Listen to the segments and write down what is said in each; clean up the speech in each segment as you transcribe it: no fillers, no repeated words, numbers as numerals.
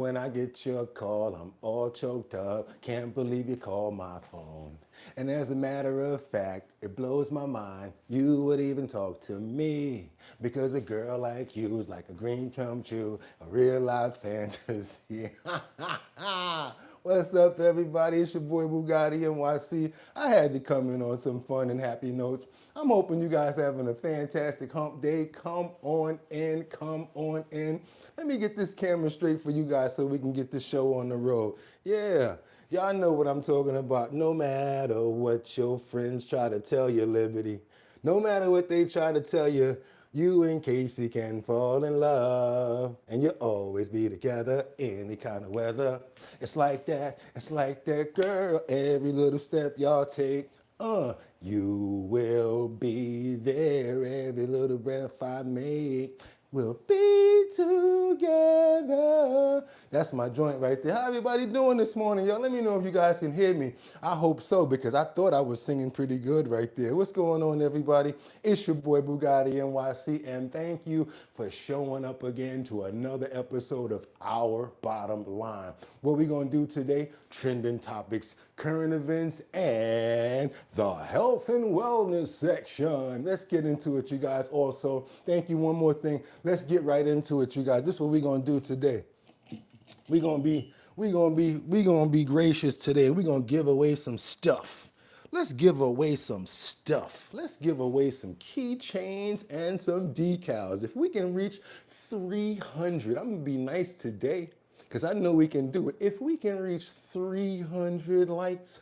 When I get your call, I'm all choked up. Can't believe you called my phone. And as a matter of fact, it blows my mind you would even talk to me. Because a girl like you is like a dream come true, a real life fantasy. What's up, everybody? It's your boy Boogotti NYC. I had to come in on some fun and happy notes. I'm hoping you guys having a fantastic hump day. Come on in, come on in. Let me get this camera straight for you guys so we can get this show on the road. Yeah, y'all know what I'm talking about. No matter what your friends try to tell you, Liberty. No matter what they try to tell you, you and Casey can fall in love. And you'll always be together any kind of weather. It's like that, girl. Every little step y'all take. You will be there. Every little breath I make. We'll be together. That's my joint right there. How everybody doing this morning, y'all? Let me know if you guys can hear me. I hope so, because I thought I was singing pretty good right there. What's going on, everybody? It's your boy Boogotti NYC, and thank you for showing up again to another episode of Our Bottom Line. What we gonna do today? Trending topics, current events, and the health and wellness section. Let's get into it, you guys. Also, thank you. One more thing. Let's get right into it, you guys. This is what we're gonna do today. We're gonna be gracious today. We're gonna give away some stuff. Let's give away some stuff. Let's give away some keychains and some decals. If we can reach 300, I'm gonna be nice today, because I know we can do it. If we can reach 300 likes,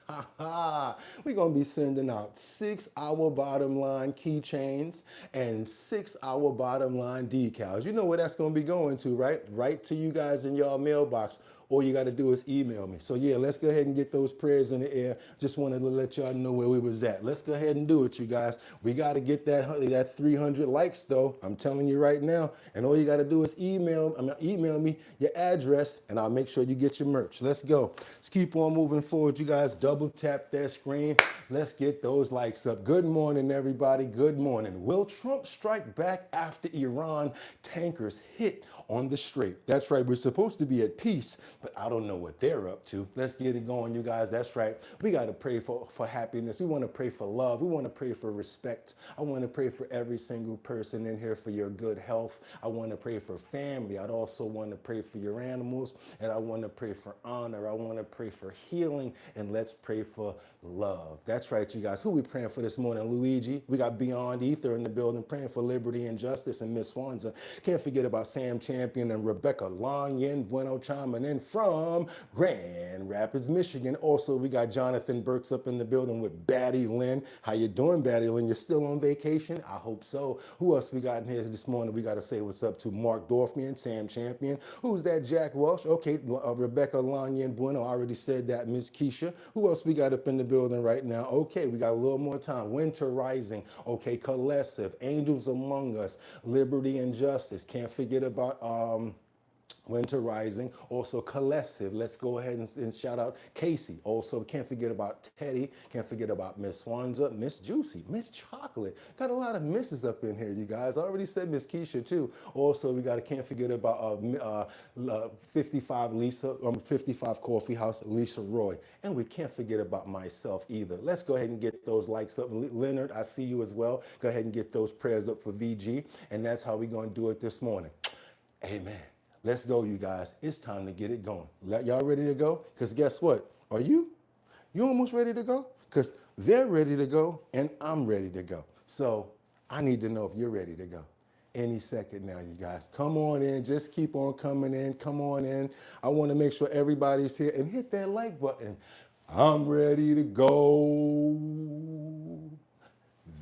we're going to be sending out 6 Our Bottom Line keychains and 6 Our Bottom Line decals. You know where that's going to be going to, right? Right to you guys in your mailbox. All you got to do is email me. So yeah, let's go ahead and get those prayers in the air. Just wanted to let y'all know where we was at. Let's go ahead and do it, you guys. We got to get that 300 likes though. I'm telling you right now. And all you got to do is email me your address, and I'll make sure you get your merch. Let's go. Let's keep on moving forward, you guys. Double tap that screen. Let's get those likes up. Good morning, everybody. Good morning. Will Trump strike back after Iran tankers hit on the Strait? That's right. We're supposed to be at peace, but I don't know what they're up to. Let's get it going, you guys. That's right. We got to pray for happiness. We want to pray for love. We want to pray for respect. I want to pray for every single person in here for your good health. I want to pray for family. I'd also want to pray for your animals, and I want to pray for honor. I want to pray for healing, and let's pray for love. That's right, you guys. Who we praying for this morning? Luigi. We got Beyond Ether in the building praying for liberty and justice, and Miss Swanza. Can't forget about Sam Champion and Rebecca Long Yen Bueno chiming in from Grand Rapids, Michigan. Also, we got Jonathan Burks up in the building with Batty Lynn. How you doing, Batty Lynn? You're still on vacation? I hope so. Who else we got in here this morning? We got to say what's up to Mark Dorfman, Sam Champion. Who's that? Jack Welsh. Okay, Rebecca Long Yen Bueno. I already said that. Miss Keisha. Who else we got up in the building right now? Okay, we got a little more time. Winter Rising. Okay, Collective. Angels Among Us. Liberty and Justice. Can't forget about Winter Rising, also Collective. Let's go ahead and shout out Casey. Also, can't forget about Teddy. Can't forget about Miss Swanza, Miss Juicy, Miss Chocolate. Got a lot of misses up in here, you guys. I already said Miss Keisha too. Also, we can't forget about 55 Lisa, 55 Coffee House, Lisa Roy, and we can't forget about myself either. Let's go ahead and get those likes up. Leonard, I see you as well. Go ahead and get those prayers up for VG, and that's how we're going to do it this morning. Amen. Let's go, you guys. It's time to get it going. Y'all ready to go? Because guess what? Are you? You almost ready to go? Because they're ready to go and I'm ready to go. So I need to know if you're ready to go. Any second now, you guys. Come on in. Just keep on coming in. Come on in. I want to make sure everybody's here, and hit that like button. I'm ready to go.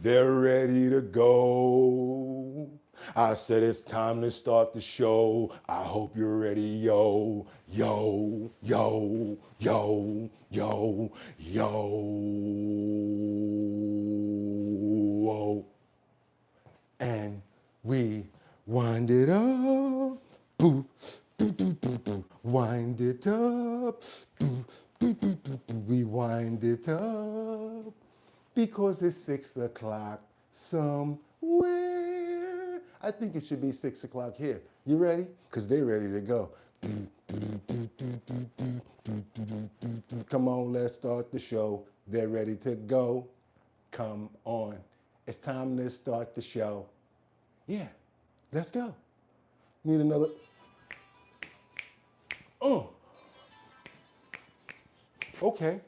They're ready to go. I said it's time to start the show. I hope you're ready, yo, yo, yo, yo, yo, yo. And we wind it up. Boo, boo, boo, boo, boo. Wind it up. Boo, boo, boo, boo, boo. We wind it up. Because it's 6 o'clock somewhere. I think it should be 6 o'clock here. You ready? Because they're ready to go. Come on, let's start the show. They're ready to go. Come on. It's time to start the show. Yeah, let's go. Need another. Oh, okay.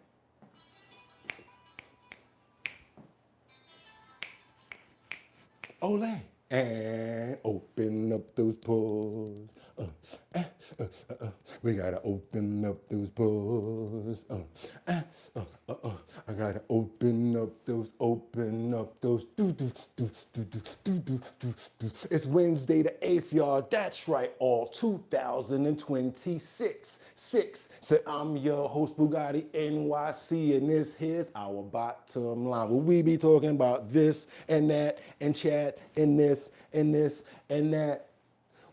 Ole. And open up those pores. Uh, uh, uh, uh. We gotta open up those pores. I gotta open up those. It's Wednesday the 8th, y'all. That's right, all 2026. So I'm your host, Boogotti NYC, and this here's our bottom line. Will we be talking about this and that and chat and this and this and that?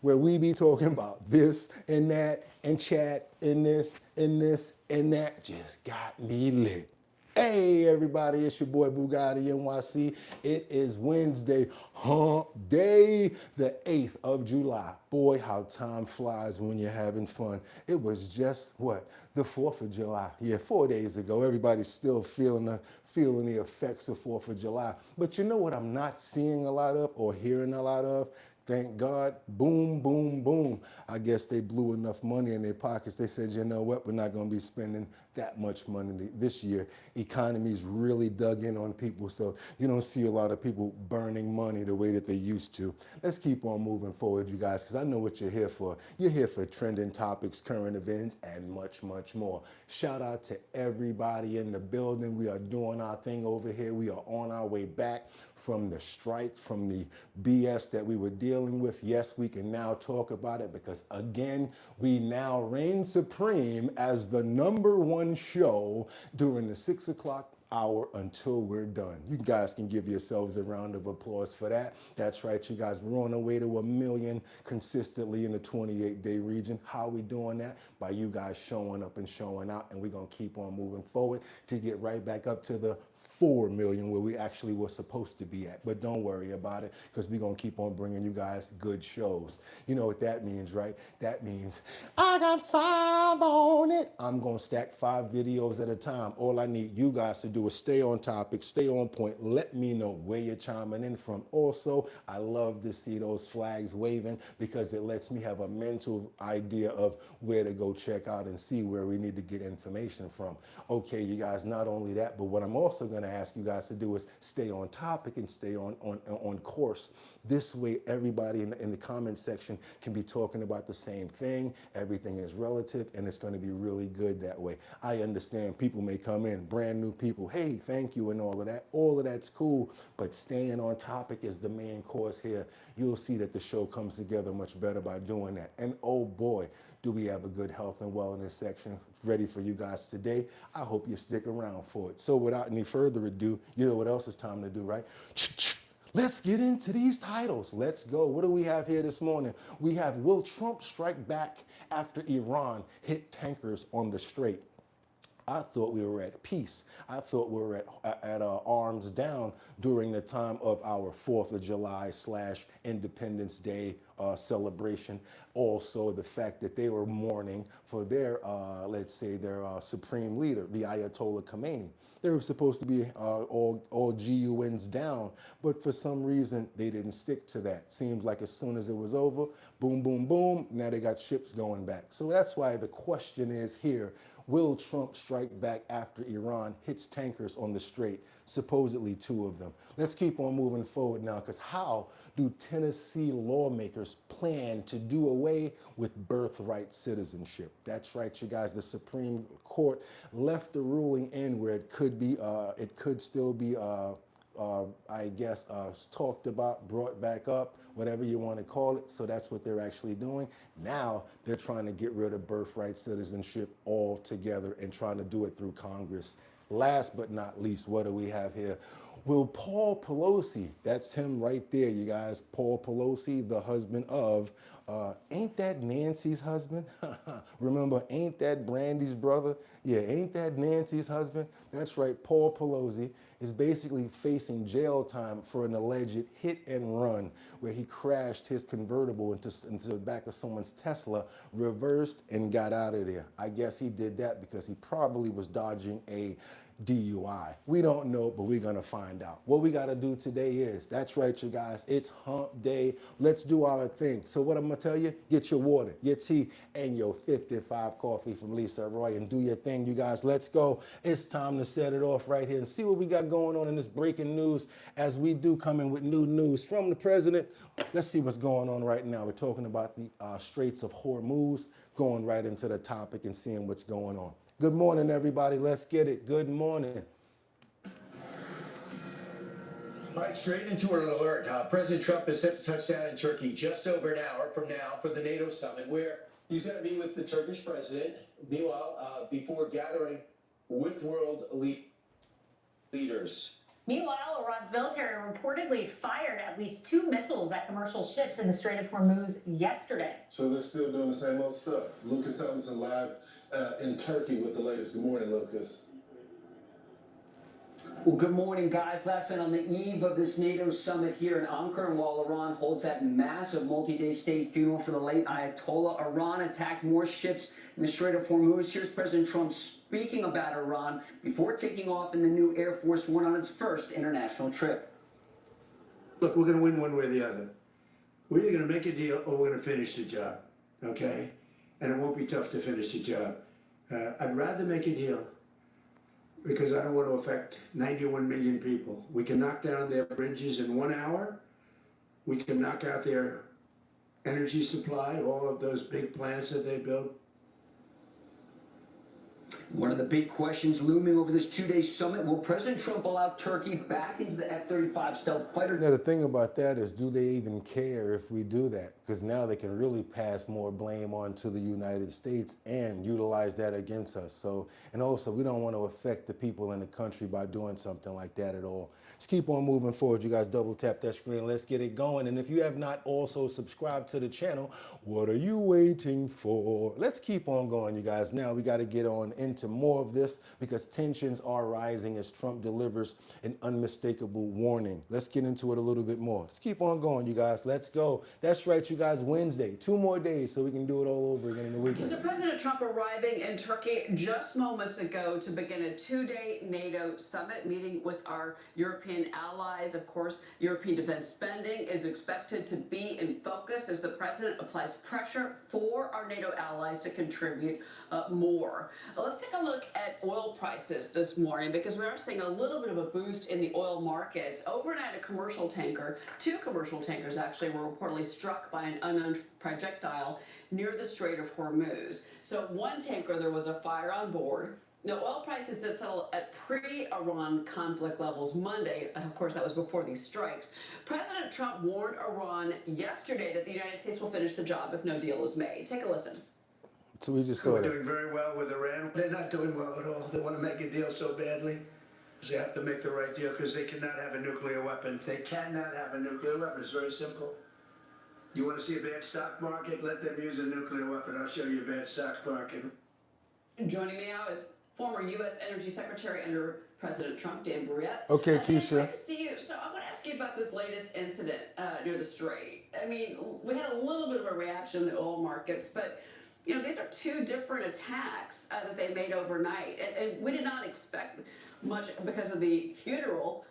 Where we be talking about this and that and chat and this and this and that. Just got me lit. Hey everybody, it's your boy Boogotti NYC. It is Wednesday, hump day, the 8th of July. Boy, how time flies when you're having fun. It was just, what, the 4th of July. Yeah, 4 days ago. Everybody's still feeling the effects of 4th of July. But you know what I'm not seeing a lot of or hearing a lot of? Thank God, boom, boom, boom. I guess they blew enough money in their pockets. They said, you know what, we're not gonna be spending that much money this year. Economy's really dug in on people, so you don't see a lot of people burning money the way that they used to. Let's keep on moving forward, you guys, because I know what you're here for. You're here for trending topics, current events, and much, much more. Shout out to everybody in the building. We are doing our thing over here. We are on our way back from the strike, from the BS that we were dealing with. Yes, we can now talk about it because, again, we now reign supreme as the #1 show during the 6 o'clock hour until we're done. You guys can give yourselves a round of applause for that. That's right, you guys. We're on our way to 1 million consistently in the 28-day region. How are we doing that? By you guys showing up and showing out, and we're going to keep on moving forward to get right back up to the 4 million where we actually were supposed to be at. But don't worry about it because we're going to keep on bringing you guys good shows. You know what that means, right? That means I got 5 on it. I'm going to stack 5 videos at a time. All I need you guys to do is stay on topic, stay on point. Let me know where you're chiming in from. Also, I love to see those flags waving because it lets me have a mental idea of where to go check out and see where we need to get information from. Okay, you guys, not only that, but what I'm also going to ask you guys to do is stay on topic and stay on course. This way, everybody in the comment section can be talking about the same thing. Everything is relative, and it's going to be really good that way. I understand people may come in, brand new people, hey, thank you, and all of that. All of that's cool, but staying on topic is the main course here. You'll see that the show comes together much better by doing that. And oh boy, do we have a good health and wellness section ready for you guys today. I hope you stick around for it. So without any further ado, you know what else it's time to do, right? Let's get into these titles. Let's go. What do we have here this morning? We have, will Trump strike back after Iran hit tankers on the Strait? I thought we were at peace. I thought we were at arms down during the time of our 4th of July / Independence Day celebration. Also, the fact that they were mourning for their, let's say, their supreme leader, the Ayatollah Khomeini. They were supposed to be all GUNs down, but for some reason, they didn't stick to that. Seems like as soon as it was over, boom, boom, boom, now they got ships going back. So that's why the question is here, will Trump strike back after Iran hits tankers on the Strait? Supposedly 2 of them. Let's keep on moving forward now, because how do Tennessee lawmakers plan to do away with birthright citizenship? That's right, you guys. The Supreme Court left the ruling in where it could still be I guess, talked about, brought back up, whatever you want to call it. So that's what they're actually doing. Now they're trying to get rid of birthright citizenship altogether and trying to do it through Congress. Last but not least, what do we have here? Will Paul Pelosi, that's him right there, you guys, Paul Pelosi, the husband of, ain't that Nancy's husband? Remember, ain't that Brandy's brother? Yeah, ain't that Nancy's husband? That's right, Paul Pelosi is basically facing jail time for an alleged hit and run where he crashed his convertible into the back of someone's Tesla, reversed, and got out of there. I guess he did that because he probably was dodging a DUI. We don't know, but we're gonna find out. What we gotta do today is, that's right, you guys, it's hump day. Let's do our thing. So what I'm gonna tell you, get your water, your tea, and your 55 coffee from Lisa Roy and do your thing, you guys. Let's go. It's time to set it off right here and see what we got going on in this breaking news as we do come in with new news from the president. Let's see what's going on right now. We're talking about the Straits of Hormuz, going right into the topic and seeing what's going on. Good morning, everybody. Let's get it. Good morning. Right, straight into an alert. President Trump is set to touch down in Turkey just over an hour from now for the NATO summit, where he's going to meet with the Turkish president. Meanwhile, before gathering with world leaders. Meanwhile, Iran's military reportedly fired at least 2 missiles at commercial ships in the Strait of Hormuz yesterday. So they're still doing the same old stuff. Lucas Thompson live in Turkey with the latest. Good morning, Lucas. Well, good morning, guys. Last night on the eve of this NATO summit here in Ankara, and while Iran holds that massive multi-day state funeral for the late Ayatollah, Iran attacked more ships in the Strait of Hormuz. Here's President Trump speaking about Iran before taking off in the new Air Force One on its first international trip. Look, we're going to win one way or the other. We're either going to make a deal or we're going to finish the job, okay? And it won't be tough to finish the job. I'd rather make a deal because I don't want to affect 91 million people. We can knock down their bridges in 1 hour. We can knock out their energy supply, all of those big plants that they built. One of the big questions looming over this 2-day summit, will President Trump allow Turkey back into the F-35 stealth fighter? Now, the thing about that is, do they even care if we do that? Because now they can really pass more blame on to the United States and utilize that against us. So, and also, we don't want to affect the people in the country by doing something like that at all. Let's keep on moving forward. You guys double tap that screen. Let's get it going. And if you have not also subscribed to the channel, what are you waiting for? Let's keep on going, you guys. Now we got to get on into more of this because tensions are rising as Trump delivers an unmistakable warning. Let's get into it a little bit more. Let's keep on going, you guys. Let's go. That's right, you guys. Wednesday, 2 more days so we can do it all over again in the weekend. So President Trump arriving in Turkey just moments ago to begin a 2-day NATO summit, meeting with our European allies. Of course, European defense spending is expected to be in focus as the president applies pressure for our NATO allies to contribute more. Let's take a look at oil prices this morning because we are seeing a little bit of a boost in the oil markets. Overnight, a commercial tanker, 2 commercial tankers actually, were reportedly struck by an unknown projectile near the Strait of Hormuz. So one tanker, there was a fire on board. Now, oil prices did settle at pre-Iran conflict levels Monday. Of course, that was before these strikes. President Trump warned Iran yesterday that the United States will finish the job if no deal is made. Take a listen. So we just saw We're that. doing very well with Iran. They're not doing well at all. They want to make a deal so badly. They have to make the right deal because they cannot have a nuclear weapon. They cannot have a nuclear weapon. It's very simple. You want to see a bad stock market? Let them use a nuclear weapon. I'll show you a bad stock market. Joining me now is former U.S. Energy Secretary under President Trump, Dan Brouillette. Okay, Dan, Keisha. nice to see you. So I want to ask you about this latest incident near the Strait. I mean, we had a little bit of a reaction in the oil markets, but you know, these are 2 different attacks that they made overnight, and we did not expect much because of the funeral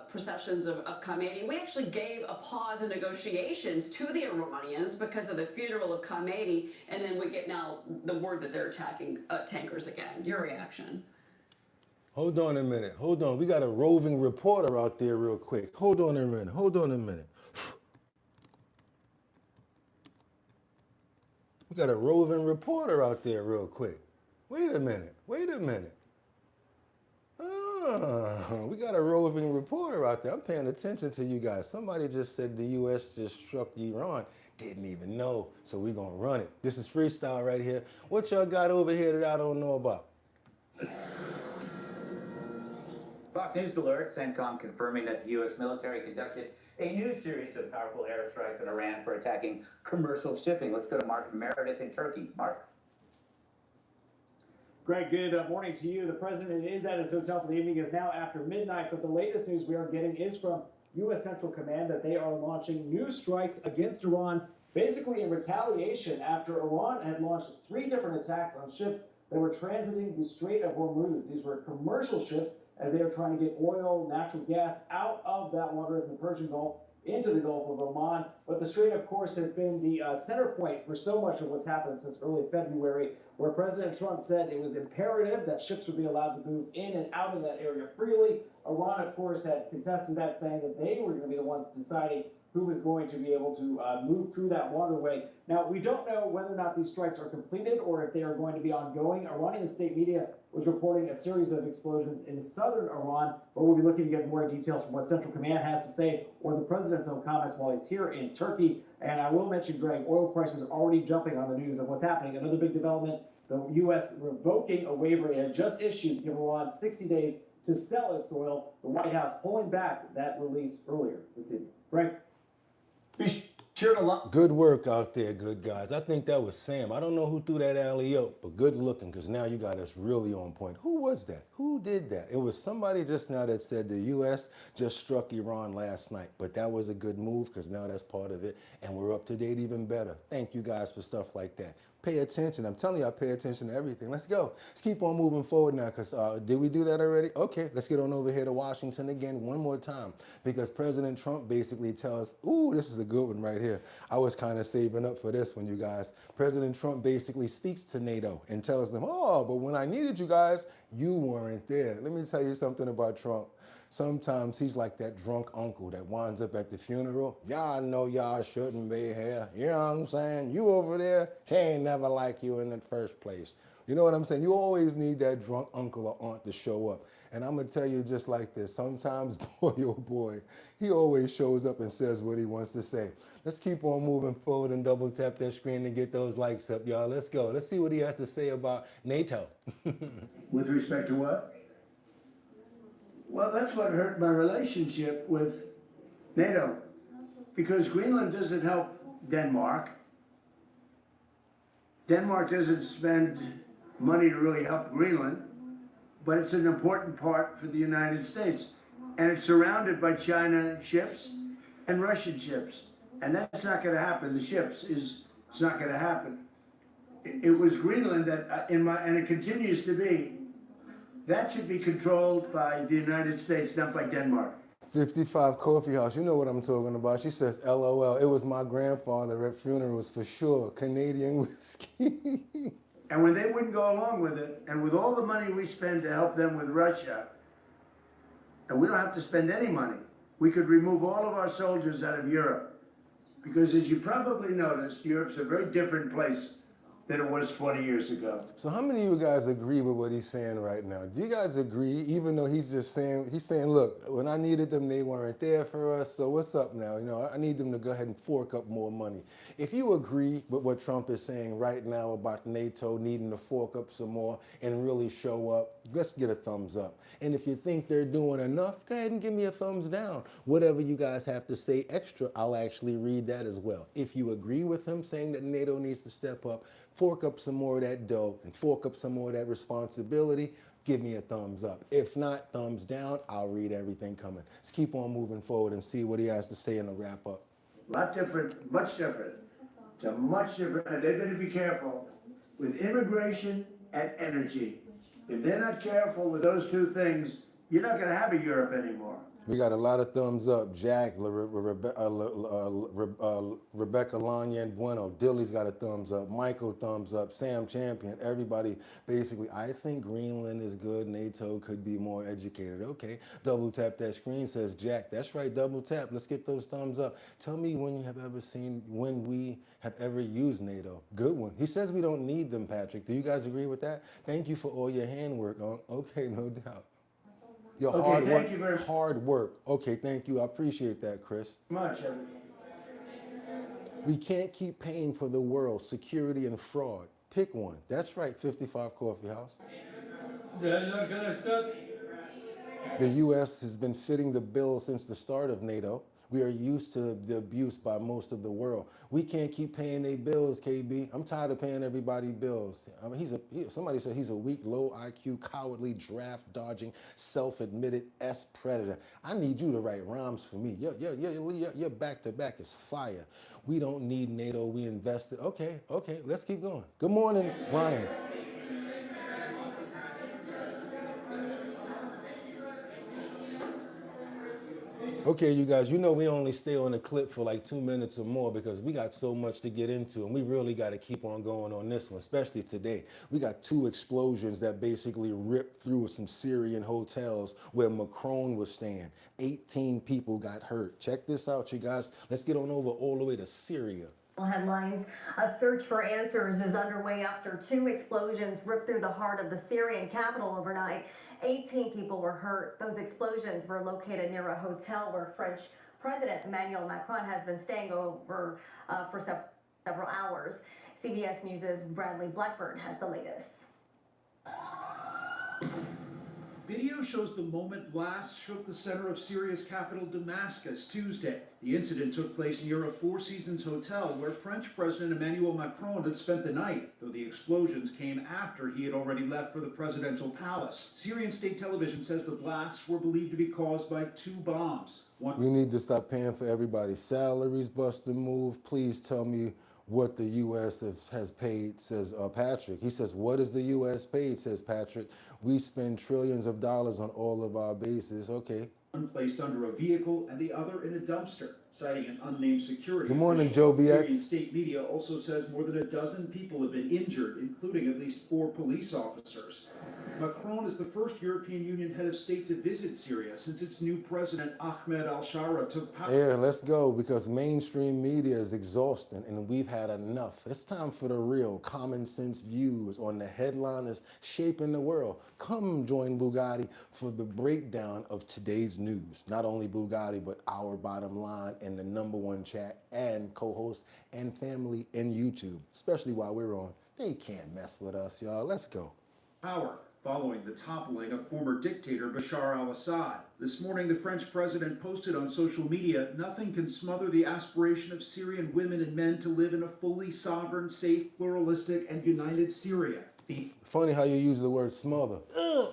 processions of Khamenei. We actually gave a pause in negotiations to the Iranians because of the funeral of Khamenei, and then we get now the word that they're attacking tankers again. Your reaction? Hold on a minute. Hold on. We got a roving reporter out there real quick. Hold on a minute. Hold on a minute. We got a roving reporter out there real quick. Wait a minute. Wait a minute. We got a roving reporter out there. I'm paying attention to you guys. Somebody just said the U.S. just struck Iran. Didn't even know. So we're going to run it. This is freestyle right here. What y'all got over here that I don't know about? Fox News alert, CENTCOM confirming that the U.S. military conducted a new series of powerful airstrikes in Iran for attacking commercial shipping. Let's go to Mark Meredith in Turkey. Mark? Greg, good morning to you. The president is at his hotel for the evening. It's now after midnight, but the latest news we are getting is from U.S. Central Command that they are launching new strikes against Iran, basically in retaliation after Iran had launched 3 different attacks on ships that were transiting the Strait of Hormuz. These were commercial ships as they were trying to get oil, natural gas out of that water in the Persian Gulf into the Gulf of Oman. But the Strait, of course, has been the center point for so much of what's happened since early February, where President Trump said it was imperative that ships would be allowed to move in and out of that area freely. Iran, of course, had contested that, saying that they were going to be the ones deciding who was going to be able to move through that waterway. Now, we don't know whether or not these strikes are completed or if they are going to be ongoing. Iranian state media was reporting a series of explosions in southern Iran, but we'll be looking to get more details from what Central Command has to say or the president's own comments while he's here in Turkey. And I will mention, Greg, oil prices are already jumping on the news of what's happening. Another big development, the U.S. revoking a waiver it had just issued to give Iran 60 days to sell its oil. The White House pulling back that release earlier this evening. Greg? Be sure to Good work out there, good guys. I think that was Sam. I don't know who threw that alley-oop, but good looking, because now you got us really on point. Who was that? Who did that? It was somebody just now that said the U.S. just struck Iran last night, but that was a good move because now that's part of it, and we're up to date even better. Thank you guys for stuff like that. Pay attention. I'm telling you, I pay attention to everything. Let's go. Let's keep on moving forward now, because did we do that already? Okay, let's get on over here to Washington again one more time, because President Trump basically tells us, ooh, this is a good one right here. I was kind of saving up for this one, you guys. President Trump basically speaks to NATO and tells them, oh, but when I needed you guys, you weren't there. Let me tell you something about Trump. Sometimes he's like that drunk uncle that winds up at the funeral. Y'all know y'all shouldn't be here. You know what I'm saying? You over there, he ain't never like you in the first place. You know what I'm saying? You always need that drunk uncle or aunt to show up. And I'm going to tell you just like this. Sometimes, boy, oh boy, he always shows up and says what he wants to say. Let's keep on moving forward and double tap that screen to get those likes up, y'all. Let's go. Let's see what he has to say about NATO. With respect to what? Well, that's what hurt my relationship with NATO, because Greenland doesn't help Denmark. Denmark doesn't spend money to really help Greenland, but it's an important part for the United States. And it's surrounded by China ships and Russian ships. And that's not going to happen. The ships it's not going to happen. It was Greenland that, and it continues to be, that should be controlled by the United States, not by Denmark. 55 Coffee House, you know what I'm talking about. She says, LOL, it was my grandfather at funerals for sure. Canadian whiskey. And when they wouldn't go along with it, and with all the money we spend to help them with Russia, and we don't have to spend any money, we could remove all of our soldiers out of Europe. Because as you probably noticed, Europe's a very different place than it was 20 years ago. So how many of you guys agree with what he's saying right now? Do you guys agree, even though he's saying, look, when I needed them, they weren't there for us, so what's up now? You know, I need them to go ahead and fork up more money. If you agree with what Trump is saying right now about NATO needing to fork up some more and really show up, let's get a thumbs up. And if you think they're doing enough, go ahead and give me a thumbs down. Whatever you guys have to say extra, I'll actually read that as well. If you agree with him saying that NATO needs to step up, fork up some more of that dough and fork up some more of that responsibility, give me a thumbs up. If not, thumbs down, I'll read everything coming. Let's keep on moving forward and see what he has to say in the wrap up. A lot different, much different. It's a much different, and they better be careful with immigration and energy. If they're not careful with those two things, you're not going to have a Europe anymore. We got a lot of thumbs up. Jack, Rebecca, Lanya, and Bueno. Dilly's got a thumbs up. Michael, thumbs up. Sam Champion. Everybody, basically, I think Greenland is good. NATO could be more educated. Okay. Double tap that screen, says Jack. That's right. Double tap. Let's get those thumbs up. Tell me when you have ever seen, when we have ever used NATO. Good one. He says we don't need them, Patrick. Do you guys agree with that? Thank you for all your handwork. Okay, no doubt. Your hard work. Thank you very much. Hard work. Okay, thank you. I appreciate that, Chris. Much. We can't keep paying for the world, security and fraud. Pick one. That's right, 55 Coffee House. The U.S. has been fitting the bill since the start of NATO. We are used to the abuse by most of the world. We can't keep paying their bills, KB. I'm tired of paying everybody bills. I mean, somebody said he's a weak, low IQ, cowardly, draft-dodging, self-admitted S-predator. I need you to write rhymes for me. Your back-to-back is fire. We don't need NATO. We invested. Okay, let's keep going. Good morning, Ryan. Okay, you guys, you know we only stay on the clip for like 2 minutes or more because we got so much to get into, and we really got to keep on going on this one, especially today. We got 2 explosions that basically ripped through some Syrian hotels where Macron was staying. 18 people got hurt. Check this out, you guys. Let's get on over all the way to Syria. Headlines. A search for answers is underway after 2 explosions ripped through the heart of the Syrian capital overnight. 18 people were hurt. Those explosions were located near a hotel where French President Emmanuel Macron has been staying over for several hours. CBS News' Bradley Blackburn has the latest. Video shows the moment blasts shook the center of Syria's capital Damascus Tuesday. The incident took place near a Four Seasons hotel where French President Emmanuel Macron had spent the night, though the explosions came after he had already left for the presidential palace. Syrian state television says the blasts were believed to be caused by 2 bombs. We need to stop paying for everybody's salaries, bust a move. Please tell me what the U.S. has paid, says Patrick. He says, what is the U.S. paid, says Patrick. We spend trillions of dollars on all of our bases. Okay. One placed under a vehicle and the other in a dumpster, citing an unnamed security Good morning, official. Joe BX. Syrian state media also says more than a dozen people have been injured, including at least 4 police officers. Macron is the first European Union head of state to visit Syria since its new president, Ahmed al-Shara, took power. Yeah, let's go, because mainstream media is exhausting and we've had enough. It's time for the real common sense views on the headliners shaping the world. Come join Boogotti for the breakdown of today's news. Not only Boogotti, but Our Bottom Line and the #1 chat and co-host and family in YouTube, especially while we're on. They can't mess with us, y'all. Let's go. Power following the toppling of former dictator Bashar al-Assad. This morning, the French president posted on social media, "Nothing can smother the aspiration of Syrian women and men to live in a fully sovereign, safe, pluralistic, and united Syria." Funny how you use the word smother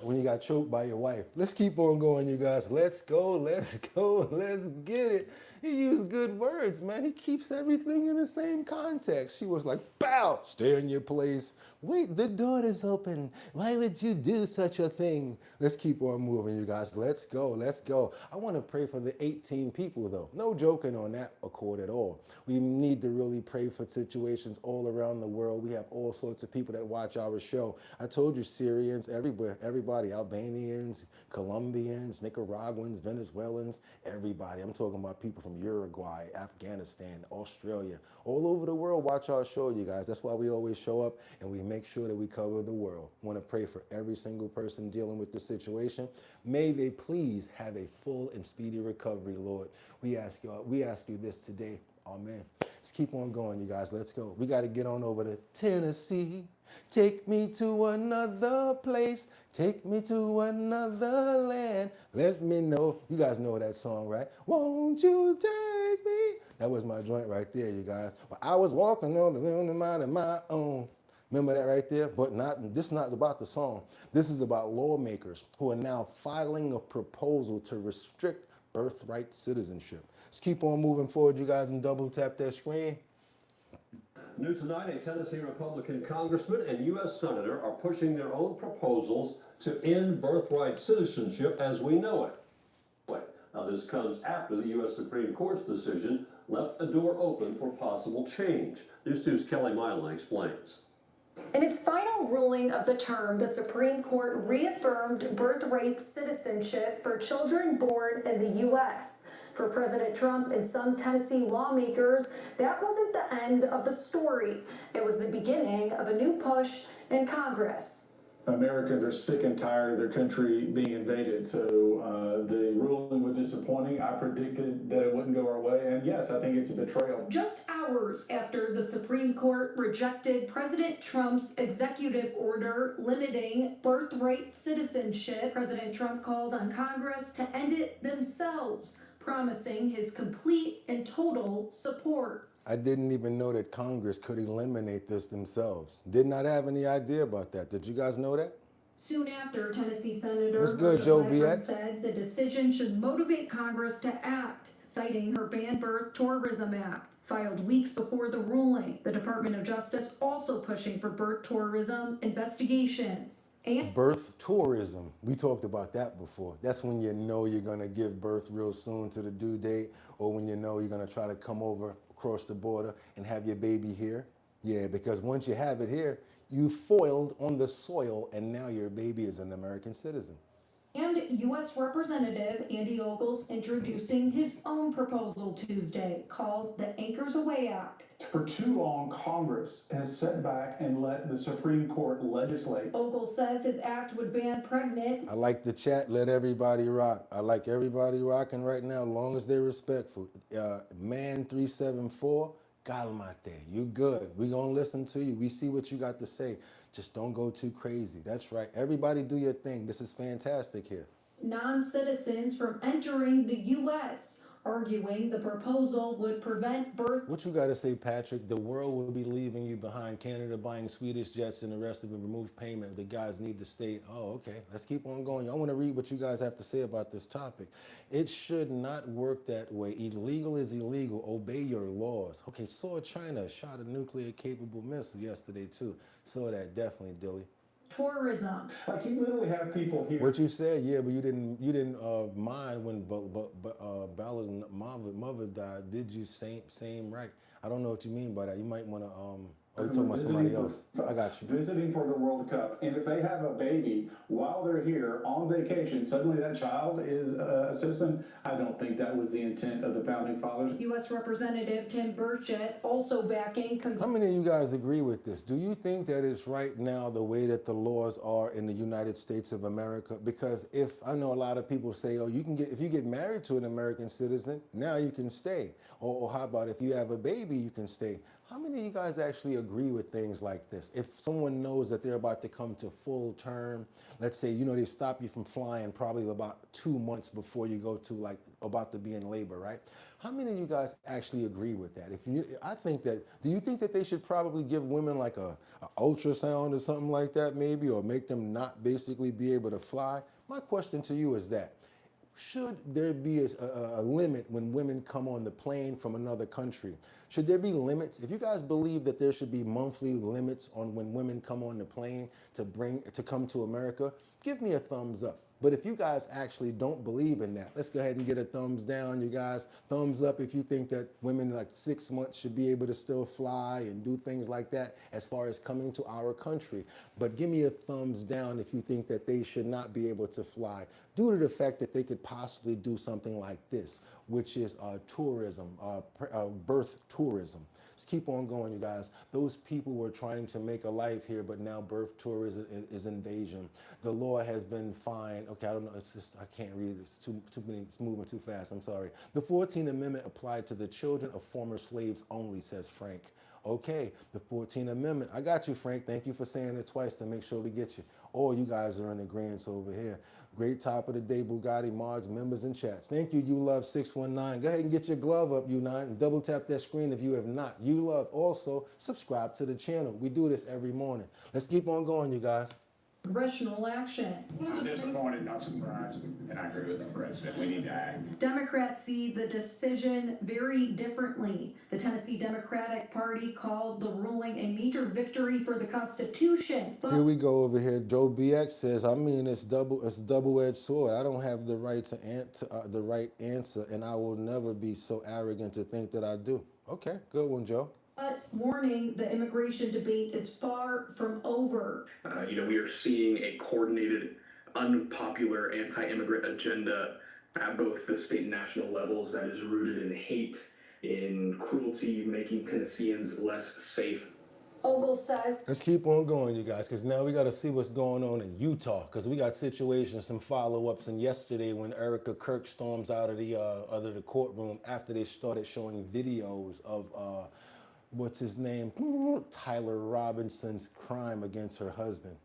when you got choked by your wife. Let's keep on going, you guys. Let's go, let's go, let's get it. He used good words, man. He keeps everything in the same context. She was like, bow, stay in your place. Wait, the door is open. Why would you do such a thing? Let's keep on moving, you guys. Let's go, let's go. I want to pray for the 18 people, though. No joking on that accord at all. We need to really pray for situations all around the world. We have all sorts of people that watch our show. I told you, Syrians, everywhere, everybody, Albanians, Colombians, Nicaraguans, Venezuelans, everybody. I'm talking about people from Uruguay, Afghanistan, Australia, all over the world watch our show, you guys. That's why we always show up and we make sure that we cover the world. Want to pray for every single person dealing with the situation. May they please have a full and speedy recovery, Lord. We ask you this today. Amen. Let's keep on going, you guys. Let's go. We got to get on over to Tennessee. Take me to another place. Take me to another land. Let me know. You guys know that song, right? Won't you take me? That was my joint right there, you guys. Well, I was walking on the mind of my own. Remember that right there? But this is not about the song. This is about lawmakers who are now filing a proposal to restrict birthright citizenship. Let's keep on moving forward, you guys, and double tap that screen. News tonight, a Tennessee Republican congressman and U.S. senator are pushing their own proposals to end birthright citizenship as we know it. Now, this comes after the U.S. Supreme Court's decision left a door open for possible change. News 2's Kelly Miley explains. In its final ruling of the term, the Supreme Court reaffirmed birthright citizenship for children born in the U.S. For President Trump and some Tennessee lawmakers, that wasn't the end of the story. It was the beginning of a new push in Congress. Americans are sick and tired of their country being invaded, so the ruling was disappointing. I predicted that it wouldn't go our way, and yes, I think it's a betrayal. Just hours after the Supreme Court rejected President Trump's executive order limiting birthright citizenship, President Trump called on Congress to end it themselves, promising his complete and total support. I didn't even know that Congress could eliminate this themselves. Did not have any idea about that. Did you guys know that? Soon after, Tennessee Senator What's good, Marsha Joe Blackburn BX? said the decision should motivate Congress to act, citing her Ban Birth Tourism Act, filed weeks before the ruling. The Department of Justice also pushing for birth tourism investigations. And Birth tourism. We talked about that before. That's when you know you're going to give birth real soon to the due date, or when you know you're going to try to come over across the border and have your baby here. Yeah, because once you have it here, you foiled on the soil, and now your baby is an American citizen. U.S. Representative Andy Ogles introducing his own proposal Tuesday called the Anchors Away Act. For too long, Congress has sat back and let the Supreme Court legislate. Ogles says his act would ban pregnant. I like the chat. Let everybody rock. I like everybody rocking right now, as long as they're respectful. Man 374. Calmate, you good. We gonna listen to you. We see what you got to say. Just don't go too crazy. That's right. Everybody do your thing. This is fantastic here. Non-citizens from entering the U.S., arguing the proposal would prevent birth. What you got to say, Patrick? The world will be leaving you behind. Canada buying Swedish jets and the rest of them remove payment. The guys need to stay. Oh, okay. Let's keep on going. I want to read what you guys have to say about this topic. It should not work that way. Illegal is illegal. Obey your laws. Okay, saw China shot a nuclear capable missile yesterday too. Saw that definitely, Dilly. Tourism. Like, you literally have people here. What you said, yeah, but you didn't mind when Bella's mother died. Did you same right? I don't know what you mean by that. You might want to oh, you're talking about somebody else. I got you. Visiting for the World Cup, and if they have a baby while they're here on vacation, suddenly that child is a citizen. I don't think that was the intent of the founding fathers. U.S. Representative Tim Burchett also backing. How many of you guys agree with this? Do you think that it's right now the way that the laws are in the United States of America? Because if I know a lot of people say, oh, you can get, if you get married to an American citizen, now you can stay. Or how about if you have a baby, you can stay. How many of you guys actually agree with things like this? If someone knows that they're about to come to full term, let's say, you know, they stop you from flying probably about 2 months before you go to, like, about to be in labor, right? How many of you guys actually agree with that? I think that, do you think that they should probably give women like a ultrasound or something like that maybe, or make them not basically be able to fly? My question to you is that, should there be a limit when women come on the plane from another country? Should there be limits? If you guys believe that there should be monthly limits on when women come on the plane to come to America, give me a thumbs up. But if you guys actually don't believe in that, let's go ahead and get a thumbs down, you guys. Thumbs up if you think that women like 6 months should be able to still fly and do things like that as far as coming to our country. But give me a thumbs down if you think that they should not be able to fly due to the fact that they could possibly do something like this, which is tourism, birth tourism. Let's keep on going, you guys. Those people were trying to make a life here, but now birth tourism is invasion. The law has been fine. Okay, I don't know. It's just, I can't read it. It's too many. It's moving too fast. I'm sorry. The 14th Amendment applied to the children of former slaves only, says Frank. Okay, the 14th Amendment. I got you, Frank. Thank you for saying it twice to make sure we get you. All you guys are in agreement over here. Great top of the day, Boogotti, mods, members, and chats. Thank you, You Love 619. Go ahead and get your glove up, U9, and double tap that screen if you have not. You Love, also subscribe to the channel. We do this every morning. Let's keep on going, you guys. Congressional action. I'm disappointed, not surprised, and I agree with the president. We need to act. Democrats see the decision very differently. The Tennessee Democratic Party called the ruling a major victory for the Constitution. Here we go over here. Joe BX says, I mean, it's double-edged sword. I don't have the right the right answer, and I will never be so arrogant to think that I do. Okay, good one, Joe. But warning, the immigration debate is far from over. We are seeing a coordinated, unpopular anti-immigrant agenda at both the state and national levels that is rooted in hate, in cruelty, making Tennesseans less safe. Ogles says. Let's keep on going, you guys, because now we got to see what's going on in Utah, because we got situations, some follow-ups. And yesterday when Erica Kirk storms out of the courtroom after they started showing videos of what's his name? Tyler Robinson's crime against her husband.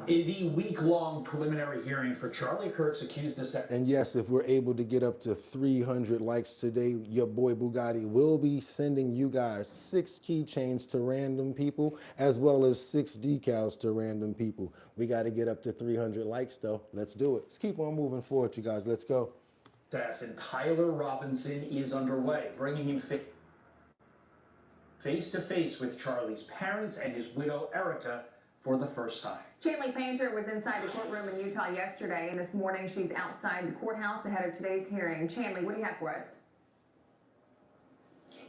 The week-long preliminary hearing for Charlie Kirk's accused assassin. And yes, if we're able to get up to 300 likes today, your boy Boogotti will be sending you guys 6 keychains to random people, as well as 6 decals to random people. We got to get up to 300 likes though. Let's do it. Let's keep on moving forward, you guys. Let's go. Assassin Tyler Robinson is underway, bringing him face-to-face with Charlie's parents and his widow Erica for the first time. Chanley Painter was inside the courtroom in Utah yesterday, and this morning she's outside the courthouse ahead of today's hearing. Chanley, what do you have for us?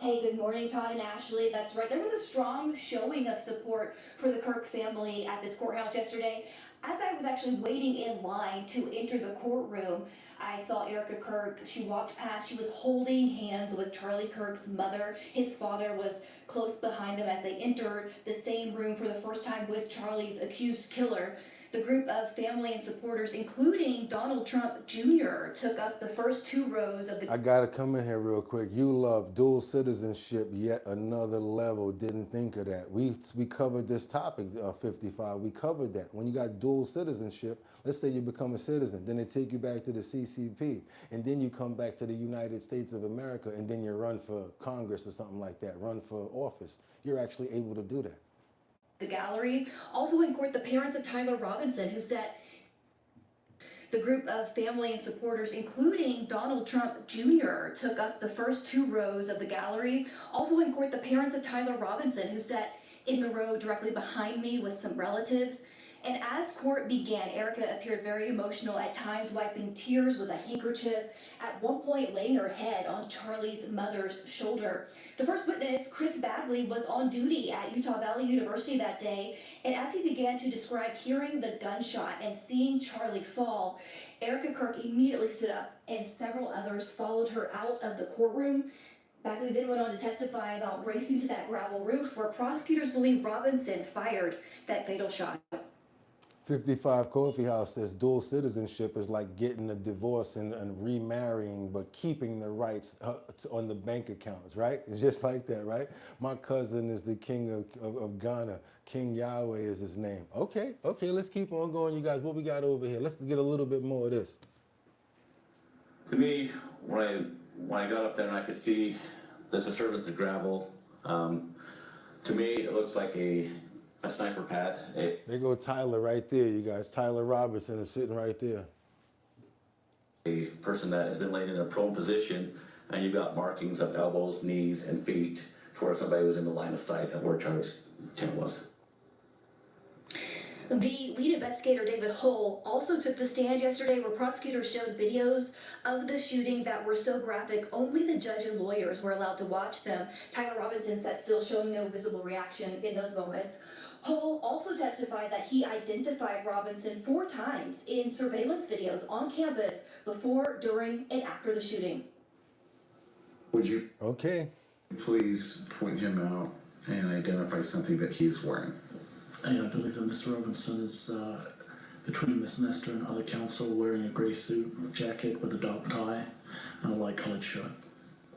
Hey, good morning, Todd and Ashley. That's right. There was a strong showing of support for the Kirk family at this courthouse yesterday. As I was actually waiting in line to enter the courtroom, I saw Erica Kirk. She walked past. She was holding hands with Charlie Kirk's mother. His father was close behind them as they entered the same room for the first time with Charlie's accused killer. The group of family and supporters, including Donald Trump Jr., took up the first 2 rows of the... I gotta come in here real quick. You love dual citizenship, yet another level. Didn't think of that. We covered this topic, 55. We covered that. When you got dual citizenship, let's say you become a citizen, then they take you back to the CCP, and then you come back to the United States of America, and then you run for Congress or something like that, run for office. You're actually able to do that. The gallery. Also in court, the parents of Tyler Robinson, who said the group of family and supporters, including Donald Trump Jr., took up the first 2 rows of the gallery. Also in court, the parents of Tyler Robinson, who sat in the row directly behind me with some relatives. And as court began, Erica appeared very emotional, at times wiping tears with a handkerchief, at one point laying her head on Charlie's mother's shoulder. The first witness, Chris Bagley, was on duty at Utah Valley University that day, and as he began to describe hearing the gunshot and seeing Charlie fall, Erica Kirk immediately stood up, and several others followed her out of the courtroom. Bagley then went on to testify about racing to that gravel roof where prosecutors believe Robinson fired that fatal shot. 55 Coffee House says dual citizenship is like getting a divorce and remarrying, but keeping the rights on the bank accounts, right? It's just like that, right? My cousin is the king of Ghana. King Yahweh is his name. Okay, let's keep on going, you guys. What we got over here? Let's get a little bit more of this. To me, when I got up there and I could see the disturbance of gravel, to me it looks like a sniper pad. There go Tyler right there, you guys. Tyler Robinson is sitting right there. A person that has been laid in a prone position, and you've got markings of elbows, knees, and feet to where somebody was in the line of sight of where Charlie's tent was. The lead investigator, David Hull, also took the stand yesterday where prosecutors showed videos of the shooting that were so graphic only the judge and lawyers were allowed to watch them. Tyler Robinson said still showing no visible reaction in those moments. Hull also testified that he identified Robinson 4 times in surveillance videos on campus before, during, and after the shooting. Would you please point him out and identify something that he's wearing? I believe that Mr. Robinson is between Miss Nestor and other counsel wearing a grey suit jacket with a dark tie and a light coloured shirt.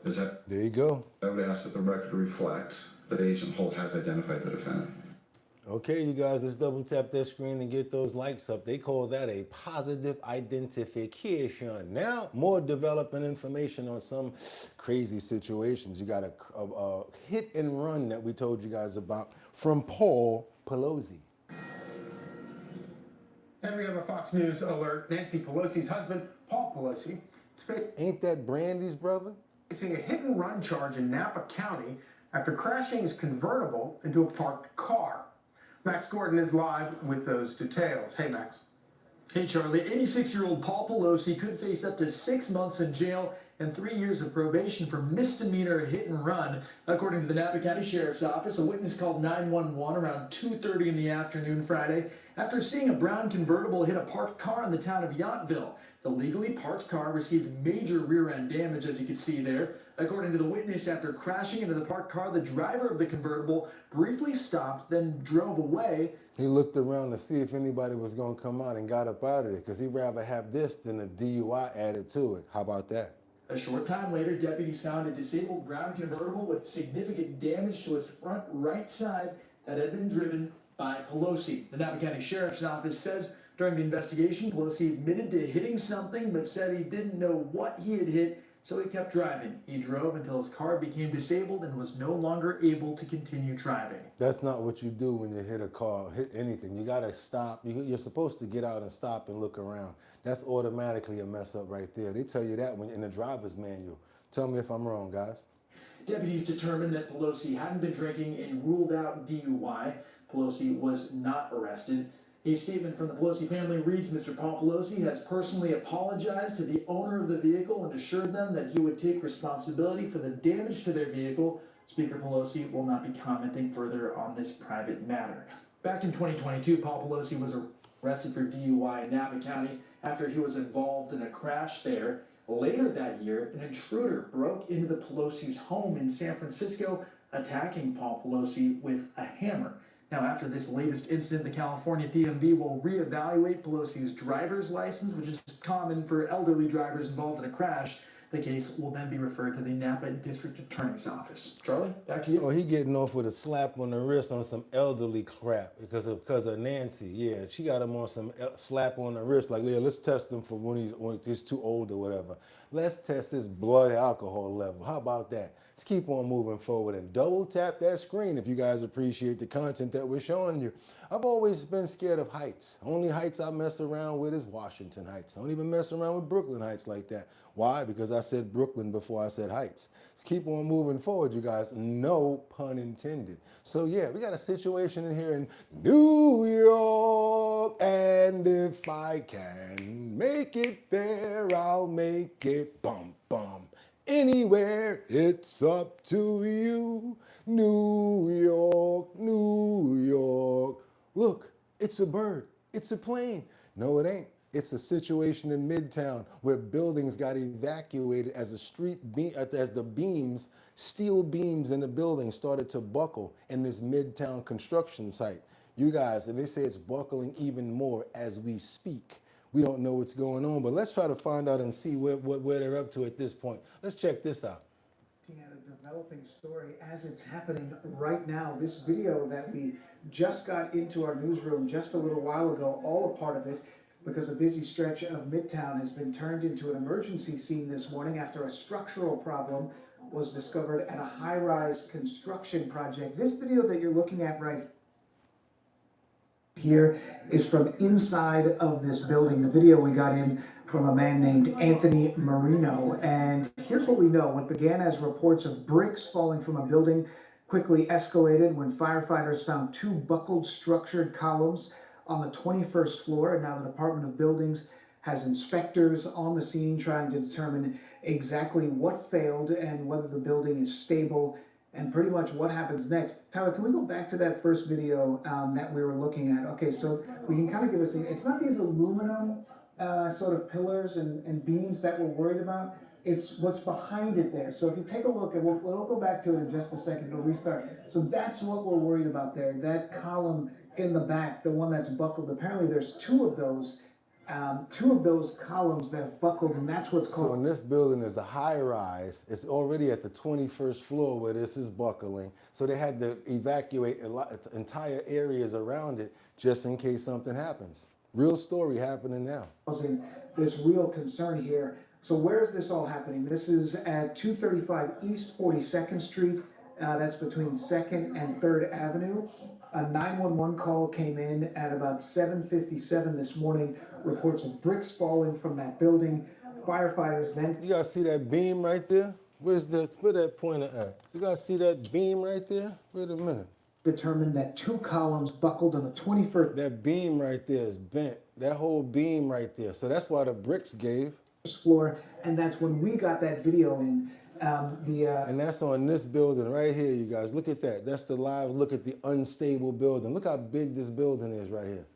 Is that? There you go. I would ask that the record reflect that Agent Holt has identified the defendant. Okay, you guys, let's double tap that screen and get those likes up. They call that a positive identification. Now, more developing information on some crazy situations. You got a hit and run that we told you guys about from Paul Pelosi. And we have a Fox News alert. Nancy Pelosi's husband, Paul Pelosi, ain't that Brandy's brother? Facing a hit and run charge in Napa County after crashing his convertible into a parked car. Max Gordon is live with those details. Hey, Max. Hey, Charlie. 86-year-old Paul Pelosi could face up to 6 months in jail and 3 years of probation for misdemeanor hit and run. According to the Napa County Sheriff's Office, a witness called 911 around 2:30 in the afternoon Friday after seeing a brown convertible hit a parked car in the town of Yountville. The legally parked car received major rear-end damage, as you can see there. According to the witness, after crashing into the parked car, the driver of the convertible briefly stopped, then drove away. He looked around to see if anybody was going to come out and got up out of there, because he'd rather have this than a DUI added to it. How about that? A short time later, deputies found a disabled brown convertible with significant damage to its front right side that had been driven by Pelosi. The Napa County Sheriff's Office says during the investigation, Pelosi admitted to hitting something, but said he didn't know what he had hit, so he kept driving. He drove until his car became disabled and was no longer able to continue driving. That's not what you do when you hit a car, hit anything. You gotta stop. You're supposed to get out and stop and look around. That's automatically a mess up right there. They tell you that when in the driver's manual. Tell me if I'm wrong, guys. Deputies determined that Pelosi hadn't been drinking and ruled out DUI. Pelosi was not arrested. A statement from the Pelosi family reads, Mr. Paul Pelosi has personally apologized to the owner of the vehicle and assured them that he would take responsibility for the damage to their vehicle. Speaker Pelosi will not be commenting further on this private matter. Back in 2022, Paul Pelosi was arrested for DUI in Napa County after he was involved in a crash there. Later that year, an intruder broke into the Pelosi's home in San Francisco, attacking Paul Pelosi with a hammer. Now, after this latest incident, the California DMV will reevaluate Pelosi's driver's license, which is common for elderly drivers involved in a crash. The case will then be referred to the Napa District Attorney's Office. Charlie, back to you. Oh, he getting off with a slap on the wrist on some elderly crap because of Nancy. Yeah, she got him on some slap on the wrist. Like, yeah, let's test him for when he's too old or whatever. Let's test his blood alcohol level. How about that? Let's keep on moving forward and double tap that screen if you guys appreciate the content that we're showing you. I've always been scared of heights. Only heights I mess around with is Washington Heights. I don't even mess around with Brooklyn Heights like that. Why? Because I said Brooklyn before I said Heights. Let's keep on moving forward, you guys. No pun intended. So yeah, we got a situation in here in New York, and if I can make it there, I'll make it bum bum. Anywhere, it's up to you. New York, New York. Look, it's a bird. It's a plane. No, it ain't. It's a situation in Midtown where buildings got evacuated as the beams, steel beams in the building started to buckle in this Midtown construction site. You guys, and they say it's buckling even more as we speak. We don't know what's going on, but let's try to find out and see where they're up to at this point. Let's check this out. Looking at a developing story as it's happening right now. This video that we just got into our newsroom just a little while ago, all a part of it, because a busy stretch of Midtown has been turned into an emergency scene this morning after a structural problem was discovered at a high-rise construction project. This video that you're looking at right here is from inside of this building. The video we got in from a man named Anthony Marino. And here's what we know. What began as reports of bricks falling from a building quickly escalated when firefighters found two buckled structured columns on the 21st floor. And now the Department of Buildings has inspectors on the scene trying to determine exactly what failed and whether the building is stable and pretty much what happens next. Tyler, can we go back to that first video that we were looking at? Okay, so we can kind of give us, it's not these aluminum sort of pillars and beams that we're worried about. It's what's behind it there. So if you take a look, and we'll go back to it in just a second, we'll restart. So that's what we're worried about there, that column in the back, the one that's buckled. Apparently there's two of those columns that have buckled, and that's what's called. So in this building is a high rise. It's already at the 21st floor where this is buckling. So they had to evacuate entire areas around it just in case something happens. Real story happening now. Causing this real concern here. So where is this all happening? This is at 235 East 42nd Street. That's between 2nd and 3rd Avenue. A 911 call came in at about 7:57 this morning. Reports of bricks falling from that building. Firefighters then. You guys see that beam right there? Where that pointer at? You guys see that beam right there? Wait a minute. Determined that two columns buckled on the 21st. That beam right there is bent. That whole beam right there. So that's why the bricks gave. Floor, and that's when we got that video in. And that's on this building right here, you guys. Look at that. That's the live look at the unstable building. Look how big this building is right here.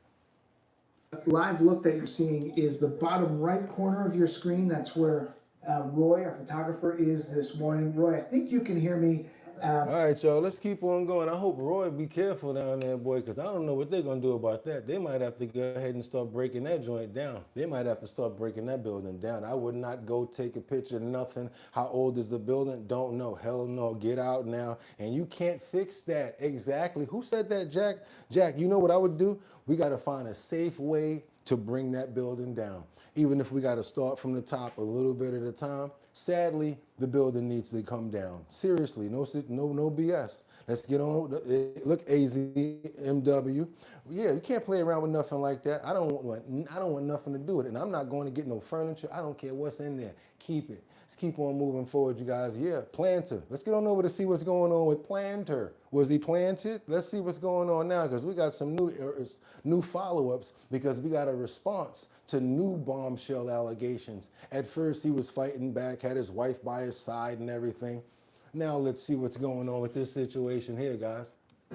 Live look that you're seeing is the bottom right corner of your screen. That's where Roy, our photographer, is this morning. Roy, I think you can hear me All right, y'all, let's keep on going. I hope Roy be careful down there, boy, because I don't know what they're going to do about that. They might have to go ahead and start breaking that joint down. They might have to start breaking that building down. I would not go take a picture, nothing. How old is the building? Don't know. Hell no. Get out now. And you can't fix that. Exactly. Who said that, Jack? Jack, you know what I would do? We got to find a safe way to bring that building down. Even if we got to start from the top a little bit at a time. Sadly, the building needs to come down. Seriously, no BS. Let's get on. Look, AZMW. Yeah, you can't play around with nothing like that. I don't want nothing to do with it. And I'm not going to get no furniture. I don't care what's in there. Keep it. Let's keep on moving forward, you guys. Yeah, Planter. Let's get on over to see what's going on with Planter. Was he planted? Let's see what's going on now, because we got some new follow-ups, because we got a response to new bombshell allegations. At first, he was fighting back, had his wife by his side and everything. Now let's see what's going on with this situation here, guys.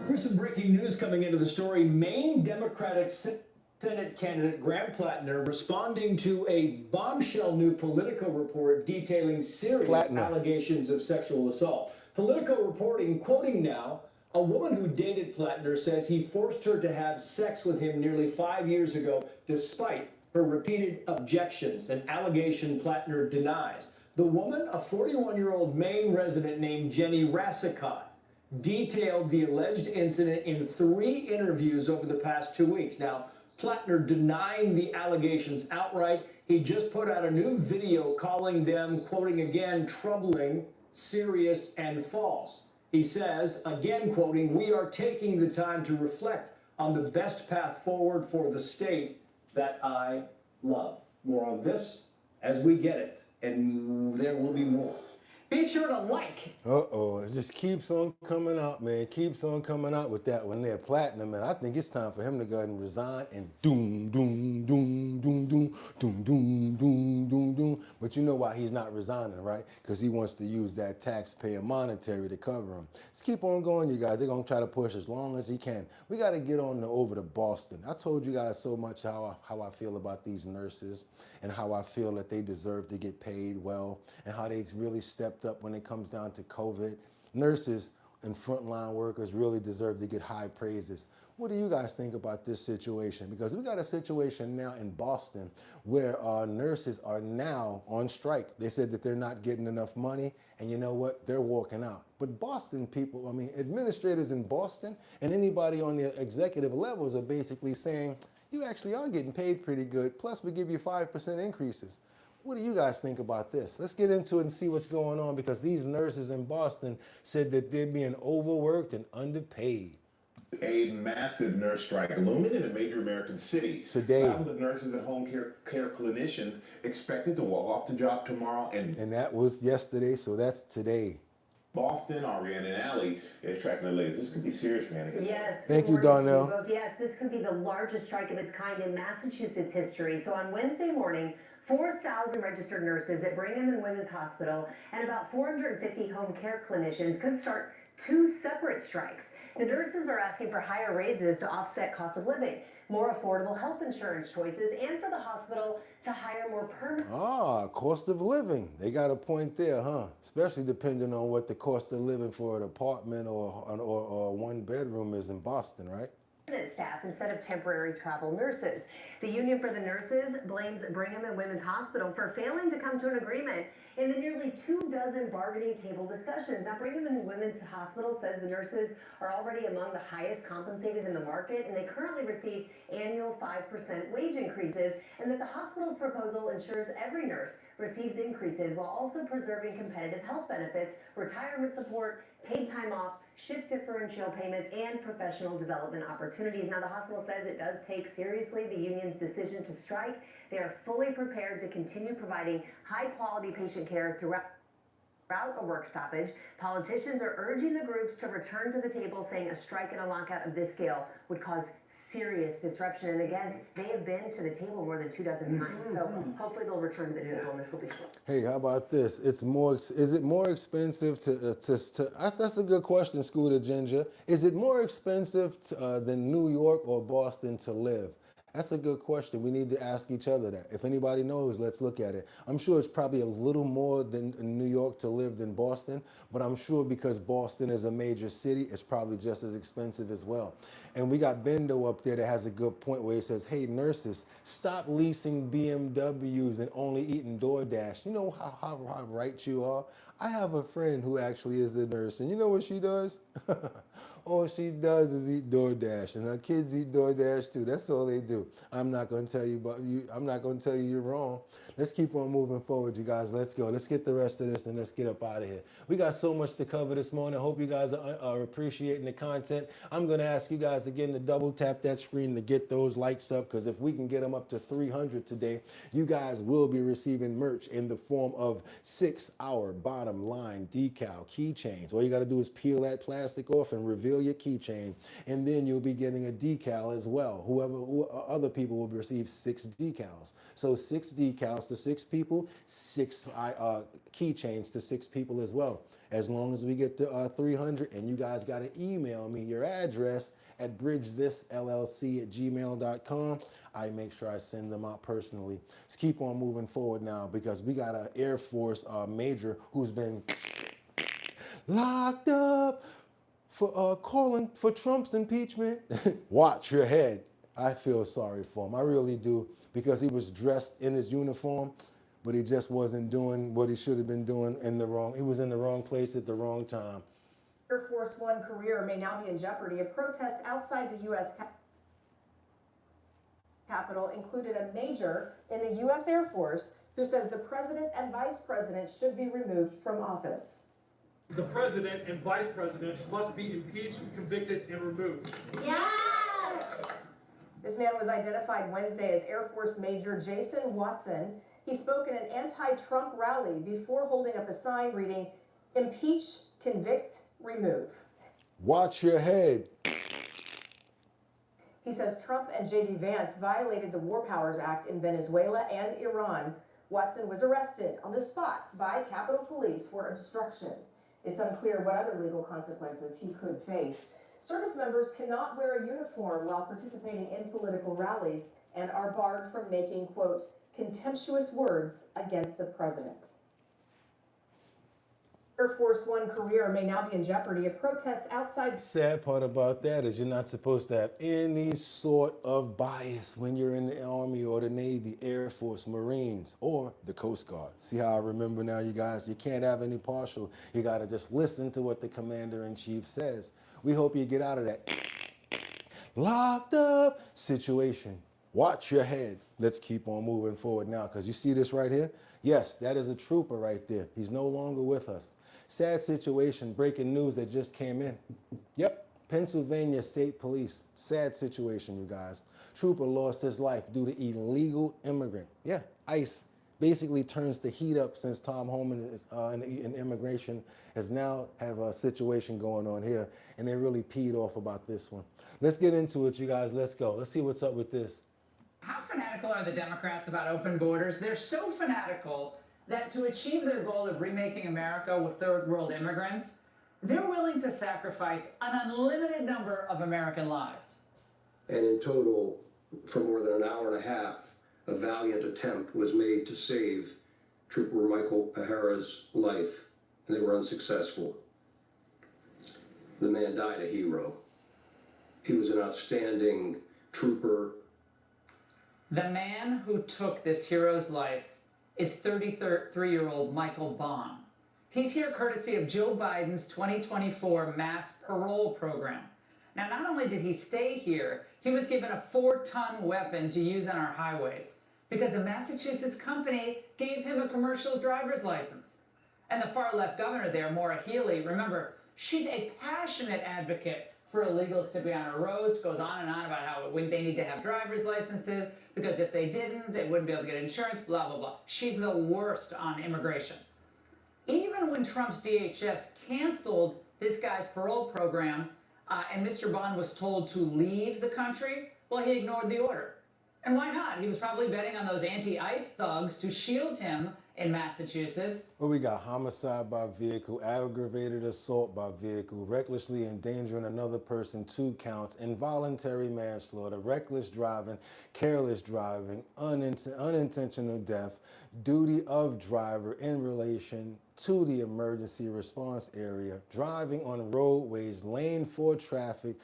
Here's some breaking news coming into the story. Maine Democratic Senate candidate Graham Plattner responding to a bombshell new Politico report detailing serious allegations of sexual assault. Politico reporting, quoting now, a woman who dated Plattner says he forced her to have sex with him nearly 5 years ago despite her repeated objections, an allegation Plattner denies. The woman, a 41-year-old Maine resident named Jenny Rassicott, detailed the alleged incident in 3 interviews over the past 2 weeks. Now, Plattner denying the allegations outright. He just put out a new video calling them, quoting again, troubling, serious, and false. He says, again quoting, "We are taking the time to reflect on the best path forward for the state that I love." More on this as we get it, and there will be more. Be sure to like. It just keeps on coming out, man. Keeps on coming out with that one there. Platinum, man. I think it's time for him to go ahead and resign and doom, doom, doom, doom, doom, doom, doom, doom, doom, doom. But you know why he's not resigning, right? Because he wants to use that taxpayer monetary to cover him. Let's keep on going, you guys. They're going to try to push as long as he can. We got to get on over to Boston. I told you guys so much how I feel about these nurses and how I feel that they deserve to get paid well and how they really stepped up when it comes down to COVID. Nurses and frontline workers really deserve to get high praises. What do you guys think about this situation? Because we got a situation now in Boston where our nurses are now on strike. They said that they're not getting enough money, and you know what? They're walking out. But Boston people, I mean, administrators in Boston and anybody on the executive levels are basically saying, you actually are getting paid pretty good, plus we give you 5% increases. What do you guys think about this? Let's get into it and see what's going on, because these nurses in Boston said that they're being overworked and underpaid. A massive nurse strike looming in a major American city. Today. Thousands of nurses and home care clinicians expected to walk off the job tomorrow. And that was yesterday, so that's today. Boston, Ariane, and Allie is tracking the latest. This could be serious, man. Yes. Thank you, Darnell. Yes, this could be the largest strike of its kind in Massachusetts history. So on Wednesday morning, 4,000 registered nurses at Brigham and Women's Hospital and about 450 home care clinicians could start 2 separate strikes. The nurses are asking for higher raises to offset cost of living, more affordable health insurance choices, and for the hospital to hire more permanent. Cost of living. They got a point there, huh? Especially depending on what the cost of living for an apartment or a 1-bedroom is in Boston, right? Staff instead of temporary travel nurses. The Union for the Nurses blames Brigham and Women's Hospital for failing to come to an agreement in the nearly 24 bargaining table discussions. Now, Brigham and Women's Hospital says the nurses are already among the highest compensated in the market, and they currently receive annual 5% wage increases, and that the hospital's proposal ensures every nurse receives increases while also preserving competitive health benefits, retirement support, paid time off, shift differential payments, and professional development opportunities. Now, the hospital says it does take seriously the union's decision to strike. They are fully prepared to continue providing high-quality patient care throughout a work stoppage. Politicians are urging the groups to return to the table, saying a strike and a lockout of this scale would cause serious disruption. And again, they have been to the table more than 24 times. So hopefully they'll return to the table and this will be short. Hey, how about this? Is it more expensive that's a good question, Scooter Ginger. Is it more expensive than New York or Boston to live? That's a good question. We need to ask each other that. If anybody knows, let's look at it. I'm sure it's probably a little more than in New York to live than Boston, but I'm sure because Boston is a major city, it's probably just as expensive as well. And we got Bendo up there that has a good point where he says, hey, nurses, stop leasing BMWs and only eating DoorDash. You know how right you are? I have a friend who actually is a nurse, and you know what she does? All she does is eat DoorDash, and her kids eat DoorDash too. That's all they do. I'm not going to tell you about you. I'm not going to tell you you're wrong. Let's keep on moving forward, you guys. Let's go. Let's get the rest of this and let's get up out of here. We got so much to cover this morning. Hope you guys are appreciating the content. I'm going to ask you guys again to double tap that screen to get those likes up, because if we can get them up to 300 today, you guys will be receiving merch in the form of 6-hour bottom line decal keychains. All you got to do is peel that plastic off and reveal your keychain, and then you'll be getting a decal as well. Other people will receive 6 decals. So 6 decals to 6 people, 6 keychains to 6 people as well. As long as we get to 300, and you guys got to email me your address at bridgethisllc@gmail.com. I make sure I send them out personally. Let's keep on moving forward now, because we got an Air Force major who's been locked up for calling for Trump's impeachment. Watch your head. I feel sorry for him. I really do, because he was dressed in his uniform, but he just wasn't doing what he should have been doing he was in the wrong place at the wrong time. Air Force One career may now be in jeopardy. A protest outside the U.S. Capitol included a major in the U.S. Air Force who says the president and vice president should be removed from office. The president and vice president must be impeached, convicted, and removed. Yes! This man was identified Wednesday as Air Force Major Jason Watson. He spoke in an anti-Trump rally before holding up a sign reading, "Impeach, convict, remove." Watch your head. He says Trump and J.D. Vance violated the War Powers Act in Venezuela and Iran. Watson was arrested on the spot by Capitol Police for obstruction. It's unclear what other legal consequences he could face. Service members cannot wear a uniform while participating in political rallies and are barred from making, quote, contemptuous words against the president. Air Force One career may now be in jeopardy. A protest outside. The sad part about that is you're not supposed to have any sort of bias when you're in the Army or the Navy, Air Force, Marines, or the Coast Guard. See how I remember now, you guys? You can't have any partial. You got to just listen to what the Commander-in-Chief says. We hope you get out of that locked up situation. Watch your head. Let's keep on moving forward now, because you see this right here? Yes, that is a trooper right there. He's no longer with us. Sad situation, breaking news that just came in. Yep, Pennsylvania State Police. Sad situation, you guys. Trooper lost his life due to illegal immigrant. Yeah, ICE basically turns the heat up since Tom Homan is, in immigration has now have a situation going on here, and they really peed off about this one. Let's get into it, you guys. Let's go. Let's see what's up with this. How fanatical are the Democrats about open borders? They're so fanatical that to achieve their goal of remaking America with third world immigrants, they're willing to sacrifice an unlimited number of American lives. And in total, for more than an hour and a half, a valiant attempt was made to save Trooper Michael Pajara's life, and they were unsuccessful. The man died a hero. He was an outstanding trooper. The man who took this hero's life is 33-year-old Michael Bond. He's here courtesy of Joe Biden's 2024 mass parole program. Now, not only did he stay here, he was given a 4-ton weapon to use on our highways because a Massachusetts company gave him a commercial driver's license. And the far-left governor there, Maura Healey, remember, she's a passionate advocate for illegals to be on our roads, goes on and on about how they need to have driver's licenses because if they didn't, they wouldn't be able to get insurance, blah, blah, blah. She's the worst on immigration. Even when Trump's DHS canceled this guy's parole program and Mr. Bond was told to leave the country, well, he ignored the order. And why not? He was probably betting on those anti-ICE thugs to shield him in Massachusetts. Well, we got homicide by vehicle, aggravated assault by vehicle, recklessly endangering another person, 2 counts, involuntary manslaughter, reckless driving, careless driving, unintentional death, duty of driver in relation to the emergency response area, driving on roadways, lane for traffic,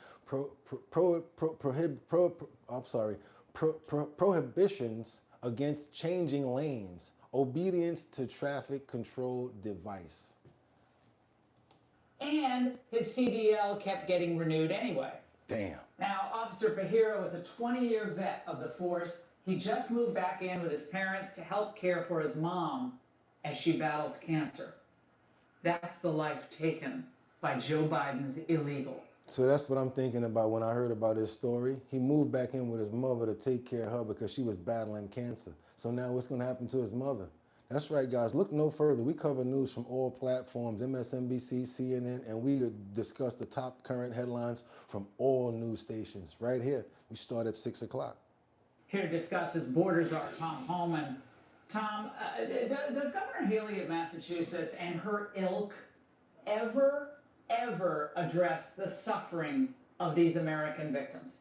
prohibitions against changing lanes, obedience to traffic control device. And his CDL kept getting renewed anyway. Damn. Now, Officer Bahira was a 20-year vet of the force. He just moved back in with his parents to help care for his mom as she battles cancer. That's the life taken by Joe Biden's illegal. So that's what I'm thinking about when I heard about his story. He moved back in with his mother to take care of her because she was battling cancer. So now what's going to happen to his mother? That's right, guys. Look no further. We cover news from all platforms, MSNBC, CNN, and we discuss the top current headlines from all news stations right here. We start at 6 o'clock. Here to discuss his borders are Tom Holman. Tom, does Governor Haley of Massachusetts and her ilk ever address the suffering of these American victims?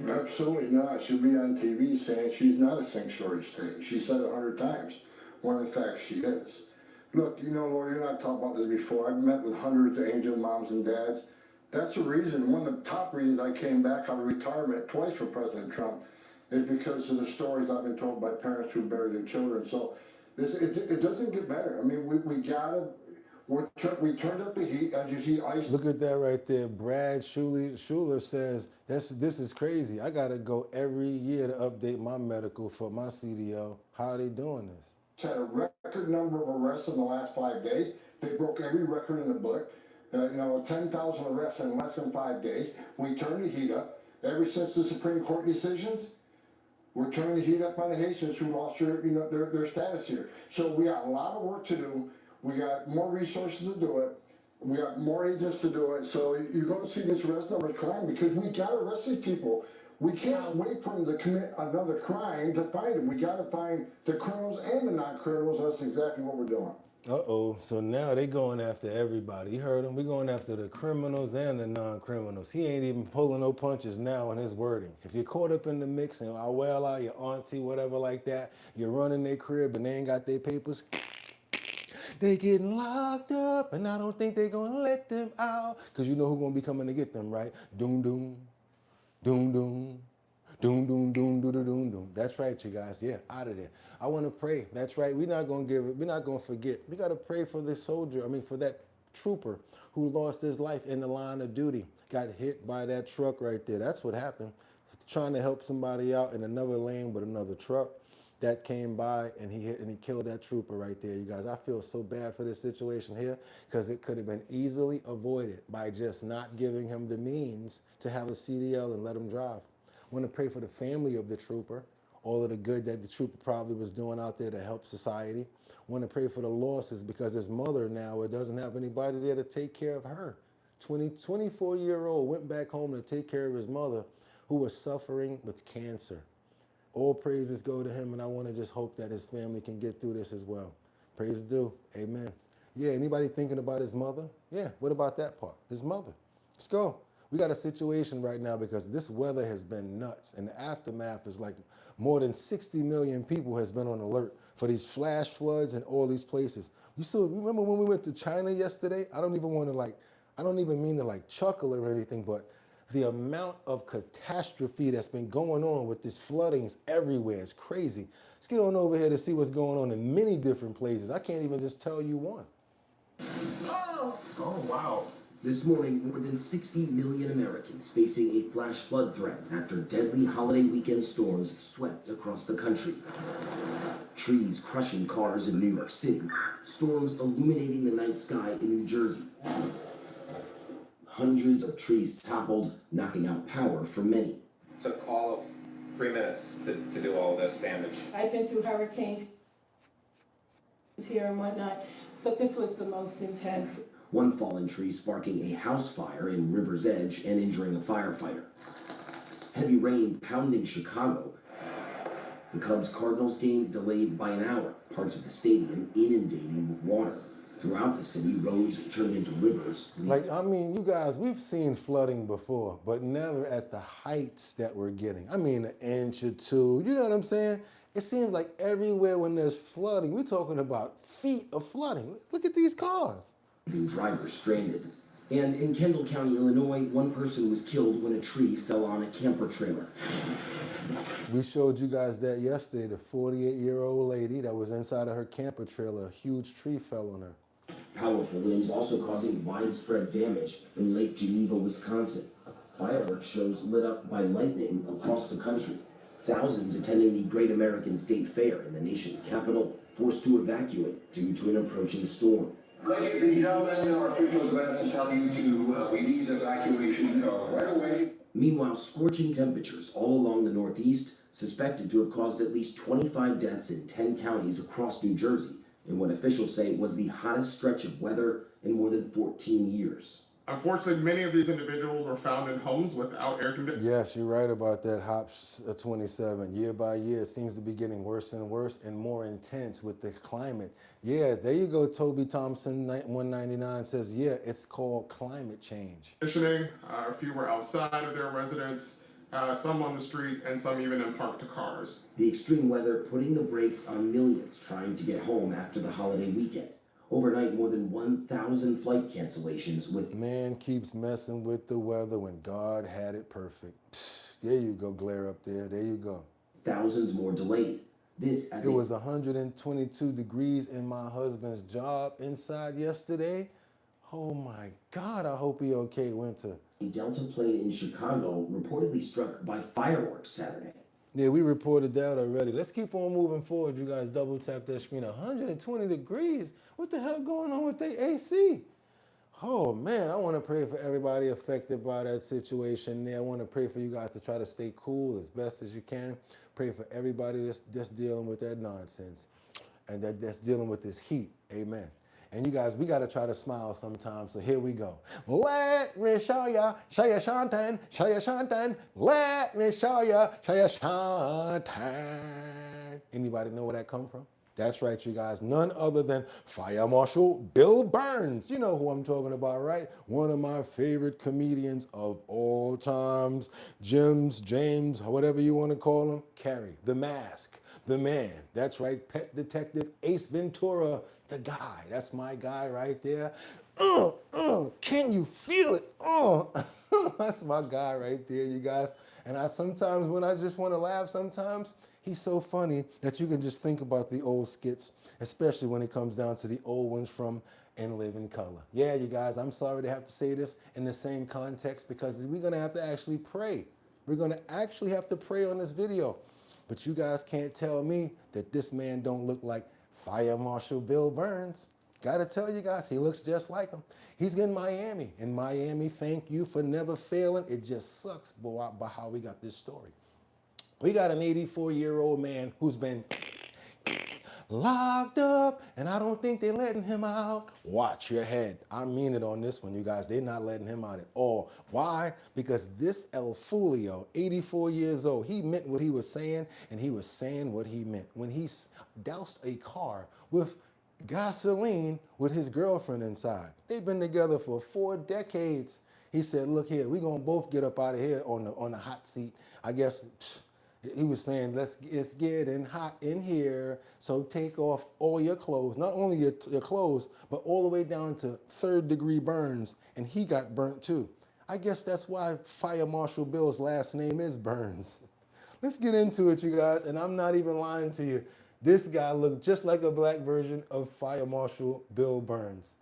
Absolutely not. She'll be on TV saying she's not a sanctuary state. She said it 100 times. One of the facts she is. Look, you know, Lord, you're not talking about this before. I've met with hundreds of angel moms and dads. That's the reason, one of the top reasons I came back out of retirement twice for President Trump is because of the stories I've been told by parents who bury their children. So it doesn't get better. I mean, we gotta. We turned up the heat, as you see ice. Look at that right there. Brad Schuler says, this is crazy. I got to go every year to update my medical for my CDL. How are they doing this? Had a record number of arrests in the last 5 days. They broke every record in the book. 10,000 arrests in less than 5 days. We turned the heat up. Ever since the Supreme Court decisions, we're turning the heat up on the Haitians who lost their status here. So we got a lot of work to do. We got more resources to do it. We got more agents to do it. So you're going to see this arrest number climb because we got to arrest these people. We can't wait for them to commit another crime to find them. We got to find the criminals and the non-criminals. That's exactly what we're doing. Uh-oh. So now they going after everybody. You heard him? We're going after the criminals and the non-criminals. He ain't even pulling no punches now in his wording. If you're caught up in the mix and Abuela, your auntie, whatever like that, you're running their crib and they ain't got their papers, they getting locked up, and I don't think they gonna let them out. Because you know who's gonna be coming to get them, right? Doom, doom, doom, doom, doom, doom, doom, doom, doom, doom. That's right, you guys. Yeah, out of there. I want to pray. That's right. We're not gonna forget. We gotta pray for this soldier. For that trooper who lost his life in the line of duty. Got hit by that truck right there. That's what happened. Trying to help somebody out in another lane with another truck. That came by and he hit and he killed that trooper right there, you guys. I feel so bad for this situation here because it could have been easily avoided by just not giving him the means to have a CDL and let him drive. I want to pray for the family of the trooper, all of the good that the trooper probably was doing out there to help society. I want to pray for the losses because his mother now doesn't have anybody there to take care of her. 24-year-old went back home to take care of his mother who was suffering with cancer. All praises go to him, and I want to just hope that his family can get through this as well. Praise due. Amen. Yeah, anybody thinking about his mother? Yeah, what about that part? His mother. Let's go. We got a situation right now because this weather has been nuts, and the aftermath is like more than 60 million people has been on alert for these flash floods in all these places. Remember when we went to China yesterday? I don't even mean to chuckle or anything, but the amount of catastrophe that's been going on with this floodings everywhere is crazy. Let's get on over here to see what's going on in many different places. I can't even just tell you one. Oh, wow. This morning, more than 60 million Americans facing a flash flood threat after deadly holiday weekend storms swept across the country. Trees crushing cars in New York City, storms illuminating the night sky in New Jersey. Hundreds of trees toppled, knocking out power for many. Took all of 3 minutes to do all this damage. I've been through hurricanes here and whatnot, but this was the most intense. One fallen tree sparking a house fire in River's Edge and injuring a firefighter. Heavy rain pounding Chicago. The Cubs-Cardinals game delayed by an hour, parts of the stadium inundated with water. Throughout the city, roads turned into rivers. Like, I mean, you guys, we've seen flooding before, but never at the heights that we're getting. I mean, an inch or two, you know what I'm saying? It seems like everywhere when there's flooding, we're talking about feet of flooding. Look at these cars. The driver stranded. And in Kendall County, Illinois, one person was killed when a tree fell on a camper trailer. We showed you guys that yesterday, the 48-year-old lady that was inside of her camper trailer. A huge tree fell on her. Powerful winds also causing widespread damage in Lake Geneva, Wisconsin. Fireworks shows lit up by lightning across the country. Thousands attending the Great American State Fair in the nation's capital forced to evacuate due to an approaching storm. Ladies and gentlemen, our officials have asked to tell you we need evacuation right away. Meanwhile, scorching temperatures all along the Northeast, suspected to have caused at least 25 deaths in 10 counties across New Jersey, in what officials say was the hottest stretch of weather in more than 14 years. Unfortunately, many of these individuals were found in homes without air conditioning. Yes, you're right about that, Hops 27. Year by year, it seems to be getting worse and worse and more intense with the climate. Yeah, there you go, Toby Thompson, 199 says, yeah, it's called climate change. A few were outside of their residence, some on the street, and some even in parked cars. The extreme weather putting the brakes on millions trying to get home after the holiday weekend. Overnight, more than 1,000 flight cancellations with... Man keeps messing with the weather when God had it perfect. There you go, glare up there. There you go. Thousands more delayed. This as it was 122 degrees in my husband's job inside yesterday. Oh my God, I hope he okay, Winter. A Delta plane in Chicago reportedly struck by fireworks Saturday. Yeah, we reported that already. Let's keep on moving forward. You guys double tap that screen. 120 degrees. What the hell going on with the AC? Oh man, I want to pray for everybody affected by that situation there. I want to pray for you guys to try to stay cool as best as you can. Pray for everybody that's dealing with that nonsense and that's dealing with this heat. Amen. And you guys, we got to try to smile sometimes. So here we go. Let me show ya shantan, shantan. Let me show ya shantan. Anybody know where that come from? That's right, you guys. None other than Fire Marshal Bill Burns. You know who I'm talking about, right? One of my favorite comedians of all times. James, whatever you want to call him. Carrie, the Mask, the man. That's right, Pet Detective Ace Ventura, the guy. That's my guy right there. Can you feel it? That's my guy right there, you guys. And I sometimes, when I just want to laugh sometimes, he's so funny that you can just think about the old skits, especially when it comes down to the old ones from And Live in Color. Yeah, you guys, I'm sorry to have to say this in the same context because we're going to have to actually pray. We're going to actually have to pray on this video. But you guys can't tell me that this man don't look like Fire Marshal Bill Burns. Got to tell you guys, he looks just like him. He's in Miami. In Miami, thank you for never failing. It just sucks by how we got this story. We got an 84-year-old man who's been locked up, and I don't think they're letting him out. Watch your head. I mean it on this one, you guys. They're not letting him out at all. Why? Because this El Fulio, 84 years old, he meant what he was saying, and he was saying what he meant. When he doused a car with gasoline with his girlfriend inside. They've been together for 4 decades. He said, look here, we're going to both get up out of here on the hot seat. I guess... He was saying, it's getting hot in here, so take off all your clothes, not only your clothes, but all the way down to 3rd-degree burns, and he got burnt too. I guess that's why Fire Marshal Bill's last name is Burns. Let's get into it, you guys, and I'm not even lying to you. This guy looked just like a black version of Fire Marshal Bill Burns.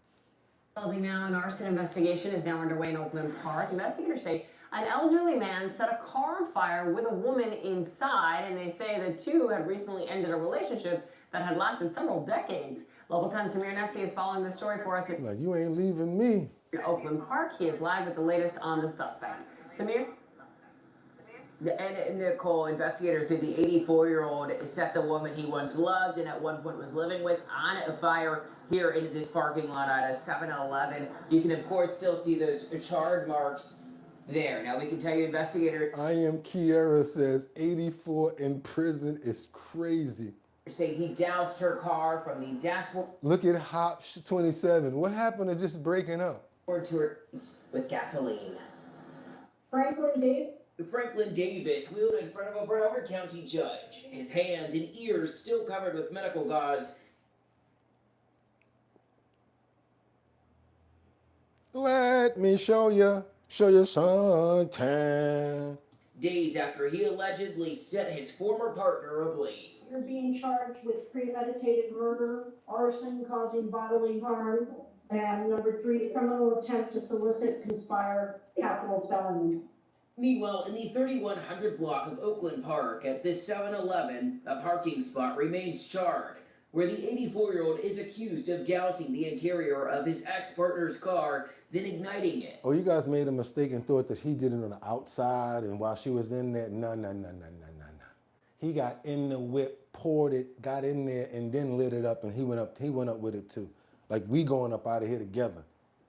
Building now, an arson investigation is now underway in Oakland Park. Investigators say an elderly man set a car on fire with a woman inside, and they say the two had recently ended a relationship that had lasted several decades. Local 10 Samir Nefsi is following the story for us. Like, you ain't leaving me. In Oakland Park, he is live with the latest on the suspect. Samir? And Nicole, investigators say the 84-year-old set the woman he once loved and at one point was living with on a fire here into this parking lot at a 7-Eleven. You can, of course, still see those charred marks there. Now we can tell you investigators I am Kiera says 84 in prison is crazy. say he doused her car from the dashboard Look at H 27. What happened to just breaking up? to her with gasoline. Franklin Davis wheeled in front of a Broward County judge, his hands and ears still covered with medical gauze. Let me show you suntan. Days after he allegedly set his former partner ablaze. You're being charged with premeditated murder, arson causing bodily harm, and number 3, criminal attempt to solicit, conspire, capital felony. Meanwhile, in the 3100 block of Oakland Park at this 7-Eleven, a parking spot remains charred, where the 84-year-old is accused of dousing the interior of his ex-partner's car, then igniting it. Oh, you guys made a mistake and thought that he did it on the outside and while she was in there. No. He got in the whip, poured it, got in there, and then lit it up, and he went up with it too. Like, we going up out of here together.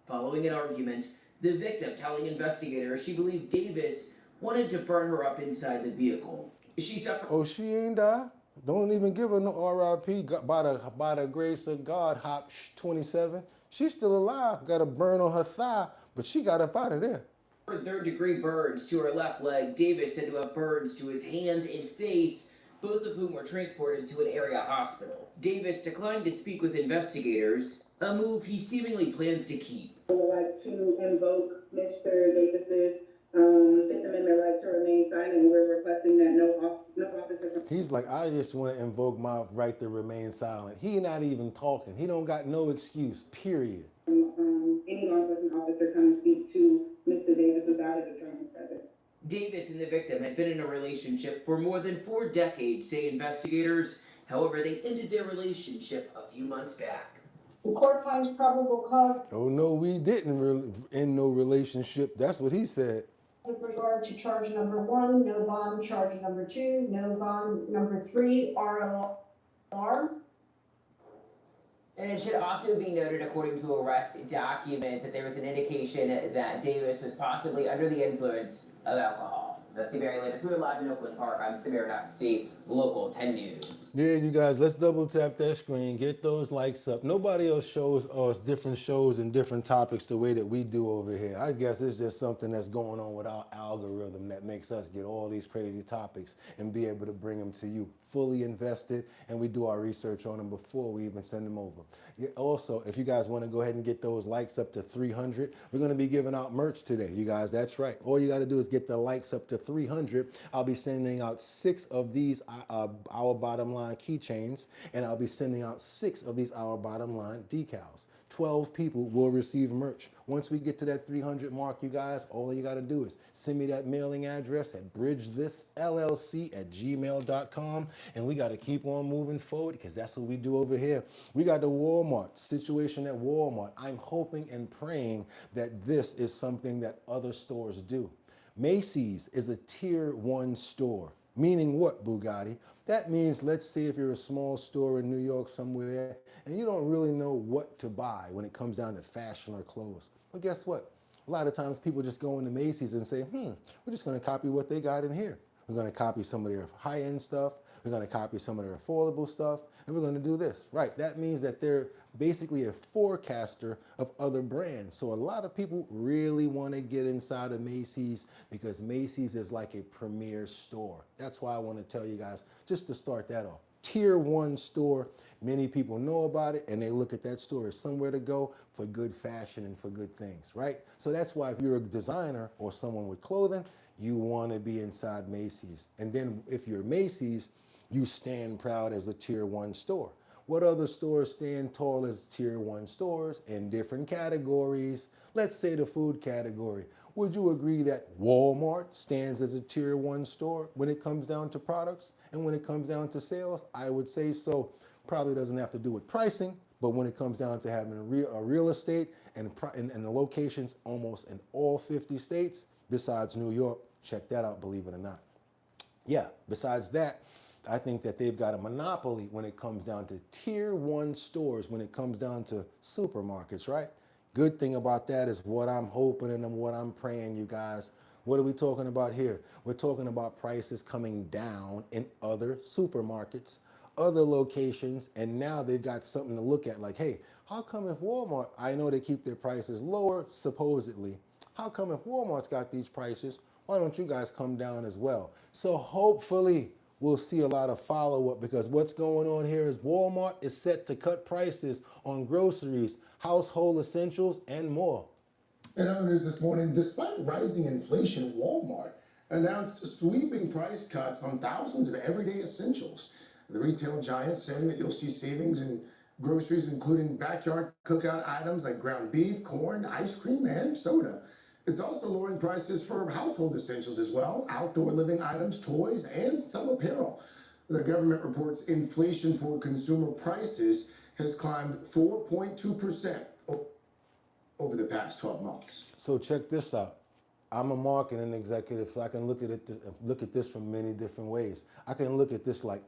Following an argument, the victim telling investigators she believed Davis wanted to burn her up inside the vehicle. She suffered. Oh, she ain't die? Don't even give her no RIP by the grace of God, Hop 27. She's still alive. Got a burn on her thigh, but she got up out of there. Third-degree burns to her left leg. Davis said to have burns to his hands and face, both of whom were transported to an area hospital. Davis declined to speak with investigators, a move he seemingly plans to keep. I would like to invoke Mr. Davis's Fifth Amendment right to remain silent. We're requesting that no officer. He's like, I just want to invoke my right to remain silent. He not even talking. He don't got no excuse, period. Any law enforcement officer come and speak to Mr. Davis without his attorney present. Davis and the victim had been in a relationship for more than 4 decades, say investigators. However, they ended their relationship a few months back. The court finds probable cause. Oh, no, we didn't end no relationship. That's what he said. With regard to charge number 1, no bond. Charge number 2, no bond. Number 3, ROR. And it should also be noted, according to arrest documents, that there was an indication that Davis was possibly under the influence of alcohol. That's the very latest. We're live in Oakland Park. I'm Samir C, Local 10 News. Yeah, you guys, let's double tap that screen, get those likes up. Nobody else shows us different shows and different topics the way that we do over here. I guess it's just something that's going on with our algorithm that makes us get all these crazy topics and be able to bring them to you fully invested, and we do our research on them before we even send them over. Yeah, also, if you guys want to go ahead and get those likes up to 300, we're going to be giving out merch today, you guys. That's right. All you got to do is get the likes up to 300. I'll be sending out 6 of these Our Bottom Line keychains, and I'll be sending out 6 of these Our Bottom Line decals. 12 people will receive merch. Once we get to that 300 mark, you guys, all you got to do is send me that mailing address at bridgethisllc@gmail.com, and we got to keep on moving forward because that's what we do over here. We got the Walmart situation at Walmart. I'm hoping and praying that this is something that other stores do. Macy's is a tier 1 store, meaning what, Boogotti? That means, let's say if you're a small store in New York somewhere and you don't really know what to buy when it comes down to fashion or clothes. Well, guess what? A lot of times people just go into Macy's and say, we're just going to copy what they got in here. We're going to copy some of their high-end stuff. We're going to copy some of their affordable stuff. And we're going to do this. Right, that means that they're basically a forecaster of other brands. So a lot of people really want to get inside of Macy's because Macy's is like a premier store. That's why I want to tell you guys, just to start that off. Tier 1 store, many people know about it and they look at that store as somewhere to go for good fashion and for good things, right? So that's why if you're a designer or someone with clothing, you want to be inside Macy's. And then if you're Macy's, you stand proud as a tier 1 store. What other stores stand tall as tier 1 stores in different categories? Let's say the food category. Would you agree that Walmart stands as a tier 1 store when it comes down to products and when it comes down to sales? I would say so. Probably doesn't have to do with pricing, but when it comes down to having a real estate and the locations almost in all 50 states, besides New York, check that out, believe it or not. Yeah, besides that, I think that they've got a monopoly when it comes down to tier 1 stores, when it comes down to supermarkets, right? Good thing about that is what I'm hoping and what I'm praying, you guys. What are we talking about here? We're talking about prices coming down in other supermarkets, other locations, and now they've got something to look at like, hey, how come if Walmart, I know they keep their prices lower, supposedly, how come if Walmart's got these prices, why don't you guys come down as well? So hopefully we'll see a lot of follow-up, because what's going on here is Walmart is set to cut prices on groceries, household essentials, and more. In other news this morning, despite rising inflation, Walmart announced sweeping price cuts on thousands of everyday essentials. The retail giant saying that you'll see savings in groceries, including backyard cookout items like ground beef, corn, ice cream, and soda. It's also lowering prices for household essentials as well, outdoor living items, toys, and some apparel. The government reports inflation for consumer prices has climbed 4.2% over the past 12 months. So check this out. I'm a marketing executive, so I can look at this from many different ways. I can look at this like,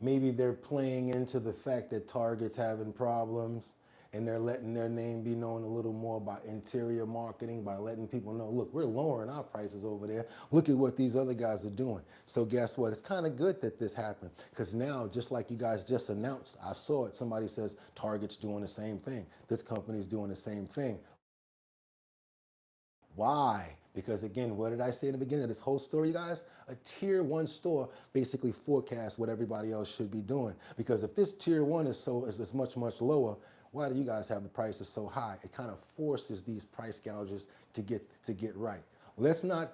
maybe they're playing into the fact that Target's having problems, and they're letting their name be known a little more by interior marketing, by letting people know, look, we're lowering our prices over there. Look at what these other guys are doing. So guess what? It's kind of good that this happened, because now, just like you guys just announced, I saw it, somebody says Target's doing the same thing. This company's doing the same thing. Why? Because again, what did I say in the beginning of this whole story, you guys? A tier 1 store basically forecasts what everybody else should be doing. Because if this tier 1 is much lower, why do you guys have the prices so high? It kind of forces these price gouges to get right. Let's not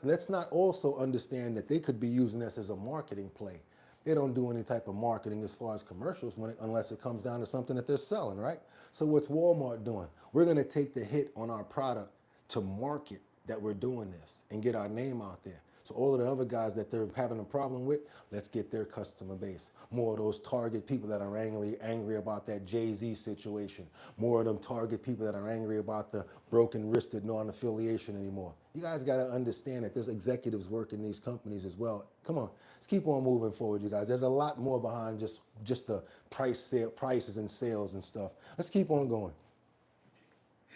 also understand that they could be using this as a marketing play. They don't do any type of marketing as far as commercials unless it comes down to something that they're selling, right? So what's Walmart doing? We're going to take the hit on our product to market that we're doing this and get our name out there. So all of the other guys that they're having a problem with, let's get their customer base. More of those Target people that are angry about that Jay-Z situation. More of them Target people that are angry about the broken-wristed non-affiliation anymore. You guys got to understand that there's executives working these companies as well. Come on, let's keep on moving forward, you guys. There's a lot more behind just the prices and sales and stuff. Let's keep on going.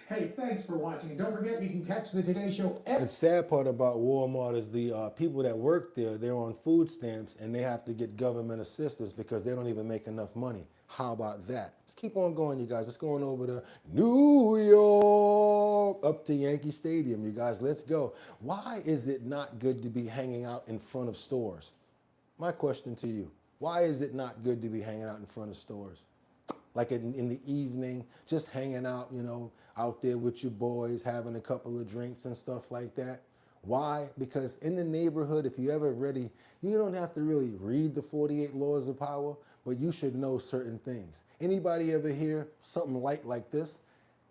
Hey, thanks for watching. And don't forget, you can catch the Today Show The sad part about Walmart is the people that work there, they're on food stamps and they have to get government assistance because they don't even make enough money. How about that? Let's keep on going, you guys. Let's go on over to New York, up to Yankee Stadium, you guys. Let's go. Why is it not good to be hanging out in front of stores? My question to you, why is it not good to be hanging out in front of stores? Like in the evening, just hanging out, out there with your boys, having a couple of drinks and stuff like that. Why? Because in the neighborhood, if you ever ready, you don't have to really read the 48 laws of power, but you should know certain things. Anybody ever hear something like this?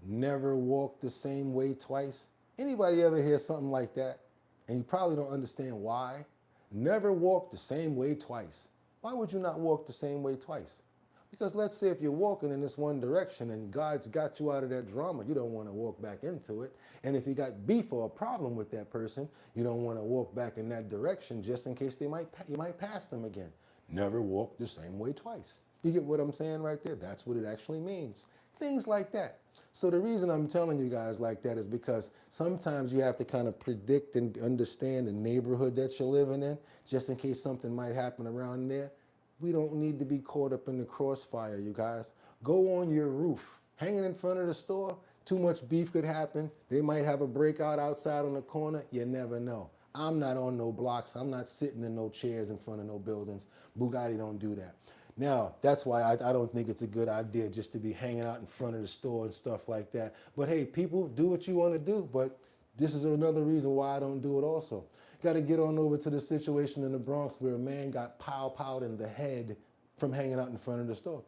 Never walk the same way twice. Anybody ever hear something like that? And you probably don't understand why. Never walk the same way twice. Why would you not walk the same way twice? Because let's say if you're walking in this one direction and God's got you out of that drama, you don't want to walk back into it. And if you got beef or a problem with that person, you don't want to walk back in that direction just in case you might pass them again. Never walk the same way twice. You get what I'm saying right there? That's what it actually means. Things like that. So the reason I'm telling you guys like that is because sometimes you have to kind of predict and understand the neighborhood that you're living in, just in case something might happen around there. We don't need to be caught up in the crossfire, you guys. Go on your roof. Hanging in front of the store, too much beef could happen. They might have a breakout outside on the corner. You never know. I'm not on no blocks. I'm not sitting in no chairs in front of no buildings. Boogotti don't do that. Now, that's why I don't think it's a good idea just to be hanging out in front of the store and stuff like that. But hey, people, do what you want to do. But this is another reason why I don't do it also. Got to get on over to the situation in the Bronx where a man got pow-powed in the head from hanging out in front of the store.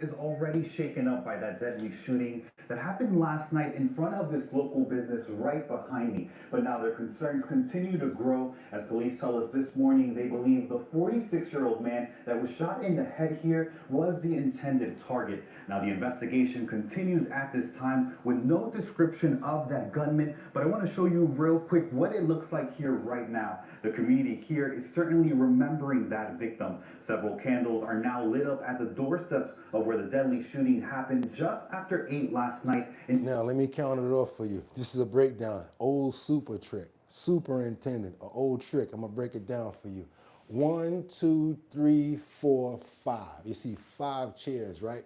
Is already shaken up by that deadly shooting that happened last night in front of this local business right behind me. But now their concerns continue to grow as police tell us this morning they believe the 46-year-old man that was shot in the head here was the intended target. Now the investigation continues at this time with no description of that gunman, but I want to show you real quick what it looks like here right now. The community here is certainly remembering that victim. Several candles are now lit up at the doorsteps of where the deadly shooting happened just after 8 last night. Now, let me count it off for you. This is a breakdown. Old super trick. Superintendent, an old trick. I'm gonna break it down for you. 1, 2, 3, 4, 5. You see 5 chairs, right?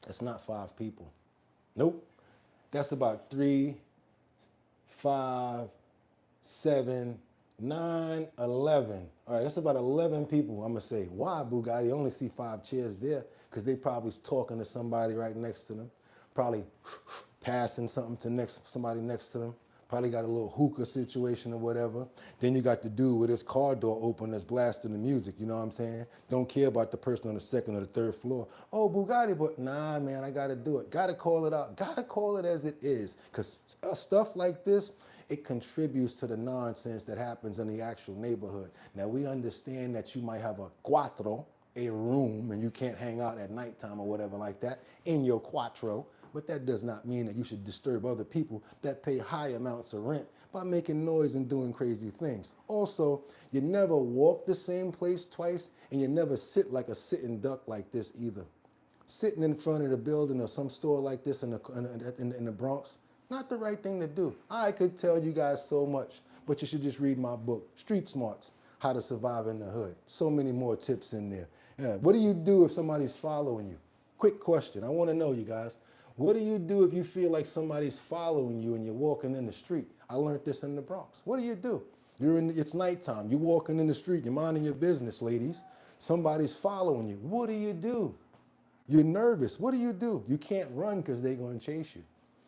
That's not 5 people. Nope. That's about 3, 5, 7, 9, 11. All right, that's about 11 people. I'm gonna say, why, Boogotti? You only see 5 chairs there because they probably talking to somebody right next to them, probably passing something to somebody next to them. Probably got a little hookah situation or whatever. Then you got the dude with his car door open that's blasting the music, you know what I'm saying? Don't care about the person on the 2nd or the 3rd floor. Oh, Boogotti, but nah, man, I gotta do it. Gotta call it out. Gotta call it as it is. Because stuff like this, it contributes to the nonsense that happens in the actual neighborhood. Now, we understand that you might have a cuatro, a room, and you can't hang out at nighttime or whatever like that in your cuatro. But that does not mean that you should disturb other people that pay high amounts of rent by making noise and doing crazy things. Also, you never walk the same place twice, and you never sit like a sitting duck like this either. Sitting in front of the building or some store like this in the Bronx, not the right thing to do. I could tell you guys so much, but you should just read my book, Street Smarts, How to Survive in the Hood. So many more tips in there. Yeah. What do you do if somebody's following you? Quick question, I wanna know, you guys. What do you do if you feel like somebody's following you and you're walking in the street? I learned this in the Bronx. What do? It's nighttime. You're walking in the street. You're minding your business, ladies. Somebody's following you. What do? You're nervous. What do? You can't run because they're going to chase you.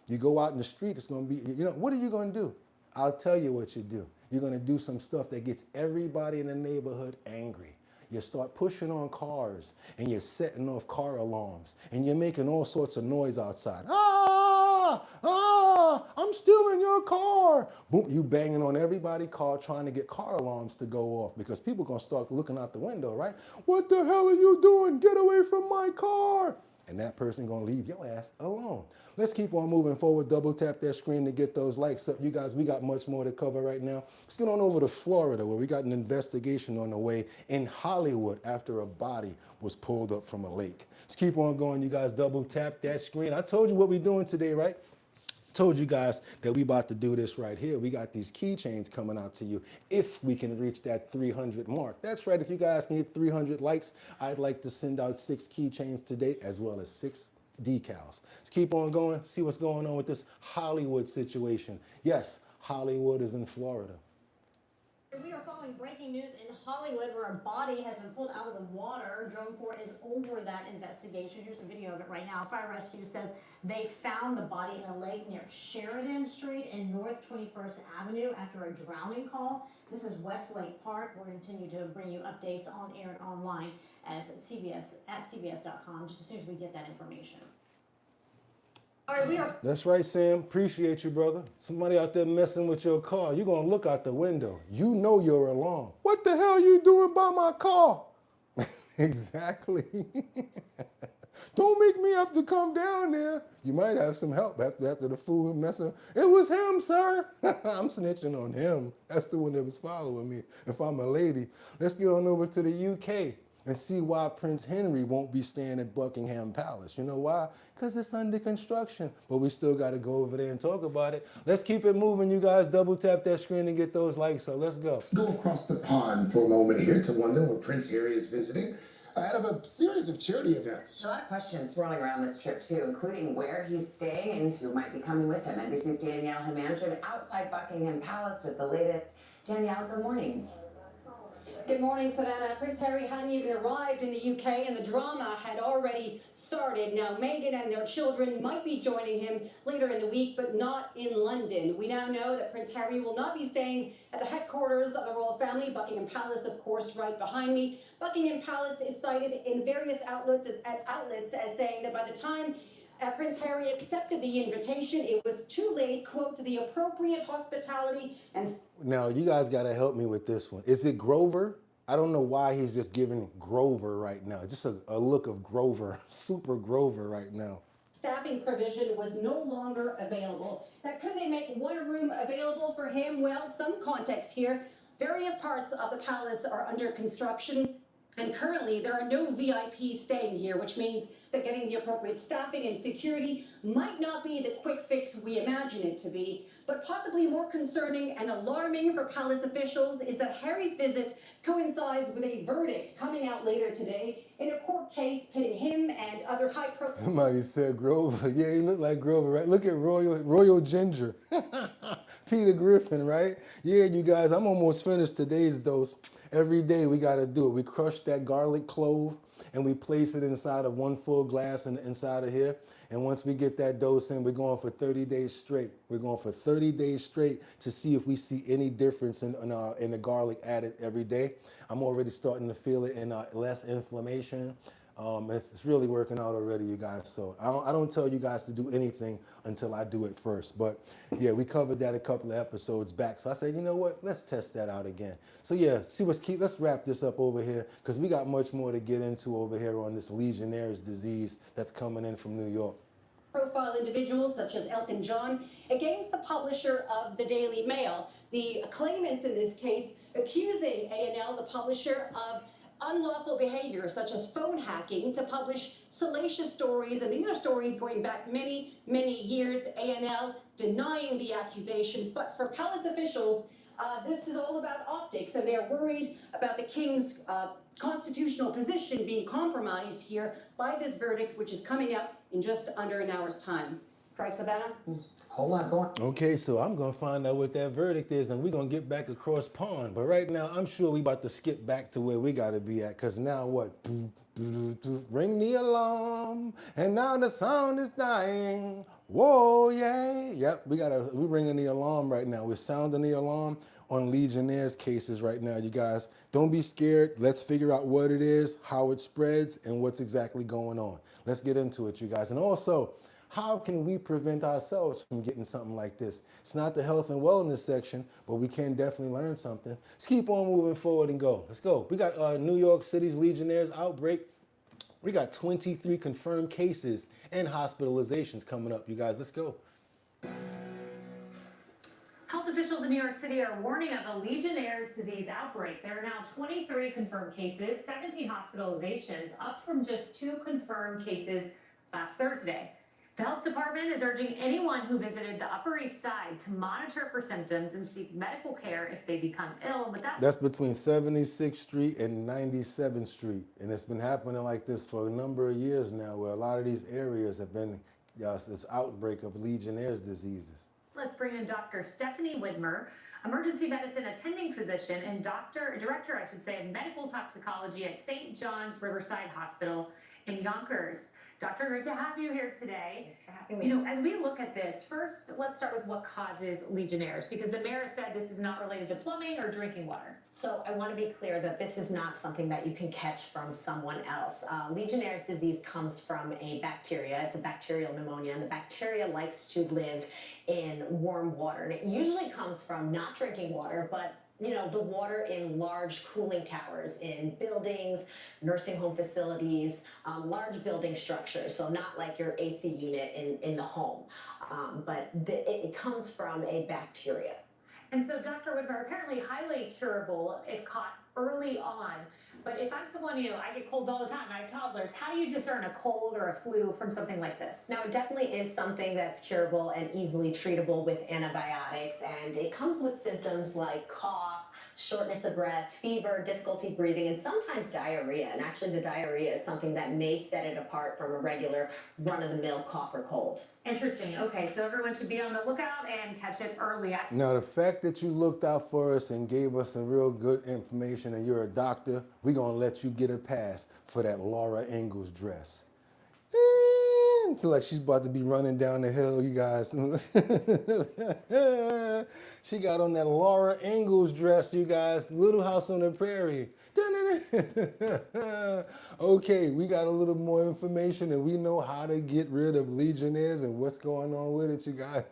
You go out in the street, it's going to be, what are you going to do? I'll tell you what you do. You're going to do some stuff that gets everybody in the neighborhood angry. You start pushing on cars and you're setting off car alarms and you're making all sorts of noise outside. I'm stealing your car. Boom, you banging on everybody's car trying to get car alarms to go off because people are going to start looking out the window, right? What the hell are you doing? Get away from my car. And that person going to leave your ass alone. Let's keep on moving forward. Double tap that screen to get those likes up. You guys, we got much more to cover right now. Let's get on over to Florida where we got an investigation on the way in Hollywood after a body was pulled up from a lake. Let's keep on going, you guys. Double tap that screen. I told you what we're doing today, right? Told you guys that we about to do this right here. We got these keychains coming out to you if we can reach that 300 mark. That's right. If you guys can hit 300 likes, I'd like to send out 6 keychains today as well as 6 decals. Let's keep on going, see what's going on with this Hollywood situation. Yes, Hollywood is in Florida. We are following breaking news in Hollywood where a body has been pulled out of the water. Drone 4 is over that investigation. Here's a video of it right now. Fire Rescue says they found the body in a lake near Sheridan Street and North 21st Avenue after a drowning call. This is Westlake Park. We'll continue to bring you updates on air and online as CBS.com just as soon as we get that information. All right, we are. That's right, Sam. Appreciate you, brother. Somebody out there messing with your car. You're going to look out the window. You know your alarm. What the hell are you doing by my car? Exactly. Don't make me have to come down there. You might have some help after the fool messing. It was him, sir. I'm snitching on him. That's the one that was following me. If I'm a lady, let's get on over to the UK and see why Prince Henry won't be staying at Buckingham Palace. You know why? Because it's under construction. But we still got to go over there and talk about it. Let's keep it moving, you guys. Double tap that screen and get those likes. So let's go. Let's go across the pond for a moment here to London, where Prince Harry is visiting, ahead of a series of charity events. A lot of questions swirling around this trip, too, including where he's staying and who might be coming with him. NBC's Danielle Himanshu outside Buckingham Palace with the latest. Danielle, good morning. Good morning, Savannah. Prince Harry hadn't even arrived in the UK and the drama had already started. Now, Meghan and their children might be joining him later in the week, but not in London. We now know that Prince Harry will not be staying at the headquarters of the royal family, Buckingham Palace, of course, right behind me. Buckingham Palace is cited in various outlets as saying that by the time Prince Harry accepted the invitation, it was too late, quote, to the appropriate hospitality and... Now, you guys got to help me with this one. Is it Grover? I don't know why he's just giving Grover right now. Just a look of Grover, super Grover right now. Staffing provision was no longer available. Now, could they make one room available for him? Well, some context here. Various parts of the palace are under construction. And currently, there are no VIPs staying here, which means that getting the appropriate staffing and security might not be the quick fix we imagine it to be. But possibly more concerning and alarming for palace officials is that Harry's visit coincides with a verdict coming out later today in a court case pitting him and other high-profile... Somebody said Grover. Yeah, he looked like Grover, right? Look at Royal Ginger. Peter Griffin, right? Yeah, you guys, I'm almost finished today's dose. Every day we got to do it. We crush that garlic clove and we place it inside of 1 full glass inside of here. And once we get that dose in, we're going for 30 days straight. We're going for 30 days straight to see if we see any difference in the garlic added every day. I'm already starting to feel it in less inflammation. It's really working out already, you guys. So I don't tell you guys to do anything until I do it first. But yeah, we covered that a couple of episodes back. So I said, you know what? Let's test that out again. So yeah, let's wrap this up over here because we got much more to get into over here on this Legionnaire's disease that's coming in from New York. Profile individuals such as Elton John against the publisher of the Daily Mail. The claimants in this case accusing A&L, the publisher, of unlawful behavior such as phone hacking to publish salacious stories, and these are stories going back many, many years. A&L denying the accusations, but for palace officials, this is all about optics, and they're worried about the king's constitutional position being compromised here by this verdict, which is coming out in just under an hour's time. Craig, Savannah? Whole lot going. Okay, so I'm going to find out what that verdict is, and we're going to get back across pond. But right now, I'm sure we about to skip back to where we got to be at, because now what? Ring the alarm, and now the sound is dying. Whoa, yay. Yep, we're ringing the alarm right now. We're sounding the alarm on Legionnaire's cases right now, you guys. Don't be scared. Let's figure out what it is, how it spreads, and what's exactly going on. Let's get into it, you guys. And also, how can we prevent ourselves from getting something like this? It's not the health and wellness section, but we can definitely learn something. Let's keep on moving forward and go. Let's go. We got New York City's Legionnaire's outbreak. We got 23 confirmed cases and hospitalizations coming up, you guys. Let's go. Health officials in New York City are warning of a Legionnaire's disease outbreak. There are now 23 confirmed cases, 17 hospitalizations, up from just 2 confirmed cases last Thursday. The health department is urging anyone who visited the Upper East Side to monitor for symptoms and seek medical care if they become ill. But that's between 76th Street and 97th Street. And it's been happening like this for a number of years now, where a lot of these areas have been this outbreak of Legionnaire's diseases. Let's bring in Dr. Stephanie Widmer, emergency medicine attending physician and director, of medical toxicology at St. John's Riverside Hospital in Yonkers. Doctor, great to have you here today. Thanks for having me. You know, as we look at this, first, let's start with what causes Legionnaire's, because the mayor said this is not related to plumbing or drinking water. So I want to be clear that this is not something that you can catch from someone else. Legionnaire's disease comes from a bacteria. It's a bacterial pneumonia, and the bacteria likes to live in warm water. And it usually comes from not drinking water, but the water in large cooling towers, in buildings, nursing home facilities, large building structures. So not like your AC unit in the home, but it comes from a bacteria. And so, Dr. Widmer, apparently highly curable if caught early on. But if I'm someone, I get colds all the time, I have toddlers, how do you discern a cold or a flu from something like this? Now, it definitely is something that's curable and easily treatable with antibiotics, and it comes with symptoms like cough, shortness of breath, fever, difficulty breathing, and sometimes diarrhea. And actually, the diarrhea is something that may set it apart from a regular run-of-the-mill cough or cold. Interesting. Okay, so everyone should be on the lookout and catch it early. Now, the fact that you looked out for us and gave us some real good information, and you're a doctor, we're going to let you get a pass for that Laura Ingalls dress. Until like she's about to be running down the hill, you guys. She got on that Laura Ingalls dress, you guys. Little House on the Prairie. Okay, we got a little more information and we know how to get rid of Legionnaire's and what's going on with it, you guys.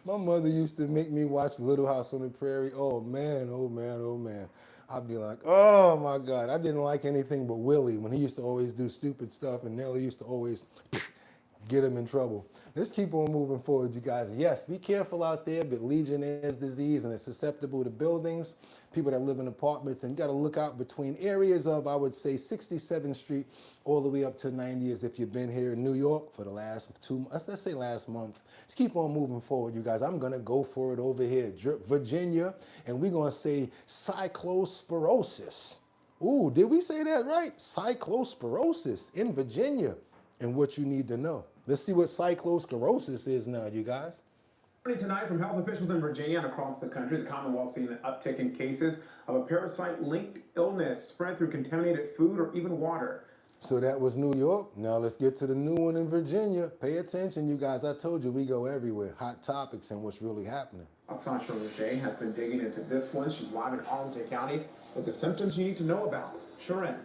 My mother used to make me watch Little House on the Prairie. Oh man, oh man, oh man. I'd be like, oh my God, I didn't like anything but Willie when he used to always do stupid stuff, and Nellie used to always get them in trouble. Let's keep on moving forward, you guys. Yes, be careful out there, but Legionnaire's disease, and it's susceptible to buildings, people that live in apartments, and you got to look out between areas of, I would say, 67th Street all the way up to 90th if you've been here in New York for the last 2 months, let's say last month. Let's keep on moving forward, you guys. I'm going to go for it over here, Virginia, and we're going to say cyclosporosis. Ooh, did we say that right? Cyclosporosis in Virginia, and what you need to know. Let's see what cyclosclerosis is now, you guys. Tonight from health officials in Virginia and across the country, the Commonwealth seeing an uptick in cases of a parasite-linked illness spread through contaminated food or even water. So that was New York. Now let's get to the new one in Virginia. Pay attention, you guys. I told you we go everywhere. Hot topics and what's really happening. Sasha Roche has been digging into this one. She's live in Arlington County with the symptoms you need to know about. Sharon.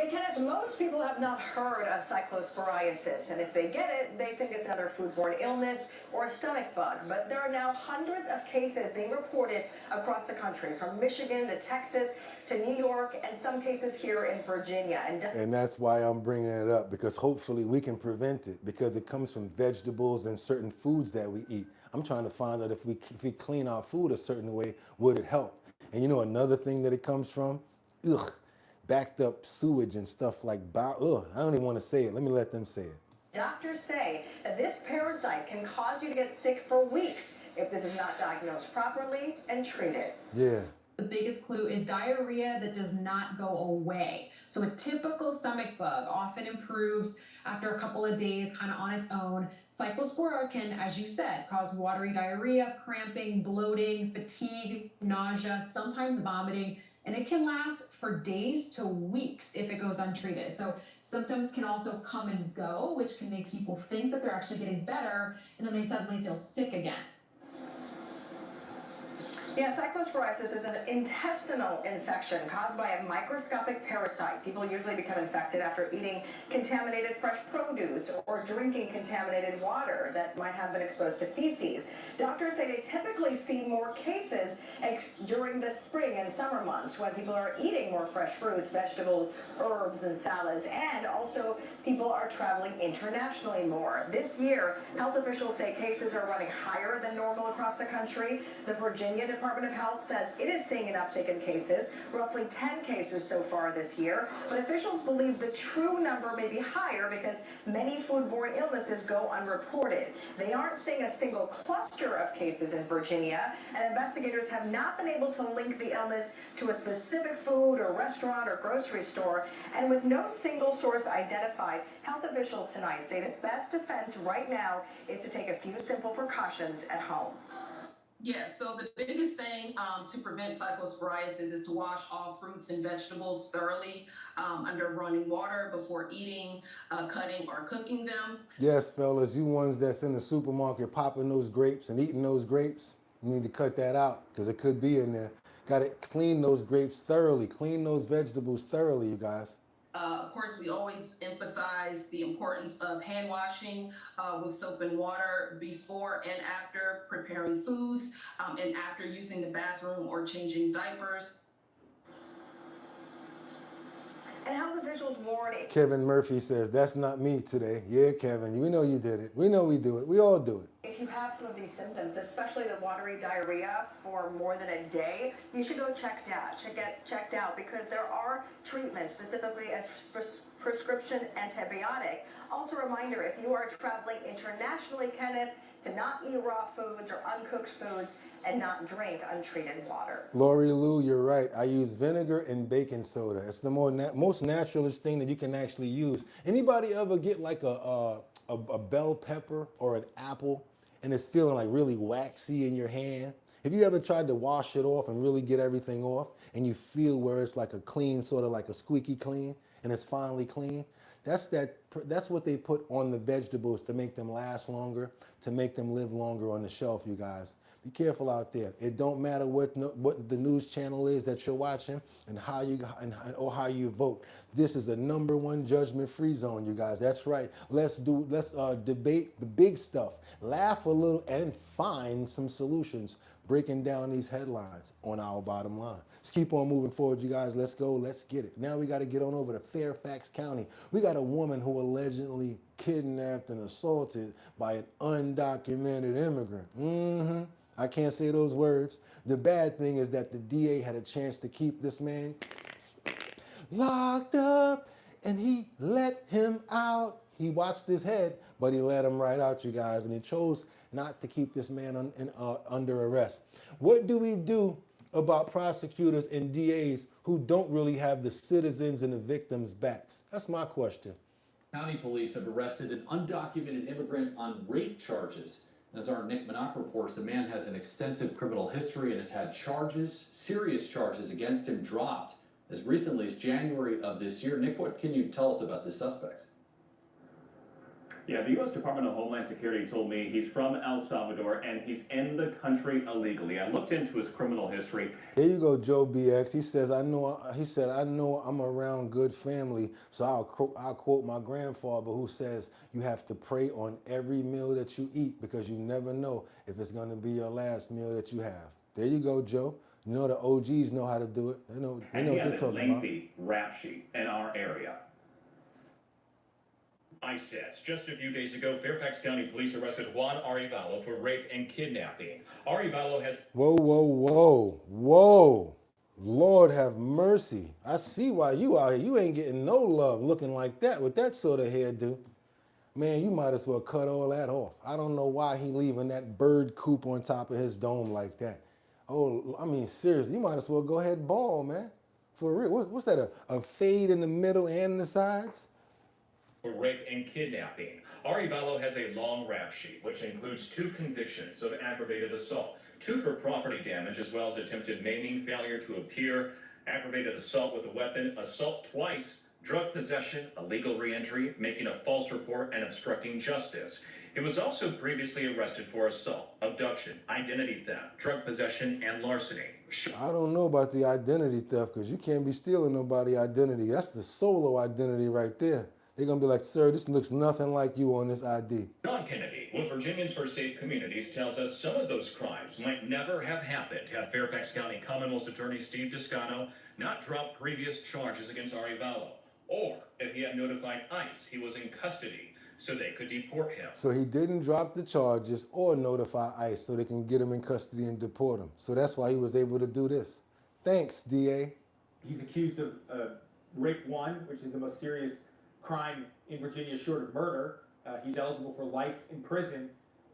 Kenneth, most people have not heard of cyclosporiasis, and if they get it, they think it's another foodborne illness or a stomach bug. But there are now hundreds of cases being reported across the country, from Michigan to Texas to New York, and some cases here in Virginia. And that's why I'm bringing it up, because hopefully we can prevent it, because it comes from vegetables and certain foods that we eat. I'm trying to find out if we clean our food a certain way, would it help? And you know another thing that it comes from? Backed up sewage and stuff like, I don't even want to say it. Let me let them say it. Doctors say that this parasite can cause you to get sick for weeks if this is not diagnosed properly and treated. Yeah. The biggest clue is diarrhea that does not go away. So a typical stomach bug often improves after a couple of days, kind of on its own. Cyclospora can, as you said, cause watery diarrhea, cramping, bloating, fatigue, nausea, sometimes vomiting, and it can last for days to weeks if it goes untreated. So symptoms can also come and go, which can make people think that they're actually getting better, and then they suddenly feel sick again. Yeah, cyclosporiasis is an intestinal infection caused by a microscopic parasite. People usually become infected after eating contaminated fresh produce or drinking contaminated water that might have been exposed to feces. Doctors say they typically see more cases during the spring and summer months when people are eating more fresh fruits, vegetables, herbs, and salads, and also people are traveling internationally more. This year, health officials say cases are running higher than normal across the country. The Virginia Department of Health says it is seeing an uptick in cases, roughly 10 cases so far this year, but officials believe the true number may be higher because many foodborne illnesses go unreported. They aren't seeing a single cluster of cases in Virginia, and investigators have not been able to link the illness to a specific food or restaurant or grocery store, and with no single source identified, health officials tonight say the best defense right now is to take a few simple precautions at home. Yeah, so the biggest thing to prevent cyclosporiasis is to wash all fruits and vegetables thoroughly under running water before eating, cutting, or cooking them. Yes, fellas, you ones that's in the supermarket popping those grapes and eating those grapes, you need to cut that out because it could be in there. Got to clean those grapes thoroughly, clean those vegetables thoroughly, you guys. Of course, we always emphasize the importance of hand washing with soap and water before and after preparing foods and after using the bathroom or changing diapers. And health officials warn Kevin Murphy says, that's not me today. Yeah, Kevin, we know you did it. We know we do it. We all do it. if you have some of these symptoms, especially the watery diarrhea for more than a day, you should go get checked out because there are treatments, specifically a prescription antibiotic. Also a reminder, if you are traveling internationally, Kenneth, to not eat raw foods or uncooked foods and not drink untreated water. Lori Lou, you're right. I use vinegar and baking soda. It's the most naturalist thing that you can actually use. Anybody ever get like a bell pepper or an apple and it's feeling like really waxy in your hand? Have you ever tried to wash it off and really get everything off and you feel where it's like a clean, sort of like a squeaky clean and it's finally clean? That's what they put on the vegetables to make them last longer, to make them live longer on the shelf, you guys. Be careful out there. It don't matter what the news channel is that you're watching and how you or how you vote. This is a #1 judgment-free zone, you guys. That's right. Let's debate the big stuff, laugh a little, and find some solutions. Breaking down these headlines on Our Bottom Line. Let's keep on moving forward, you guys. Let's go. Let's get it. Now we got to get on over to Fairfax County. We got a woman who allegedly kidnapped and assaulted by an undocumented immigrant. I can't say those words. The bad thing is that the DA had a chance to keep this man locked up, and he let him out. He watched his head, but he let him right out, you guys, and he chose not to keep this man under arrest. What do we do about prosecutors and DAs who don't really have the citizens and the victims' backs? That's my question. County police have arrested an undocumented immigrant on rape charges. As our Nick Minock reports, the man has an extensive criminal history and has had serious charges against him dropped as recently as January of this year. Nick, what can you tell us about this suspect? Yeah, the U.S. Department of Homeland Security told me he's from El Salvador and he's in the country illegally. I looked into his criminal history. There you go, Joe BX. He says, I know I'm around good family, so I'll quote my grandfather who says, you have to pray on every meal that you eat because you never know if it's going to be your last meal that you have. There you go, Joe. You know the OGs know how to do it. They know And he what has they're a talking about. lengthy rap sheet in our area. ICE says just a few days ago, Fairfax County Police arrested Juan Arevalo for rape and kidnapping. Arevalo has... Whoa, whoa, whoa, whoa. Lord have mercy. I see why you out here. You ain't getting no love looking like that with that sort of hairdo. Man, you might as well cut all that off. I don't know why he leaving that bird coop on top of his dome like that. Oh, I mean, seriously, you might as well go ahead bald, man. For real. What's that, a fade in the middle and the sides? For rape and kidnapping. Arevalo has a long rap sheet, which includes 2 convictions of aggravated assault, 2 for property damage, as well as attempted maiming, failure to appear, aggravated assault with a weapon, assault twice, drug possession, illegal reentry, making a false report, and obstructing justice. He was also previously arrested for assault, abduction, identity theft, drug possession, and larceny. I don't know about the identity theft because you can't be stealing nobody's identity. That's the solo identity right there. They're going to be like, sir, this looks nothing like you on this ID. John Kennedy with Virginians for Safe Communities tells us some of those crimes might never have happened had Fairfax County Commonwealth's Attorney Steve Descano not dropped previous charges against Arevalo, or if he had notified ICE he was in custody so they could deport him. So he didn't drop the charges or notify ICE so they can get him in custody and deport him. So that's why he was able to do this. Thanks, DA. He's accused of rape 1, which is the most serious crime in Virginia short of murder. He's eligible for life in prison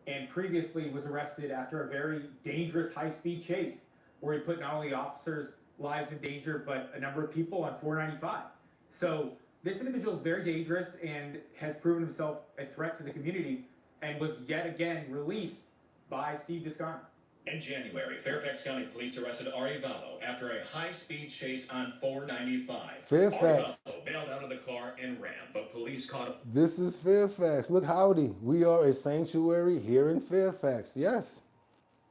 and previously was arrested after a very dangerous high-speed chase where he put not only officers' lives in danger but a number of people on 495. So this individual is very dangerous and has proven himself a threat to the community and was yet again released by Steve Descano. In January, Fairfax County Police arrested Arevalo after a high-speed chase on 495. Fairfax. Arevalo bailed out of the car and ran, but police caught him. This is Fairfax. Look, howdy. We are a sanctuary here in Fairfax. Yes.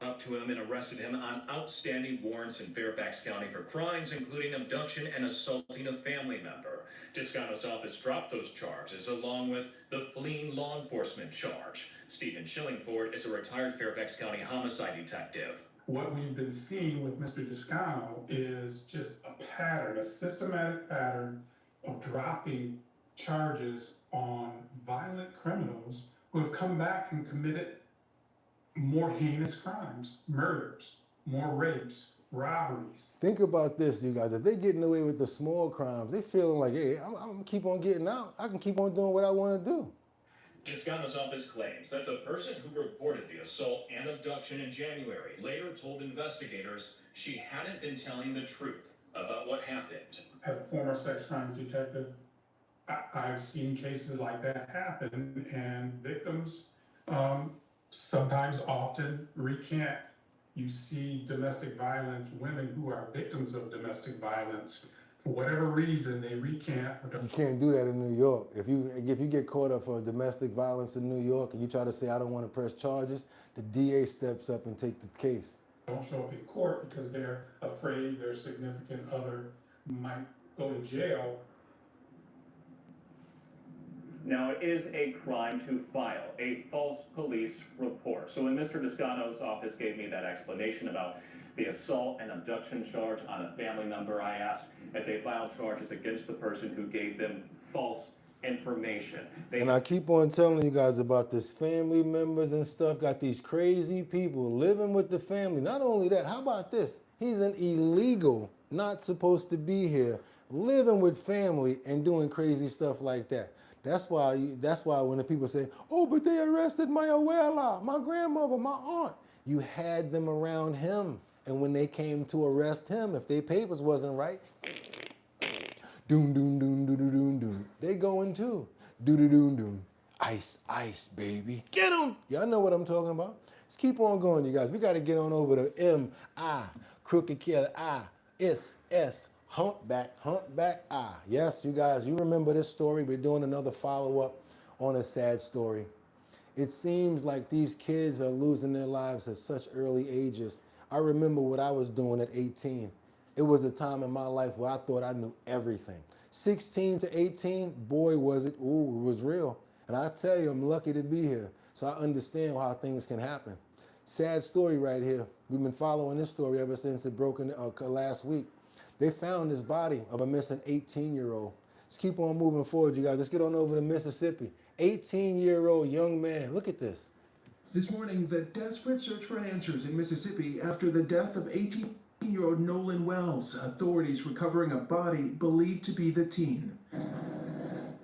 Up to him and arrested him on outstanding warrants in Fairfax County for crimes including abduction and assaulting a family member. Descano's office dropped those charges along with the fleeing law enforcement charge. Stephen Schillingford is a retired Fairfax County homicide detective. What we've been seeing with Mr. Descano is just a pattern, a systematic pattern of dropping charges on violent criminals who have come back and committed more heinous crimes, murders, more rapes, robberies. Think about this, you guys. If they're getting away with the small crimes, they feeling like, hey, I'm going to keep on getting out. I can keep on doing what I want to do. Descano's office claims that the person who reported the assault and abduction in January later told investigators she hadn't been telling the truth about what happened. As a former sex crimes detective, I've seen cases like that happen, and victims sometimes often recant. You see domestic violence, women who are victims of domestic violence for whatever reason, they recant. You can't do that in New York. If you get caught up for domestic violence in New York and you try to say, I don't want to press charges, the DA steps up and takes the case. Don't show up in court because they're afraid their significant other might go to jail. Now, it is a crime to file a false police report. So when Mr. Descano's office gave me that explanation about the assault and abduction charge on a family member, I asked if they filed charges against the person who gave them false information. And I keep on telling you guys about this family members and stuff, got these crazy people living with the family. Not only that, how about this? He's an illegal, not supposed to be here, living with family and doing crazy stuff like that. That's why when the people say, oh, but they arrested my abuela, my grandmother, my aunt, you had them around him. And when they came to arrest him, if their papers wasn't right, doom, doom, doom, doom, doom, doom. They going too. Doom, doom, doom, doom. Ice, ice, baby. Get them. Y'all know what I'm talking about. Let's keep on going, you guys. We got to get on over to M-I, crooked killer, I-S-S, humpback, I. Yes, you guys, you remember this story. We're doing another follow-up on a sad story. It seems like these kids are losing their lives at such early ages. I remember what I was doing at 18. It was a time in my life where I thought I knew everything. 16 to 18, boy, was it, ooh, it was real. And I tell you, I'm lucky to be here. So I understand how things can happen. Sad story right here. We've been following this story ever since it broke in last week. They found this body of a missing 18-year-old. Let's keep on moving forward, you guys. Let's get on over to Mississippi. 18-year-old young man. Look at this. This morning, the desperate search for answers in Mississippi after the death of 18-year-old Nolan Wells. Authorities recovering a body believed to be the teen.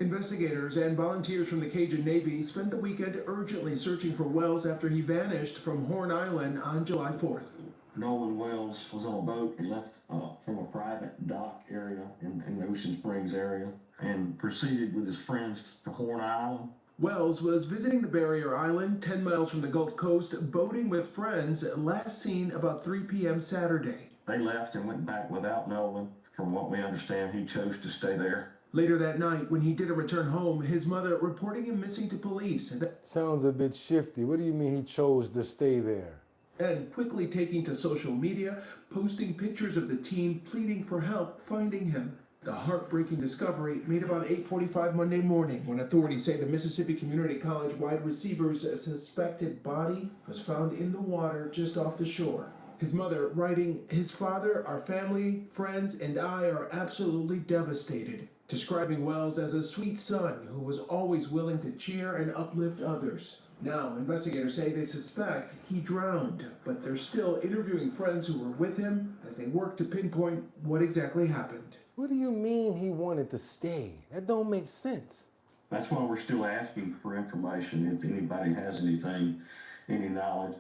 Investigators and volunteers from the Cajun Navy spent the weekend urgently searching for Wells after he vanished from Horn Island on July 4th. Nolan Wells was on a boat and left from a private dock area in the Ocean Springs area and proceeded with his friends to Horn Island. Wells was visiting the barrier island 10 miles from the Gulf Coast, boating with friends, last seen about 3 p.m. Saturday. They left and went back without Nolan. From what we understand, he chose to stay there. Later that night, when he didn't return home, his mother reporting him missing to police. Sounds a bit shifty. What do you mean he chose to stay there? And quickly taking to social media, posting pictures of the teen pleading for help finding him. The heartbreaking discovery made about 8:45 Monday morning when authorities say the Mississippi Community College wide receiver's suspected body was found in the water just off the shore. His mother writing, "His father, our family, friends, and I are absolutely devastated," describing Wells as a sweet son who was always willing to cheer and uplift others. Now, investigators say they suspect he drowned, but they're still interviewing friends who were with him as they work to pinpoint what exactly happened. What do you mean he wanted to stay? That don't make sense. That's why we're still asking for information if anybody has anything, any knowledge.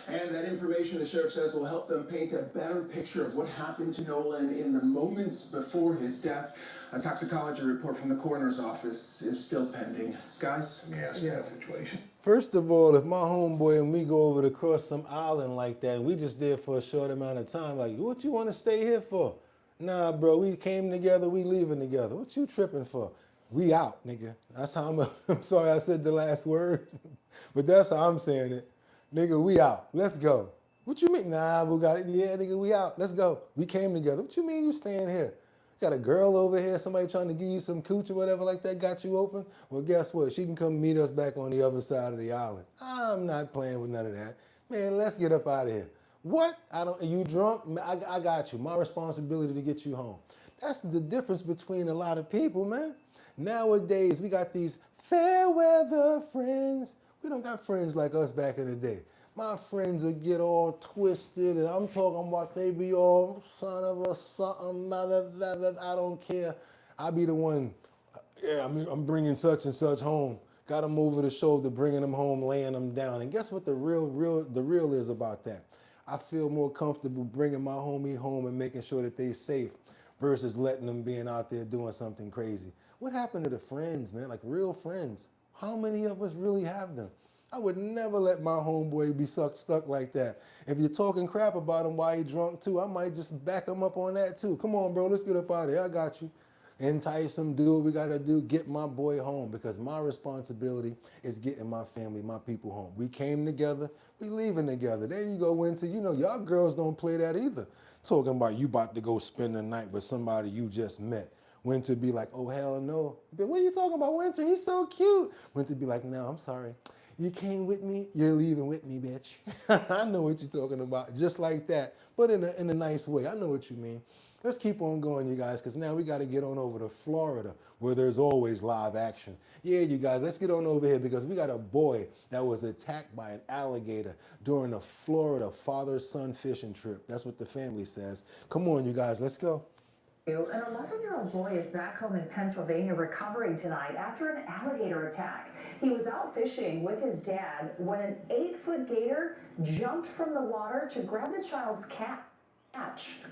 And that information, the sheriff says, will help them paint a better picture of what happened to Nolan in the moments before his death. A toxicology report from the coroner's office is still pending. Guys, sad situation. First of all, if my homeboy and me go over to cross some island like that, and we just there for a short amount of time, like, what you want to stay here for? Nah, bro, we came together, we leaving together. What you tripping for? We out, nigga. That's how I'm sorry I said the last word, but that's how I'm saying it. Nigga, we out. Let's go. What you mean? Nah, Boogotti. Yeah, nigga, we out. Let's go. We came together. What you mean you staying here? Got a girl over here, somebody trying to give you some cooch or whatever like that, got you open? Well, guess what? She can come meet us back on the other side of the island. I'm not playing with none of that. Man, let's get up out of here. What? You drunk? I got you. My responsibility to get you home. That's the difference between a lot of people, man. Nowadays, we got these fair weather friends. We don't got friends like us back in the day. My friends would get all twisted, and I'm talking about they be all son of a something, I don't care. I be the one, yeah, I'm bringing such and such home. Got them over the shoulder, bringing them home, laying them down. And guess what the real is about that? I feel more comfortable bringing my homie home and making sure that they're safe versus letting them being out there doing something crazy. What happened to the friends, man? Like real friends. How many of us really have them? I would never let my homeboy be stuck like that. If you're talking crap about him while he drunk too, I might just back him up on that too. Come on, bro, let's get up out of here. I got you. Entice him, do what we gotta do, get my boy home, because my responsibility is getting my family, my people home. We came together, we leaving together. There you go, Winter. You know, y'all girls don't play that either. Talking about you about to go spend the night with somebody you just met. Winter be like, oh, hell no. But what are you talking about, Winter? He's so cute. Winter be like, no, I'm sorry. You came with me, you're leaving with me, bitch. I know what you're talking about, just like that, but in a nice way. I know what you mean. Let's keep on going, you guys, because now we got to get on over to Florida, where there's always live action. Yeah, you guys, let's get on over here, because we got a boy that was attacked by an alligator during a Florida father-son fishing trip. That's what the family says. Come on, you guys, let's go. An 11-year-old boy is back home in Pennsylvania recovering tonight after an alligator attack. He was out fishing with his dad when an 8-foot gator jumped from the water to grab the child's catch.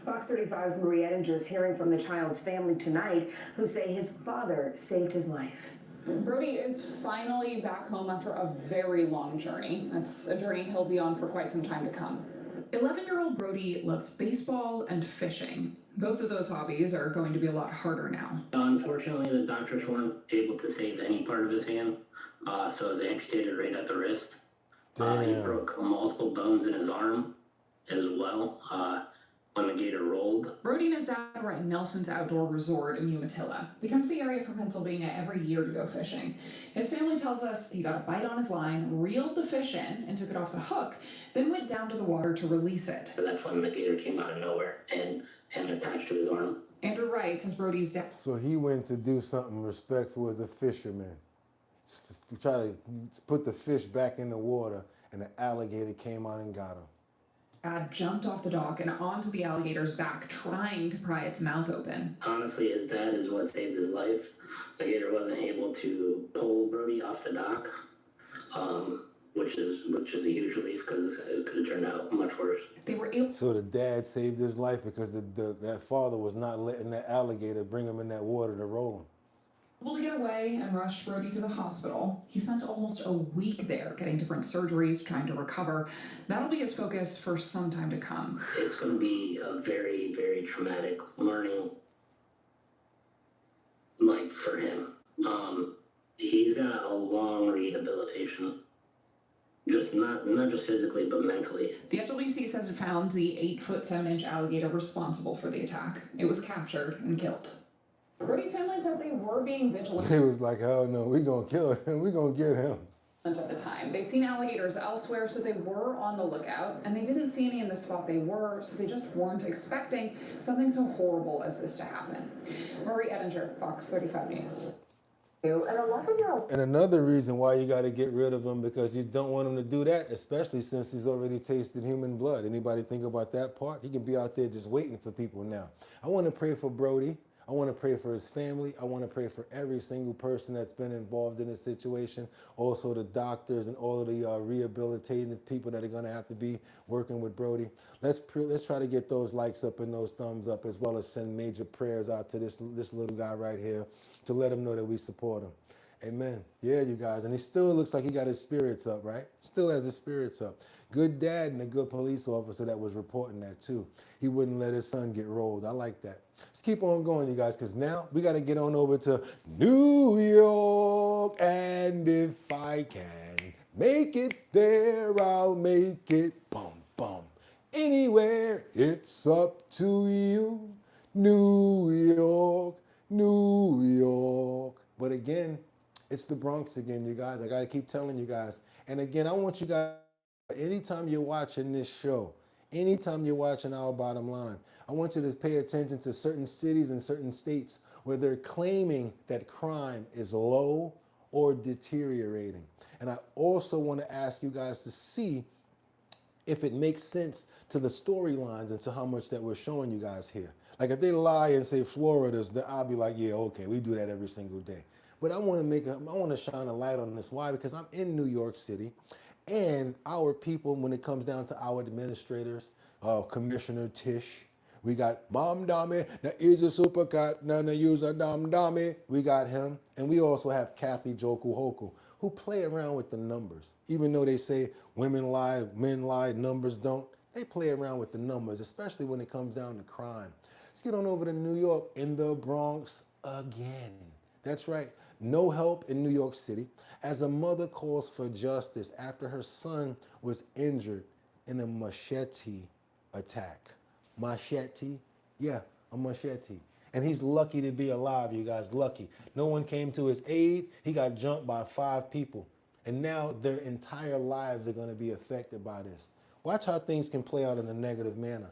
Fox 35's Marie Edinger is hearing from the child's family tonight, who say his father saved his life. Brody is finally back home after a very long journey. That's a journey he'll be on for quite some time to come. 11-year-old Brody loves baseball and fishing. Both of those hobbies are going to be a lot harder now. Unfortunately, the doctors weren't able to save any part of his hand, so it was amputated right at the wrist. He broke multiple bones in his arm as well when the gator rolled. Brody and his dad were at Nelson's Outdoor Resort in Umatilla. They come to the area from Pennsylvania every year to go fishing. His family tells us he got a bite on his line, reeled the fish in, and took it off the hook, then went down to the water to release it. So that's when the gator came out of nowhere and attached to his arm. Andrew Wright says Brody's dad. So he went to do something respectful as a fisherman. Try to put the fish back in the water, and the alligator came out and got him. Dad jumped off the dock and onto the alligator's back, trying to pry its mouth open. Honestly, his dad is what saved his life. The gator wasn't able to pull Brody off the dock, which is a huge relief, because it could have turned out much worse. They were able. So the dad saved his life because that father was not letting that alligator bring him in that water to roll him. Able to get away and rushed Brody to the hospital. He spent almost a week there getting different surgeries, trying to recover. That'll be his focus for some time to come. It's going to be a very, very traumatic learning, like, for him. He's got a long rehabilitation, just not just physically, but mentally. The FWC says it found the 8-foot-7-inch alligator responsible for the attack. It was captured and killed. Brody's family says they were being vigilant. He was like, hell no, we gonna kill him, we gonna get him. At the time, they'd seen alligators elsewhere, so they were on the lookout, and they didn't see any in the spot they were, so they just weren't expecting something so horrible as this to happen. Marie Edinger, Fox 35 News. An 11-year-old. And another reason why you got to get rid of him, because you don't want him to do that, especially since he's already tasted human blood. Anybody think about that part? He can be out there just waiting for people now. I want to pray for Brody. I want to pray for his family. I want to pray for every single person that's been involved in this situation. Also the doctors and all of the rehabilitating people that are going to have to be working with Brody. Let's try to get those likes up and those thumbs up, as well as send major prayers out to this little guy right here to let him know that we support him. Amen. Yeah, you guys. And he still looks like he got his spirits up, right? Still has his spirits up. Good dad and a good police officer that was reporting that too. He wouldn't let his son get rolled. I like that. Let's keep on going, you guys, because now we got to get on over to New York. And if I can make it there, I'll make it. Bum, bum. Anywhere, it's up to you. New York, New York. But again, it's the Bronx again, you guys. I got to keep telling you guys. And again, I want you guys, anytime you're watching this show, anytime you're watching Our Bottom Line, I want you to pay attention to certain cities and certain states where they're claiming that crime is low or deteriorating. And I also want to ask you guys to see if it makes sense to the storylines and to how much that we're showing you guys here. Like if they lie and say Florida's, then I'll be like, yeah, okay, we do that every single day. But I want to shine a light on this. Why? Because I'm in New York City, and our people, when it comes down to our administrators, Commissioner Tish, we got Mom Dami, now is a super cat, now use a Dam Dami. We got him. And we also have Kathy Joku Hoku, who play around with the numbers. Even though they say women lie, men lie, numbers don't, they play around with the numbers, especially when it comes down to crime. Let's get on over to New York, in the Bronx again. That's right, no help in New York City as a mother calls for justice after her son was injured in a machete attack. Machete? Yeah, a machete. And he's lucky to be alive, you guys, lucky. No one came to his aid. He got jumped by 5 people. And now their entire lives are going to be affected by this. Watch how things can play out in a negative manner.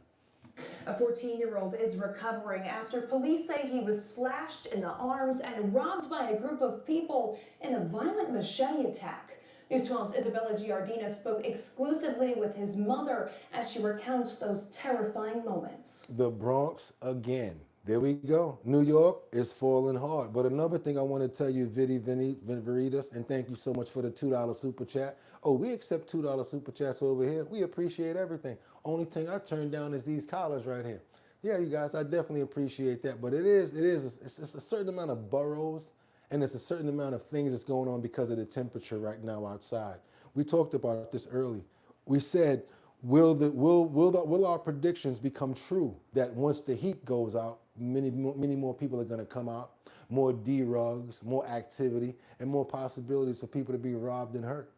A 14-year-old is recovering after police say he was slashed in the arms and robbed by a group of people in a violent machete attack. News 12's Isabella Giardina spoke exclusively with his mother as she recounts those terrifying moments. The Bronx again. There we go. New York is falling hard. But another thing I want to tell you, Veritas, and thank you so much for the $2 super chat. Oh, we accept $2 super chats over here. We appreciate everything. Only thing I turn down is these collars right here. Yeah, you guys, I definitely appreciate that. But it's a certain amount of boroughs, and it's a certain amount of things that's going on because of the temperature right now outside. We talked about this early. We said, will our predictions become true that once the heat goes out, many more people are going to come out, more D-rugs, more activity, and more possibilities for people to be robbed and hurt?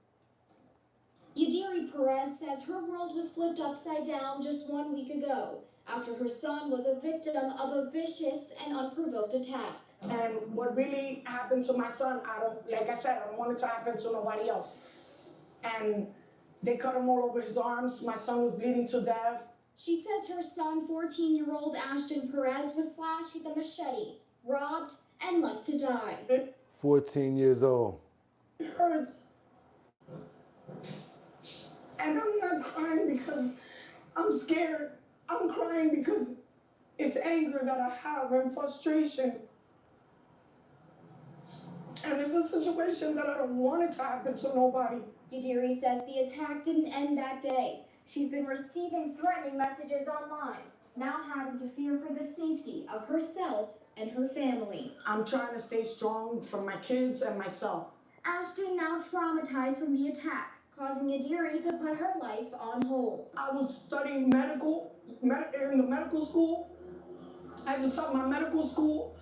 Yadiri Perez says her world was flipped upside down just 1 week ago after her son was a victim of a vicious and unprovoked attack. And what really happened to my son, I don't want it to happen to nobody else. And they cut him all over his arms. My son was bleeding to death. She says her son, 14-year-old Ashton Perez, was slashed with a machete, robbed, and left to die. 14 years old. It hurts. And I'm not crying because I'm scared. I'm crying because it's anger that I have and frustration. And it's a situation that I don't want it to happen to nobody. Yadiri says the attack didn't end that day. She's been receiving threatening messages online, now having to fear for the safety of herself and her family. I'm trying to stay strong for my kids and myself. Ashton now traumatized from the attack, causing Yadiri to put her life on hold. I was studying in the medical school. I had to stop my medical school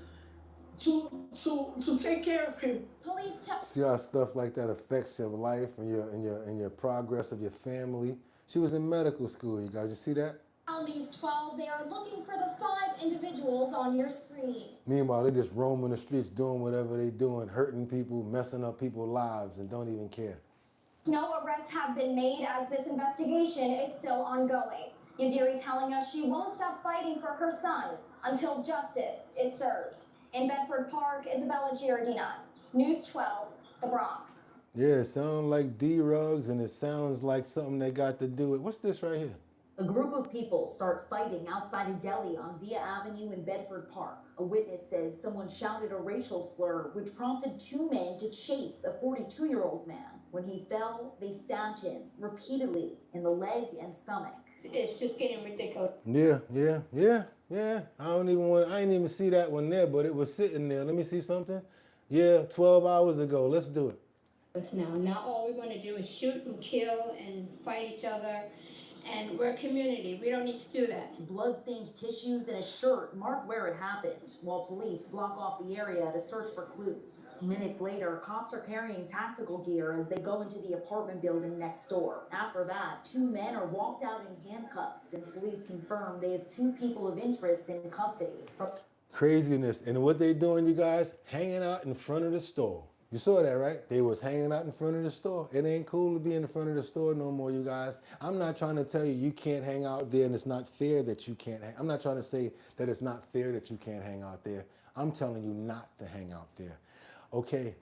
to take care of him. Police tell See how stuff like that affects your life and your progress of your family. She was in medical school, you guys. You see that? on News 12, they are looking for the 5 individuals on your screen. Meanwhile, they're just roaming the streets, doing whatever they're doing, hurting people, messing up people's lives, and don't even care. No arrests have been made as this investigation is still ongoing. Yadiri telling us she won't stop fighting for her son until justice is served. In Bedford Park, Isabella Giardina, News 12, the Bronx. Yeah, it sounds like D-Rugs, and it sounds like something they got to do with, what's this right here? A group of people starts fighting outside a deli on Via Avenue in Bedford Park. A witness says someone shouted a racial slur, which prompted 2 men to chase a 42-year-old man. When he fell, they stabbed him repeatedly in the leg and stomach. It's just getting ridiculous. Yeah. I didn't even see that one there, but it was sitting there. Let me see something. Yeah, 12 hours ago. Let's do it. Now all we want to do is shoot and kill and fight each other. And we're a community. We don't need to do that. Blood-stained tissues and a shirt mark where it happened, while police block off the area to search for clues. Minutes later, cops are carrying tactical gear as they go into the apartment building next door. After that, 2 men are walked out in handcuffs, and police confirm they have 2 people of interest in custody. Craziness. And what they doing, you guys? Hanging out in front of the store. You saw that, right? They was hanging out in front of the store. It ain't cool to be in front of the store no more, you guys. I'm not trying to tell you you can't hang out there and it's not fair that you can't hang. I'm not trying to say that it's not fair that you can't hang out there. I'm telling you not to hang out there. Okay,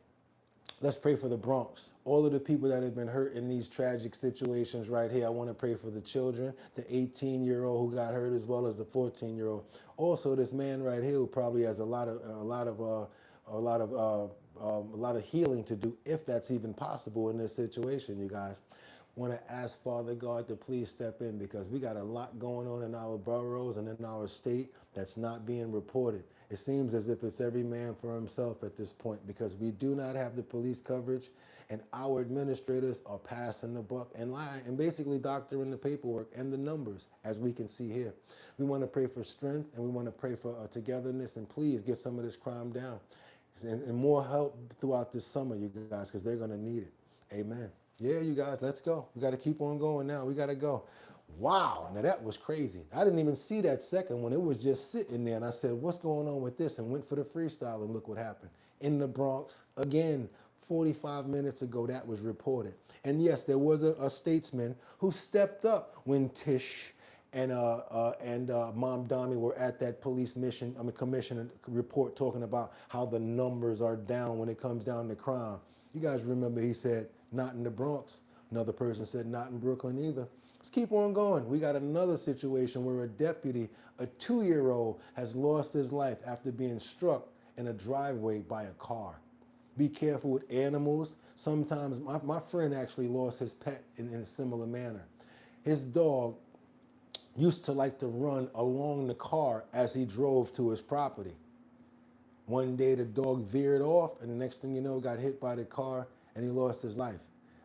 let's pray for the Bronx. All of the people that have been hurt in these tragic situations right here. I want to pray for the children, the 18-year-old who got hurt as well as the 14-year-old. Also, this man right here who probably has a lot of healing to do, if that's even possible in this situation, you guys. Want to ask Father God to please step in, because we got a lot going on in our boroughs and in our state that's not being reported. It seems as if it's every man for himself at this point, because we do not have the police coverage and our administrators are passing the buck and lying and basically doctoring the paperwork and the numbers, as we can see here. We want to pray for strength, and we want to pray for togetherness, and please get some of this crime down. And more help throughout this summer, you guys, because they're going to need it. Amen. Yeah, you guys, let's go. We got to keep on going now. We got to go. Wow, now that was crazy. I didn't even see that second one. It was just sitting there, and I said, what's going on with this? And went for the freestyle, and look what happened. In the Bronx, again, 45 minutes ago, that was reported. And yes, there was a statesman who stepped up when Tish and Mom Dami were at that police commission report talking about how the numbers are down when it comes down to crime. You guys remember he said, not in the Bronx. Another person said, not in Brooklyn either. Let's keep on going. We got another situation where a deputy, a 2-year-old, has lost his life after being struck in a driveway by a car. Be careful with animals. Sometimes, my friend actually lost his pet in a similar manner. His dog used to like to run along the car as he drove to his property. One day the dog veered off, and the next thing you know, got hit by the car and he lost his life.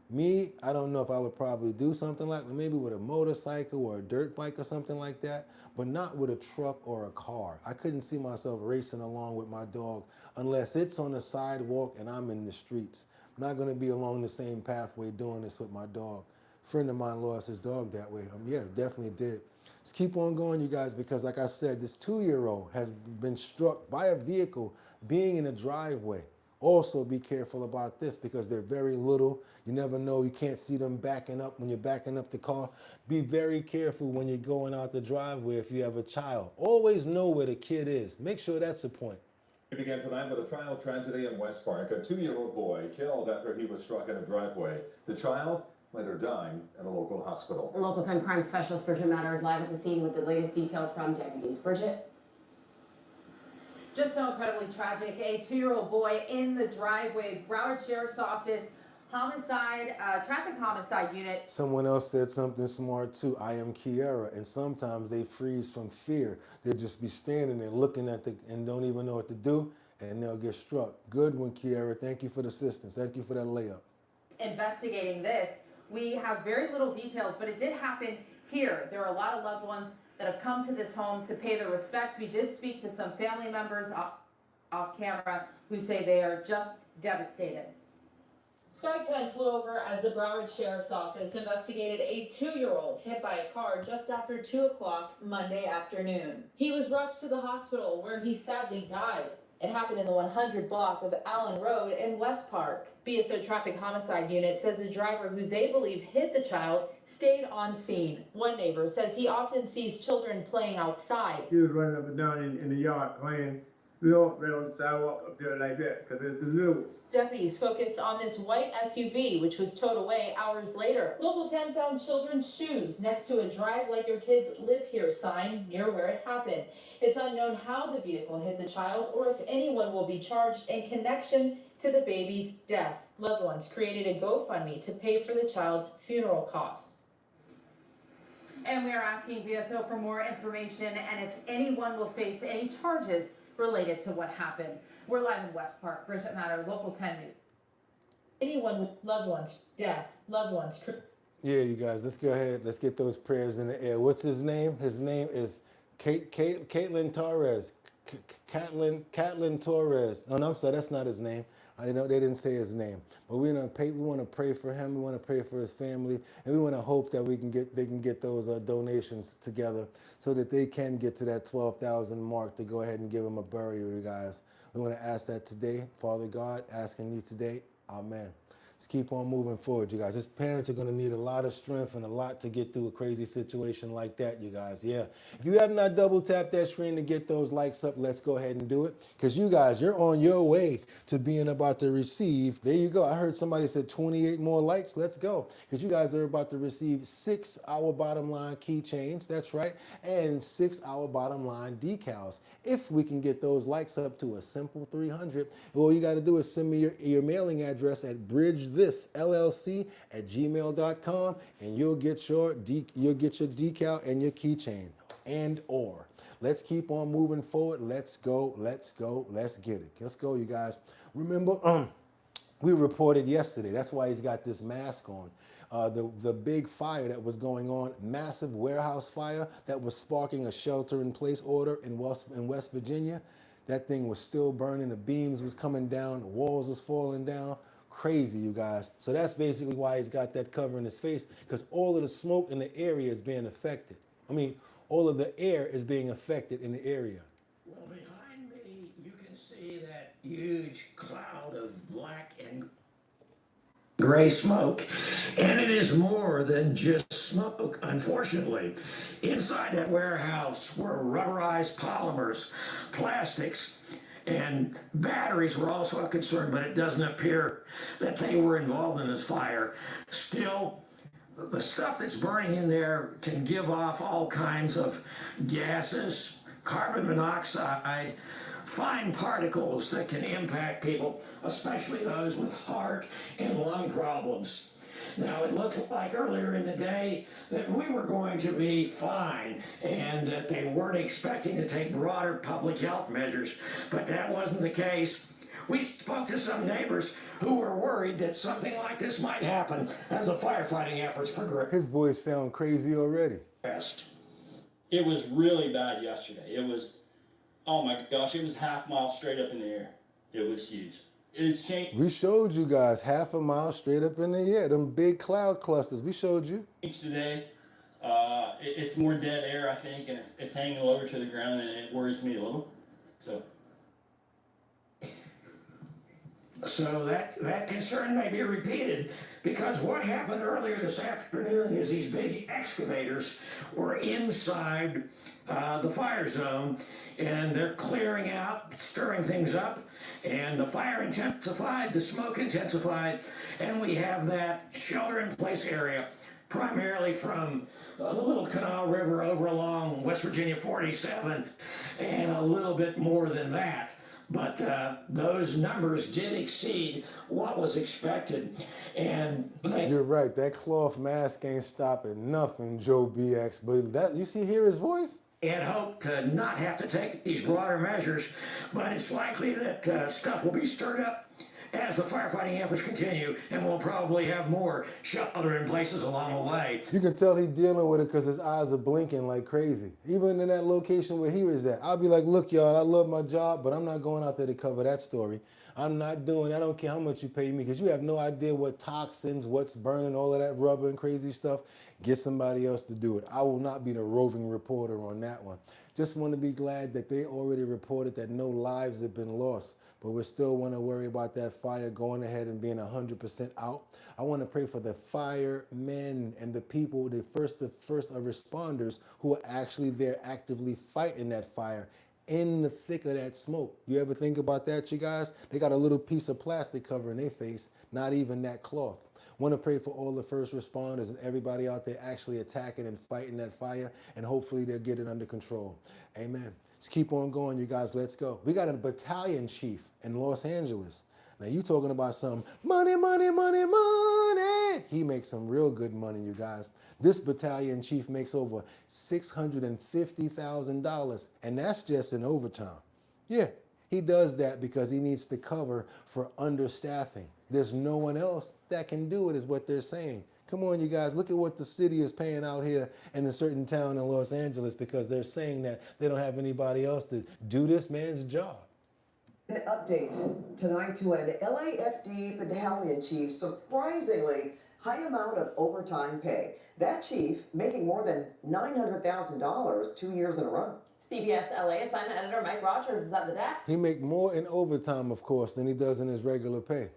Me, I don't know if I would probably do something like that, maybe with a motorcycle or a dirt bike or something like that, but not with a truck or a car. I couldn't see myself racing along with my dog unless it's on the sidewalk and I'm in the streets. I'm not gonna be along the same pathway doing this with my dog. A friend of mine lost his dog that way. Yeah, definitely did. Let's keep on going, you guys, because like I said, this 2-year-old has been struck by a vehicle being in a driveway. Also be careful about this because they're very little. You never know, you can't see them backing up when you're backing up the car. Be very careful when you're going out the driveway if you have a child. Always know where the kid is. Make sure that's the point. We began tonight with a trial tragedy in West Park. A 2-year-old boy killed after he was struck in a driveway. The child later dying at a local hospital. Local 10 crime specialist Bridget Matter is live at the scene with the latest details from deputies. Bridget? Just so incredibly tragic, a 2-year-old boy in the driveway. Broward Sheriff's Office traffic homicide unit. Someone else said something smart too. I am Kiara, and sometimes they freeze from fear. They'll just be standing there looking at and don't even know what to do, and they'll get struck. Good one, Kiara. Thank you for the assistance. Thank you for that layup. Investigating this. We have very little details, but it did happen here. There are a lot of loved ones that have come to this home to pay their respects. We did speak to some family members off camera who say they are just devastated. Sky 10 flew over as the Broward Sheriff's Office investigated a 2-year-old hit by a car just after 2 o'clock Monday afternoon. He was rushed to the hospital where he sadly died. It happened in the 100 block of Allen Road in West Park. BSO Traffic Homicide Unit says the driver who they believe hit the child stayed on scene. One neighbor says he often sees children playing outside. He was running up and down in the yard playing. We don't play on the sidewalk up there like that because it's the littles. Deputies focused on this white SUV, which was towed away hours later. Local 10 found children's shoes next to a drive like your kids live here sign near where it happened. It's unknown how the vehicle hit the child or if anyone will be charged in connection to the baby's death. Loved ones created a GoFundMe to pay for the child's funeral costs. And we are asking BSO for more information and if anyone will face any charges related to what happened. We're live in West Park. Bridget Matter, Local 10 News. Anyone with loved ones, death, loved ones. Yeah, you guys, let's go ahead. Let's get those prayers in the air. What's his name? His name is Caitlin Torres. Caitlin Torres. Oh, no, I'm sorry, that's not his name. I didn't know they didn't say his name, but we want to pray for him. We want to pray for his family, and we want to hope that they can get those donations together so that they can get to that 12,000 mark to go ahead and give him a burial. You guys, we want to ask that today, Father God, asking you today, Amen. Let's keep on moving forward, you guys. His parents are going to need a lot of strength and a lot to get through a crazy situation like that, you guys. Yeah. If you have not double tapped that screen to get those likes up, let's go ahead and do it. Because you guys, you're on your way to being about to receive. There you go. I heard somebody said 28 more likes. Let's go. Because you guys are about to receive 6 Our Bottom Line keychains. That's right. And 6 Our Bottom Line decals. If we can get those likes up to a simple 300, all you got to do is send me your mailing address at bridgethisllc@gmail.com, and you'll get your decal and your keychain. And/or let's keep on moving forward. Let's go. Let's go. Let's get it. Let's go, you guys. Remember, We reported yesterday. That's why he's got this mask on. The big fire that was going on, massive warehouse fire that was sparking a shelter-in-place order in West Virginia. That thing was still burning. The beams was coming down. The walls was falling down. Crazy, you guys. So that's basically why he's got that covering his face, because all of the smoke in the area is being affected. I mean, all of the air is being affected in the area. Well, behind me, you can see that huge cloud of black and gray smoke, and it is more than just smoke, unfortunately. Inside that warehouse were rubberized polymers, plastics, and batteries were also a concern, but it doesn't appear that they were involved in this fire. Still, the stuff that's burning in there can give off all kinds of gases, carbon monoxide, fine particles that can impact people, especially those with heart and lung problems. Now, it looked like earlier in the day that we were going to be fine and that they weren't expecting to take broader public health measures, but that wasn't the case. We spoke to some neighbors who were worried that something like this might happen as the firefighting efforts progress. His voice sounds crazy already. It was really bad yesterday. It was, oh my gosh, it was half mile straight up in the air. It was huge. It has changed. We showed you guys half a mile straight up in the air. Them big cloud clusters. We showed you. Today, it's more dead air, I think, and it's hanging over to the ground, and it worries me a little. So that concern may be repeated, because what happened earlier this afternoon is these big excavators were inside the fire zone, and they're clearing out, stirring things up, and the fire intensified, the smoke intensified, and we have that shelter-in-place area, primarily from the Little Canal River over along West Virginia 47, and a little bit more than that. But those numbers did exceed what was expected. And you're right. That cloth mask ain't stopping nothing, Joe BX. But that, you see, hear his voice? Had hoped to not have to take these broader measures, but it's likely that stuff will be stirred up as the firefighting efforts continue, and we'll probably have more shelter in places along the way. You can tell he's dealing with it because his eyes are blinking like crazy. Even in that location where he was at, I'll be like, look, y'all, I love my job, but I'm not going out there to cover that story. I'm not doing, I don't care how much you pay me, because you have no idea what toxins, what's burning, all of that rubber and crazy stuff. Get somebody else to do it. I will not be the roving reporter on that one. Just want to be glad that they already reported that no lives have been lost. But we still want to worry about that fire going ahead and being 100% out. I want to pray for the firemen and the people, the first responders who are actually there actively fighting that fire in the thick of that smoke. You ever think about that, you guys? They got a little piece of plastic covering their face, not even that cloth. Want to pray for all the first responders and everybody out there actually attacking and fighting that fire, and hopefully they'll get it under control. Amen. Let's keep on going, you guys. Let's go. We got a battalion chief in Los Angeles. Now, you talking about some money, money, money, money. He makes some real good money, you guys. This battalion chief makes over $650,000, and that's just in overtime. Yeah, he does that because he needs to cover for understaffing. There's no one else that can do it, is what they're saying. Come on, you guys, look at what the city is paying out here in a certain town in Los Angeles, because they're saying that they don't have anybody else to do this man's job. An update tonight to an LAFD battalion chief, surprisingly high amount of overtime pay. That chief making more than $900,000 2 years in a row. CBS LA assignment editor Mike Rogers is at the deck. He make more in overtime, of course, than he does in his regular pay.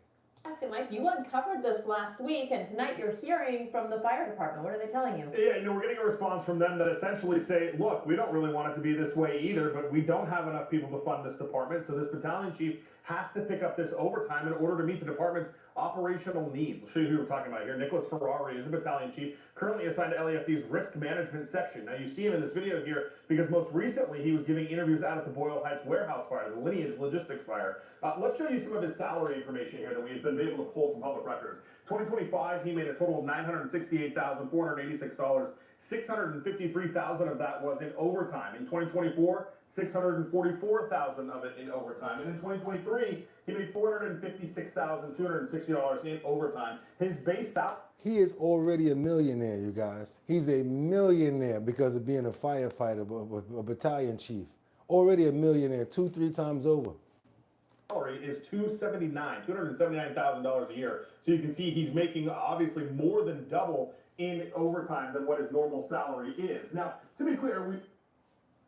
Asking Mike, you uncovered this last week, and tonight you're hearing from the fire department. What are they telling you? Yeah, we're getting a response from them that essentially say, look, we don't really want it to be this way either, but we don't have enough people to fund this department, so this battalion chief has to pick up this overtime in order to meet the department's operational needs. I'll show you who we're talking about here. Nicholas Ferrari is a battalion chief, currently assigned to LAFD's risk management section. Now, you see him in this video here because most recently he was giving interviews out at the Boyle Heights warehouse fire, the Lineage Logistics fire. Let's show you some of his salary information here that we've been able to pull from public records. 2025, he made a total of $968,486 653,000 of that was in overtime. In 2024, 644,000 of it in overtime. And in 2023, he made $456,260 in overtime. His base salary. He is already a millionaire, you guys. He's a millionaire because of being a firefighter, a battalion chief. Already a millionaire, 2-3 times over. Salary is $279,000 a year. So you can see he's making obviously more than double in overtime than what his normal salary is. Now, to be clear,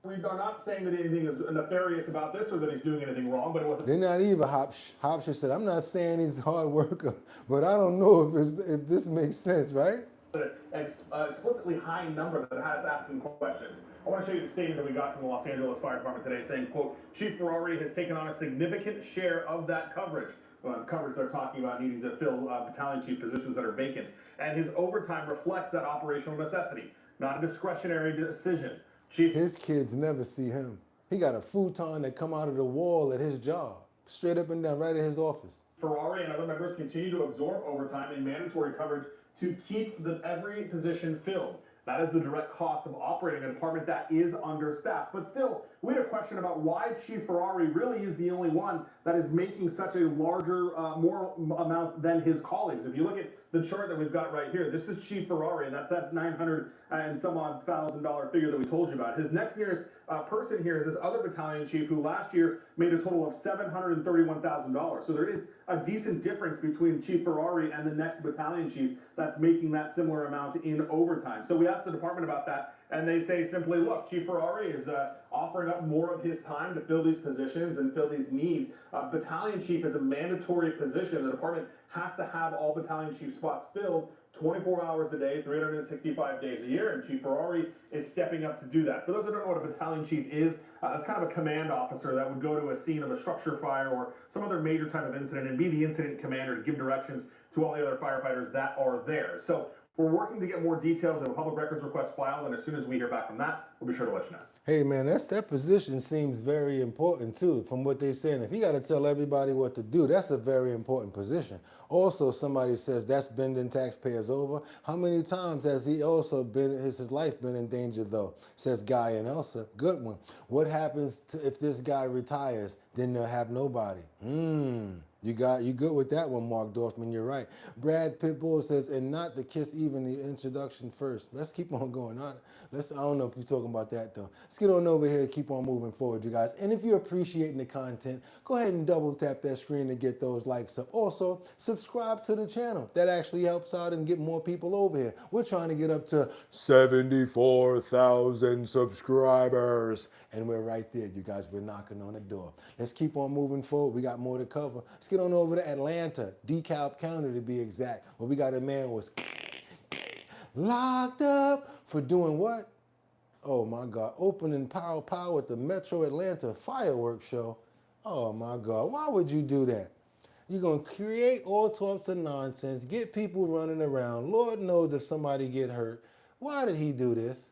we are not saying that anything is nefarious about this or that he's doing anything wrong, but it wasn't. They're not either. Hopsh just said, I'm not saying he's a hard worker, but I don't know if this makes sense, right? An explicitly high number that has asking questions. I want to show you the statement that we got from the Los Angeles Fire Department today saying, quote, Chief Ferrari has taken on a significant share of that coverage. Coverage they're talking about needing to fill battalion chief positions that are vacant. And his overtime reflects that operational necessity, not a discretionary decision. Chief. His kids never see him. He got a futon that come out of the wall at his job, straight up and down, right at his office. Ferrari and other members continue to absorb overtime and mandatory coverage to keep every position filled. That is the direct cost of operating a department that is understaffed. But still, we had a question about why Chief Ferrari really is the only one that is making such a larger, more amount than his colleagues. If you look at the chart that we've got right here, this is Chief Ferrari, and that's that $900 and some odd $1,000 figure that we told you about. His next nearest person here is this other battalion chief who last year made a total of $731,000. So there is a decent difference between Chief Ferrari and the next battalion chief that's making that similar amount in overtime. So we asked the department about that, and they say simply, look, Chief Ferrari is offering up more of his time to fill these positions and fill these needs. Battalion chief is a mandatory position. The department has to have all battalion chief spots filled 24 hours a day, 365 days a year, and Chief Ferrari is stepping up to do that. For those who don't know what a battalion chief is, it's kind of a command officer that would go to a scene of a structure fire or some other major type of incident and be the incident commander to give directions to all the other firefighters that are there. So we're working to get more details. We have a public records request filed, and as soon as we hear back from that, we'll be sure to let you know. Hey man, that position seems very important too, from what they're saying. If he got to tell everybody what to do, that's a very important position. Also, somebody says that's bending taxpayers over. How many times has he also his life been in danger though? Says Guy and Elsa. Good one. What happens if this guy retires? Then they'll have nobody. You good with that one, Mark Dorfman, you're right. Brad Pitbull says, and not to kiss even the introduction first. Let's keep on going. I don't know if you're talking about that though. Let's get on over here and keep on moving forward, you guys. And if you're appreciating the content, go ahead and double tap that screen to get those likes up. Also, subscribe to the channel. That actually helps out and get more people over here. We're trying to get up to 74,000 subscribers. And we're right there, you guys. We're knocking on the door. Let's keep on moving forward. We got more to cover. Let's get on over to Atlanta, DeKalb County to be exact, where we got a man who was locked up for doing what? Oh my God, opening Pow Pow at the Metro Atlanta fireworks show. Oh my God, why would you do that? You're going to create all sorts of nonsense, get people running around. Lord knows if somebody get hurt. Why did he do this?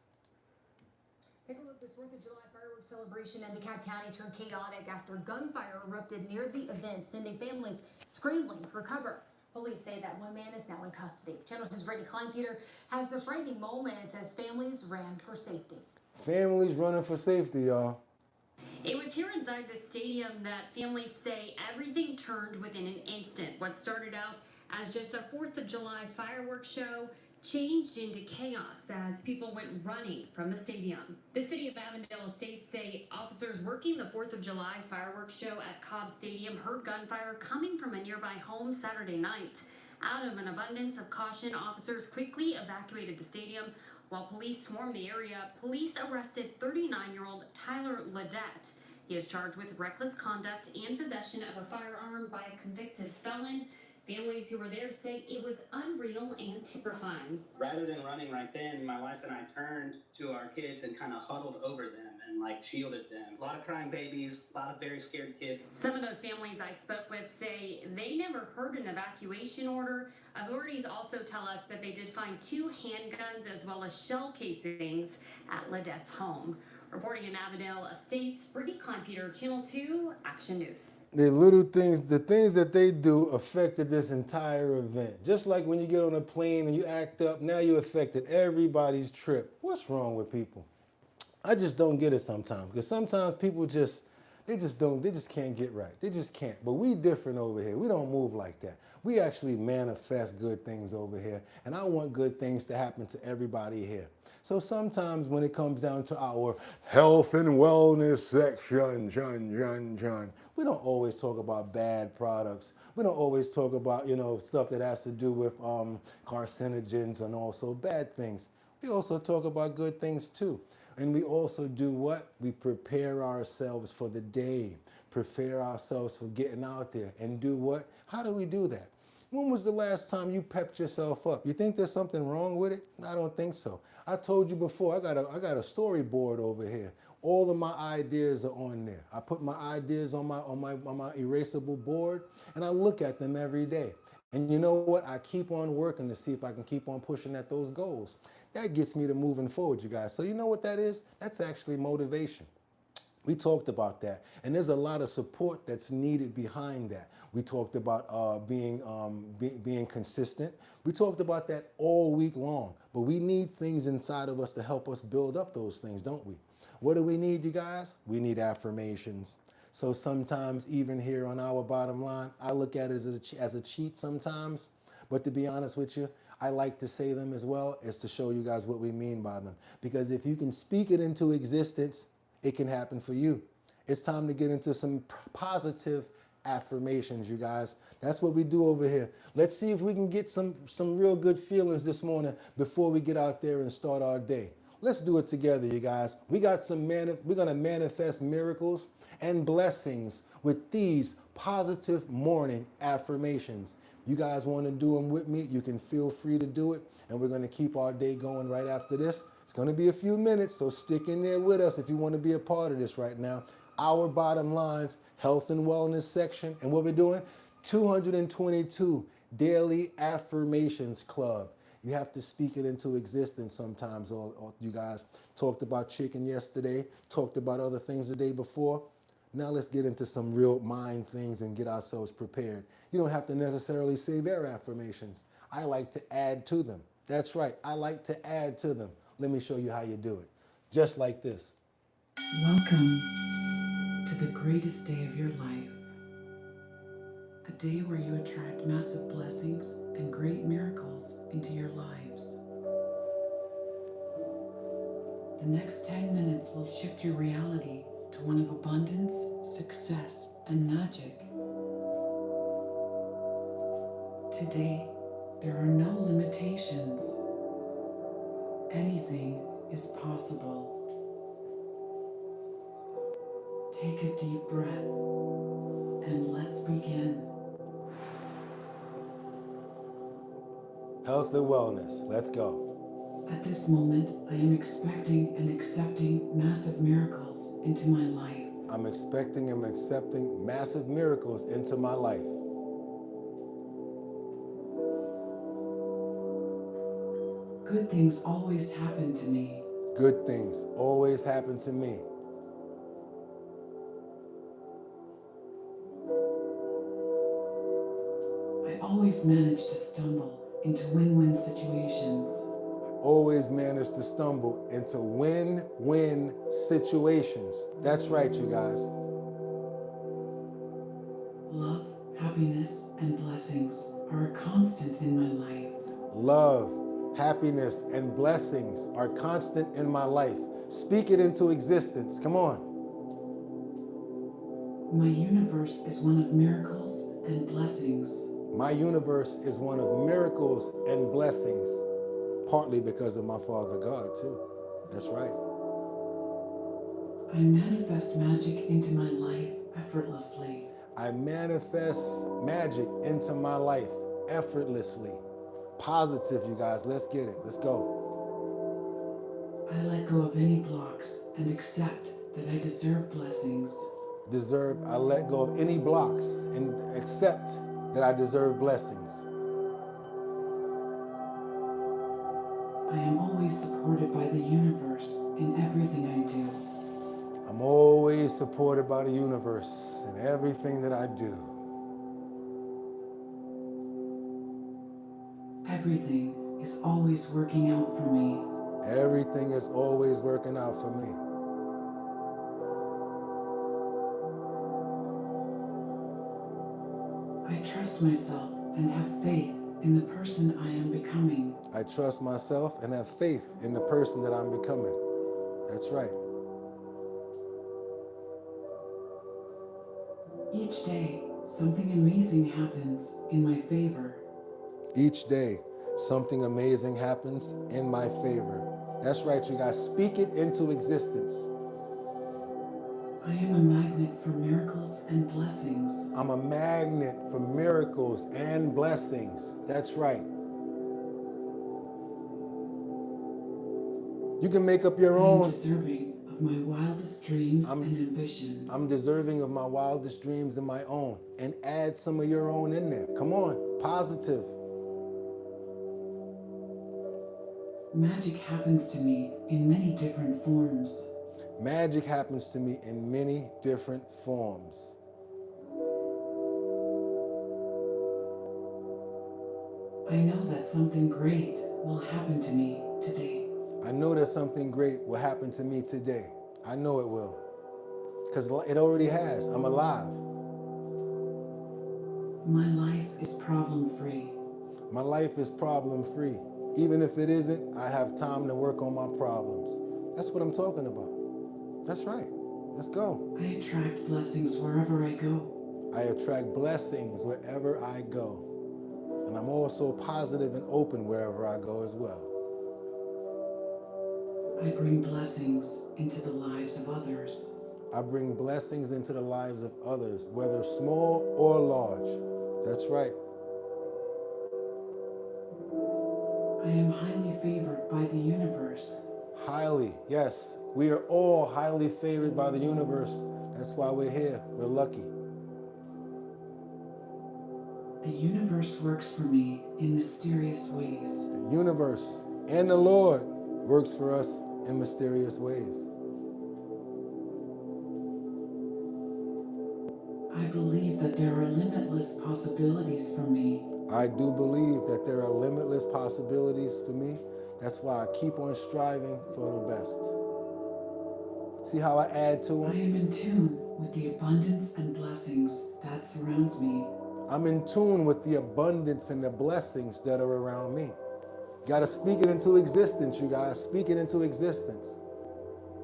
Take a look. This 4th of July fireworks celebration in DeKalb County turned chaotic after gunfire erupted near the event, sending families scrambling for cover. Police say that one man is now in custody. Channel 2's Brittany Kleinpeter has the frightening moments as families ran for safety. Families running for safety, y'all. It was here inside the stadium that families say everything turned within an instant. What started out as just a 4th of July fireworks show changed into chaos as people went running from the stadium. The city of Avondale Estates say officers working the 4th of July fireworks show at Cobb Stadium heard gunfire coming from a nearby home Saturday night. Out of an abundance of caution, officers quickly evacuated the stadium. While police swarmed the area, police arrested 39-year-old Tyler Ledette. He is charged with reckless conduct and possession of a firearm by a convicted felon. Families who were there say it was unreal and terrifying. Rather than running right then, my wife and I turned to our kids and kind of huddled over them and shielded them. A lot of crying babies, a lot of very scared kids. Some of those families I spoke with say they never heard an evacuation order. Authorities also tell us that they did find 2 handguns as well as shell casings at Ledette's home. Reporting in Avondale Estates, Brittany Kleinpeter, Channel 2 Action News. The little things, the things that they do affected this entire event. Just like when you get on a plane and you act up, now you affected everybody's trip. What's wrong with people? I just don't get it sometimes, because sometimes people they just can't get right. They just can't. But we different over here. We don't move like that. We actually manifest good things over here, and I want good things to happen to everybody here. So sometimes when it comes down to our health and wellness section, we don't always talk about bad products. We don't always talk about, stuff that has to do with carcinogens and also bad things. We also talk about good things too. And we also do what? We prepare ourselves for the day, prepare ourselves for getting out there, and do what? How do we do that? When was the last time you pepped yourself up? You think there's something wrong with it? I don't think so. I told you before, I got a storyboard over here. All of my ideas are on there. I put my ideas on my erasable board, and I look at them every day. And you know what? I keep on working to see if I can keep on pushing at those goals. That gets me to moving forward, you guys. So you know what that is? That's actually motivation. We talked about that, and there's a lot of support that's needed behind that. We talked about being consistent. We talked about that all week long, but we need things inside of us to help us build up those things, don't we? What do we need, you guys? We need affirmations. So sometimes even here on our bottom line, I look at it as a cheat sometimes, but to be honest with you, I like to say them as well, as to show you guys what we mean by them. Because if you can speak it into existence, it can happen for you. It's time to get into some positive affirmations, you guys. That's what we do over here. Let's see if we can get some real good feelings this morning before we get out there and start our day. Let's do it together, you guys. We're gonna manifest miracles and blessings with these positive morning affirmations. You guys want to do them with me? You can feel free to do it, and we're going to keep our day going right after this. It's going to be a few minutes, so stick in there with us if you want to be a part of this right now. Our bottom lines, health and wellness section, and what we're doing, 222 daily affirmations club. You have to speak it into existence sometimes. All you guys talked about chicken yesterday, talked about other things the day before. Now let's get into some real mind things and get ourselves prepared. You don't have to necessarily say their affirmations. I like to add to them. That's right. I like to add to them. Let me show you how you do it. Just like this. Welcome to the greatest day of your life. A day where you attract massive blessings and great miracles into your lives. The next 10 minutes will shift your reality to one of abundance, success, and magic. Today, there are no limitations. Anything is possible. Take a deep breath and let's begin. Health and wellness. Let's go. At this moment, I am expecting and accepting massive miracles into my life. I'm expecting and accepting massive miracles into my life. Good things always happen to me. Good things always happen to me. I always manage to stumble into win-win situations. Always manage to stumble into win-win situations. That's right, you guys. Love, happiness, and blessings are a constant in my life. Love, happiness, and blessings are constant in my life. Speak it into existence. Come on. My universe is one of miracles and blessings. My universe is one of miracles and blessings, partly because of my Father God, too. That's right. I manifest magic into my life effortlessly. I manifest magic into my life effortlessly. Positive, you guys. Let's get it. Let's go. I let go of any blocks and accept that I deserve blessings. I let go of any blocks and accept that I deserve blessings. I am always supported by the universe in everything I do. I'm always supported by the universe in everything that I do. Everything is always working out for me. Everything is always working out for me. I trust myself and have faith in the person I am becoming. I trust myself and have faith in the person that I'm becoming. That's right. Each day, something amazing happens in my favor. Each day, something amazing happens in my favor. That's right, you guys. Speak it into existence. I am a magnet for miracles and blessings. I'm a magnet for miracles and blessings. That's right. You can make up your own. I'm deserving of my wildest dreams and ambitions. I'm deserving of my wildest dreams and my own. And add some of your own in there. Come on, positive. Magic happens to me in many different forms. Magic happens to me in many different forms. I know that something great will happen to me today. I know that something great will happen to me today. I know it will. Because it already has. I'm alive. My life is problem-free. My life is problem-free. Even if it isn't, I have time to work on my problems. That's what I'm talking about. That's right. Let's go. I attract blessings wherever I go. I attract blessings wherever I go. And I'm also positive and open wherever I go as well. I bring blessings into the lives of others. I bring blessings into the lives of others, whether small or large. That's right. I am highly favored by the universe. Highly, yes. We are all highly favored by the universe. That's why we're here. We're lucky. The universe works for me in mysterious ways. The universe and the Lord works for us in mysterious ways. I believe that there are limitless possibilities for me. I do believe that there are limitless possibilities for me. That's why I keep on striving for the best. See how I add to them? I am in tune with the abundance and blessings that surrounds me. I'm in tune with the abundance and the blessings that are around me. You gotta speak it into existence, you guys. Speak it into existence.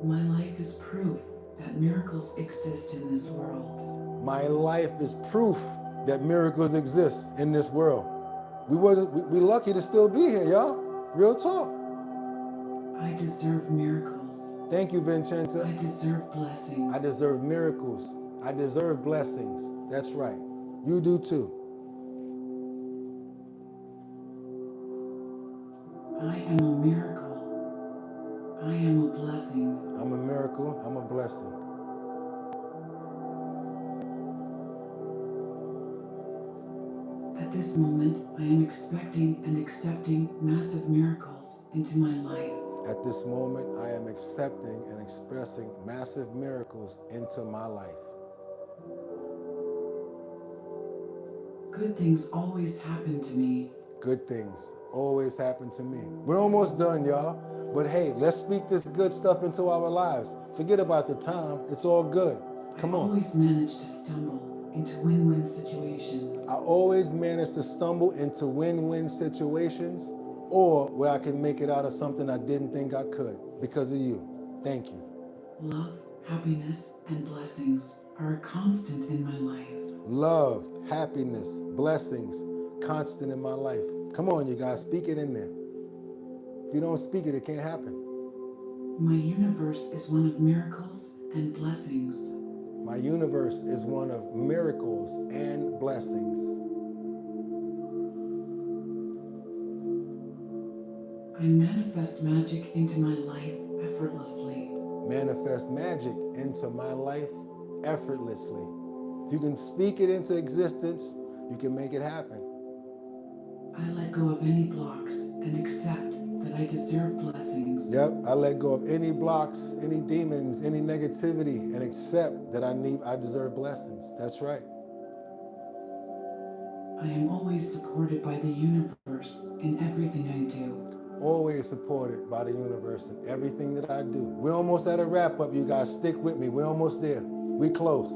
My life is proof that miracles exist in this world. My life is proof that miracles exist in this world. We lucky to still be here, y'all. Real talk. I deserve miracles. Thank you, Vincenta. I deserve blessings. I deserve miracles. I deserve blessings. That's right. You do too. I am a miracle. I am a blessing. I'm a miracle. I'm a blessing. At this moment, I am expecting and accepting massive miracles into my life. At this moment, I am accepting and expressing massive miracles into my life. Good things always happen to me. Good things always happen to me. We're almost done, y'all. But hey, let's speak this good stuff into our lives. Forget about the time. It's all good. Come on. I always manage to stumble into win-win situations. I always manage to stumble into win-win situations, or where I can make it out of something I didn't think I could because of you. Thank you. Love, happiness, and blessings are a constant in my life. Love, happiness, blessings, constant in my life. Come on, you guys, speak it in there. If you don't speak it, it can't happen. My universe is one of miracles and blessings. My universe is one of miracles and blessings. I manifest magic into my life effortlessly. Manifest magic into my life effortlessly. If you can speak it into existence, you can make it happen. I let go of any blocks and accept that I deserve blessings. Yep, I let go of any blocks, any demons, any negativity, and accept that I deserve blessings. That's right. I am always supported by the universe in everything I do. Always supported by the universe in everything that I do. We're almost at a wrap up, you guys. Stick with me. We're almost there. We close.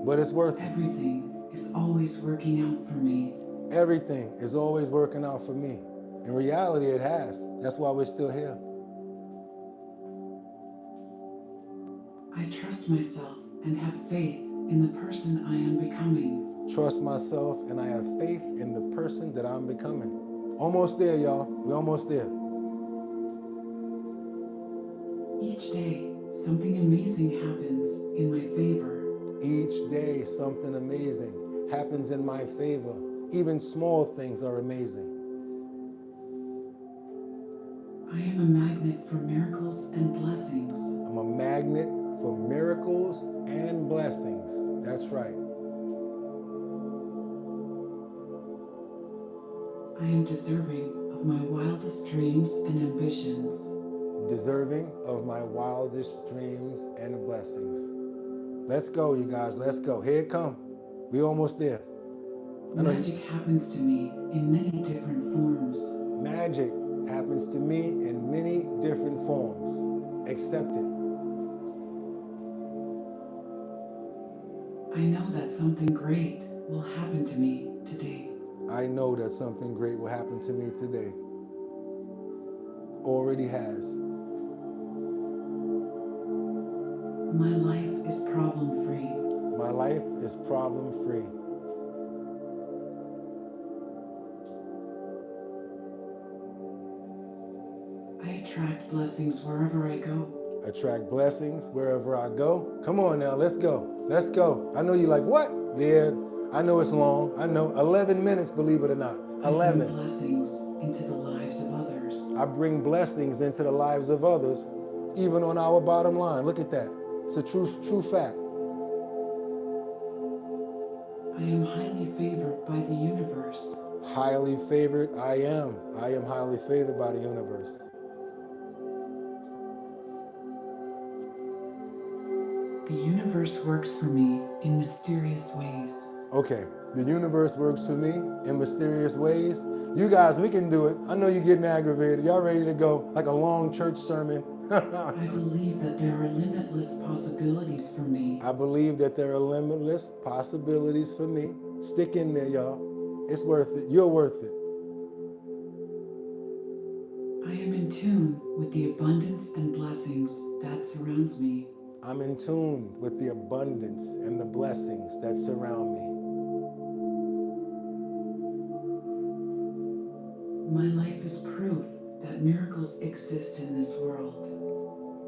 But it's worth it. Everything is always working out for me. Everything is always working out for me. In reality, it has. That's why we're still here. I trust myself and have faith in the person I am becoming. Trust myself and I have faith in the person that I'm becoming. Almost there, y'all. We're almost there. Each day, something amazing happens in my favor. Each day, something amazing happens in my favor. Even small things are amazing. I am a magnet for miracles and blessings. I'm a magnet for miracles and blessings. That's right. I am deserving of my wildest dreams and ambitions. Deserving of my wildest dreams and blessings. Let's go, you guys. Let's go. Here it come. We're almost there. Magic happens to me in many different forms. Magic happens to me in many different forms. Accept it. I know that something great will happen to me today. I know that something great will happen to me today. Already has. My life is problem-free. My life is problem-free. I attract blessings wherever I go. Attract blessings wherever I go. Come on now, let's go. Let's go. I know you're like, what? Yeah, I know it's long. I know 11 minutes, believe it or not. 11. I bring blessings into the lives of others. I bring blessings into the lives of others, even on our bottom line. Look at that. It's a true fact. I am highly favored by the universe. Highly favored, I am. I am highly favored by the universe. The universe works for me in mysterious ways. Okay, the universe works for me in mysterious ways. You guys, we can do it. I know you're getting aggravated. Y'all ready to go? Like a long church sermon. I believe that there are limitless possibilities for me. I believe that there are limitless possibilities for me. Stick in there, y'all. It's worth it. You're worth it. I am in tune with the abundance and blessings that surrounds me. I'm in tune with the abundance and the blessings that surround me. My life is proof that miracles exist in this world.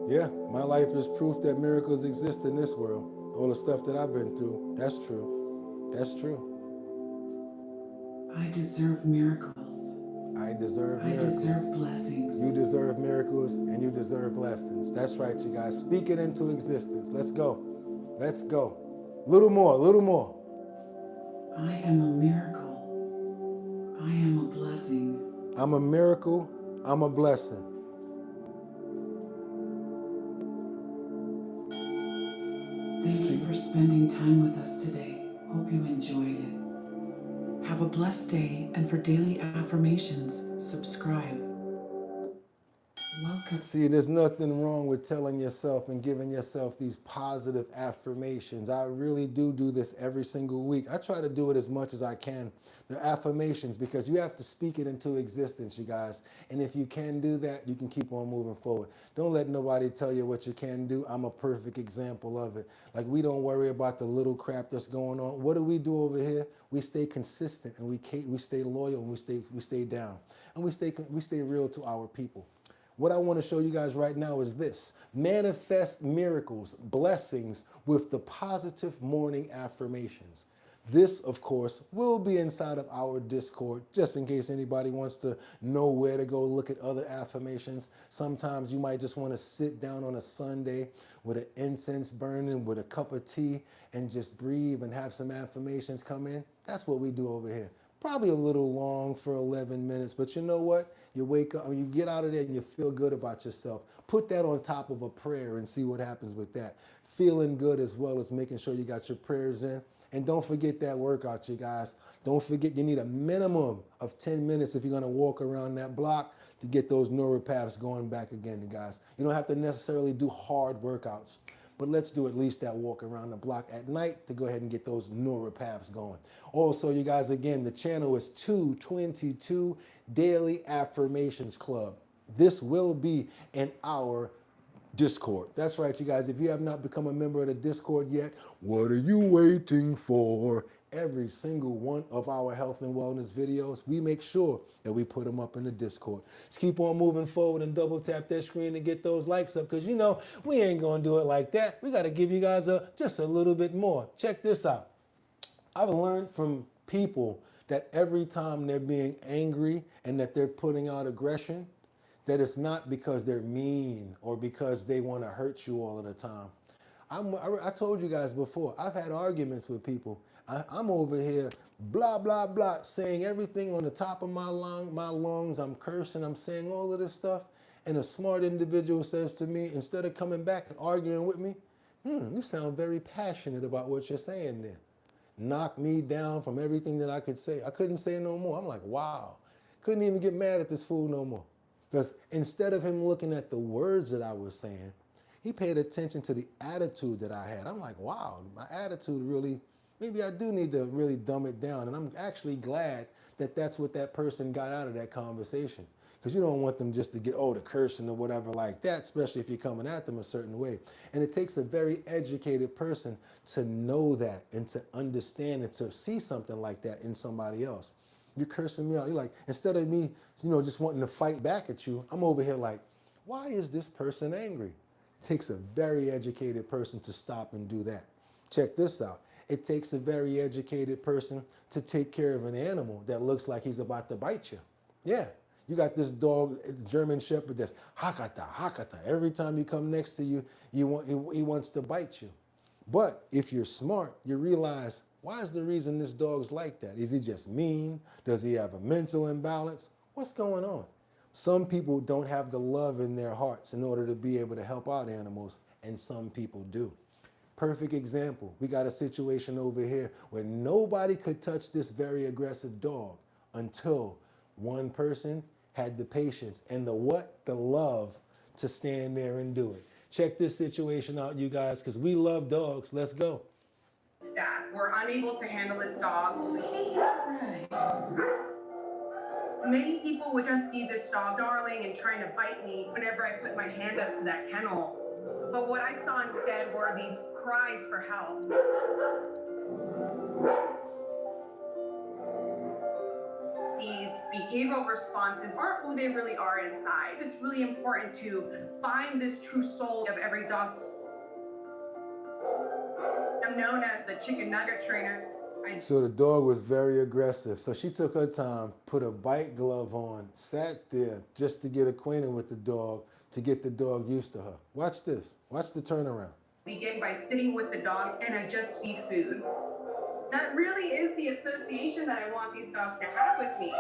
Yeah, my life is proof that miracles exist in this world. All the stuff that I've been through, that's true. That's true. I deserve miracles. I deserve miracles. I deserve blessings. You deserve miracles and you deserve blessings. That's right, you guys. Speak it into existence. Let's go. Let's go. Little more, little more. I am a miracle. I am a blessing. I'm a miracle. I'm a blessing. Thank you for spending time with us today. Hope you enjoyed it. Have a blessed day, and for daily affirmations, subscribe. Welcome. See, there's nothing wrong with telling yourself and giving yourself these positive affirmations. I really do this every single week. I try to do it as much as I can. They're affirmations because you have to speak it into existence, you guys. And if you can do that, you can keep on moving forward. Don't let nobody tell you what you can do. I'm a perfect example of it. Like, we don't worry about the little crap that's going on. What do we do over here? We stay consistent and we stay loyal and we stay down. And we stay real to our people. What I want to show you guys right now is this. Manifest miracles, blessings with the positive morning affirmations. This, of course, will be inside of our Discord, just in case anybody wants to know where to go look at other affirmations. Sometimes you might just want to sit down on a Sunday with an incense burning, with a cup of tea, and just breathe and have some affirmations come in. That's what we do over here. Probably a little long for 11 minutes, but you know what? You wake up, you get out of there and you feel good about yourself. Put that on top of a prayer and see what happens with that. Feeling good as well as making sure you got your prayers in. And don't forget that workout, you guys. Don't forget you need a minimum of 10 minutes if you're going to walk around that block to get those neural paths going back again, you guys. You don't have to necessarily do hard workouts, but let's do at least that walk around the block at night to go ahead and get those neural paths going. Also, you guys, again, the channel is 222 Daily Affirmations Club. This will be in our Discord. That's right, you guys. If you have not become a member of the Discord yet, what are you waiting for? Every single one of our health and wellness videos, we make sure that we put them up in the Discord. Let's keep on moving forward and double tap that screen to get those likes up, because you know we ain't gonna do it like that. We got to give you guys just a little bit more. Check this out. I've learned from people that every time they're being angry and that they're putting out aggression, that it's not because they're mean or because they want to hurt you all of the time. I told you guys before, I've had arguments with people. I'm over here, blah, blah, blah, saying everything on the top of my lungs. I'm cursing, I'm saying all of this stuff. And a smart individual says to me, instead of coming back and arguing with me, you sound very passionate about what you're saying there. Knock me down from everything that I could say. I couldn't say no more. I'm like, wow. Couldn't even get mad at this fool no more. Because instead of him looking at the words that I was saying, he paid attention to the attitude that I had. I'm like, wow, my attitude really, maybe I do need to really dumb it down. And I'm actually glad that that's what that person got out of that conversation. Because you don't want them just to get, the cursing or whatever like that, especially if you're coming at them a certain way. And it takes a very educated person to know that and to understand and to see something like that in somebody else. You're cursing me out. You're like, instead of me, just wanting to fight back at you, I'm over here like, why is this person angry? It takes a very educated person to stop and do that. Check this out. It takes a very educated person to take care of an animal that looks like he's about to bite you. Yeah. You got this dog, German Shepherd, that's hakata, hakata. Every time you come next to you, he wants to bite you. But if you're smart, you realize, why is the reason this dog's like that? Is he just mean? Does he have a mental imbalance? What's going on? Some people don't have the love in their hearts in order to be able to help out animals, and some people do. Perfect example. We got a situation over here where nobody could touch this very aggressive dog until one person had the patience and the love to stand there and do it. Check this situation out, you guys, because we love dogs. Let's go. Staff were unable to handle this dog. Many people would just see this dog darling and trying to bite me whenever I put my hand up to that kennel. But what I saw instead were these cries for help. These behavioral responses aren't who they really are inside. It's really important to find this true soul of every dog. I'm known as the chicken nugget trainer. So the dog was very aggressive. So she took her time, put a bite glove on, sat there just to get acquainted with the dog, to get the dog used to her. Watch this. Watch the turnaround. Begin by sitting with the dog and I just feed food. That really is the association that I want these dogs to have with me.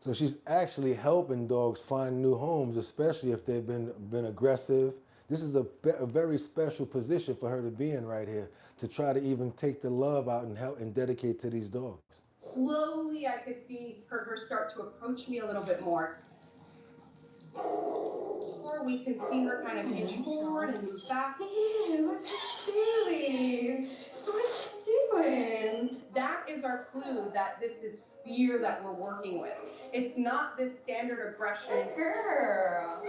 So she's actually helping dogs find new homes, especially if they've been aggressive. This is a very special position for her to be in right here, to try to even take the love out and help and dedicate to these dogs. Slowly, I could see her start to approach me a little bit more. Or we can see her kind of inch forward and move back. Hey, what you doing? What you doing? That is our clue that this is fear that we're working with. It's not this standard aggression. Girl.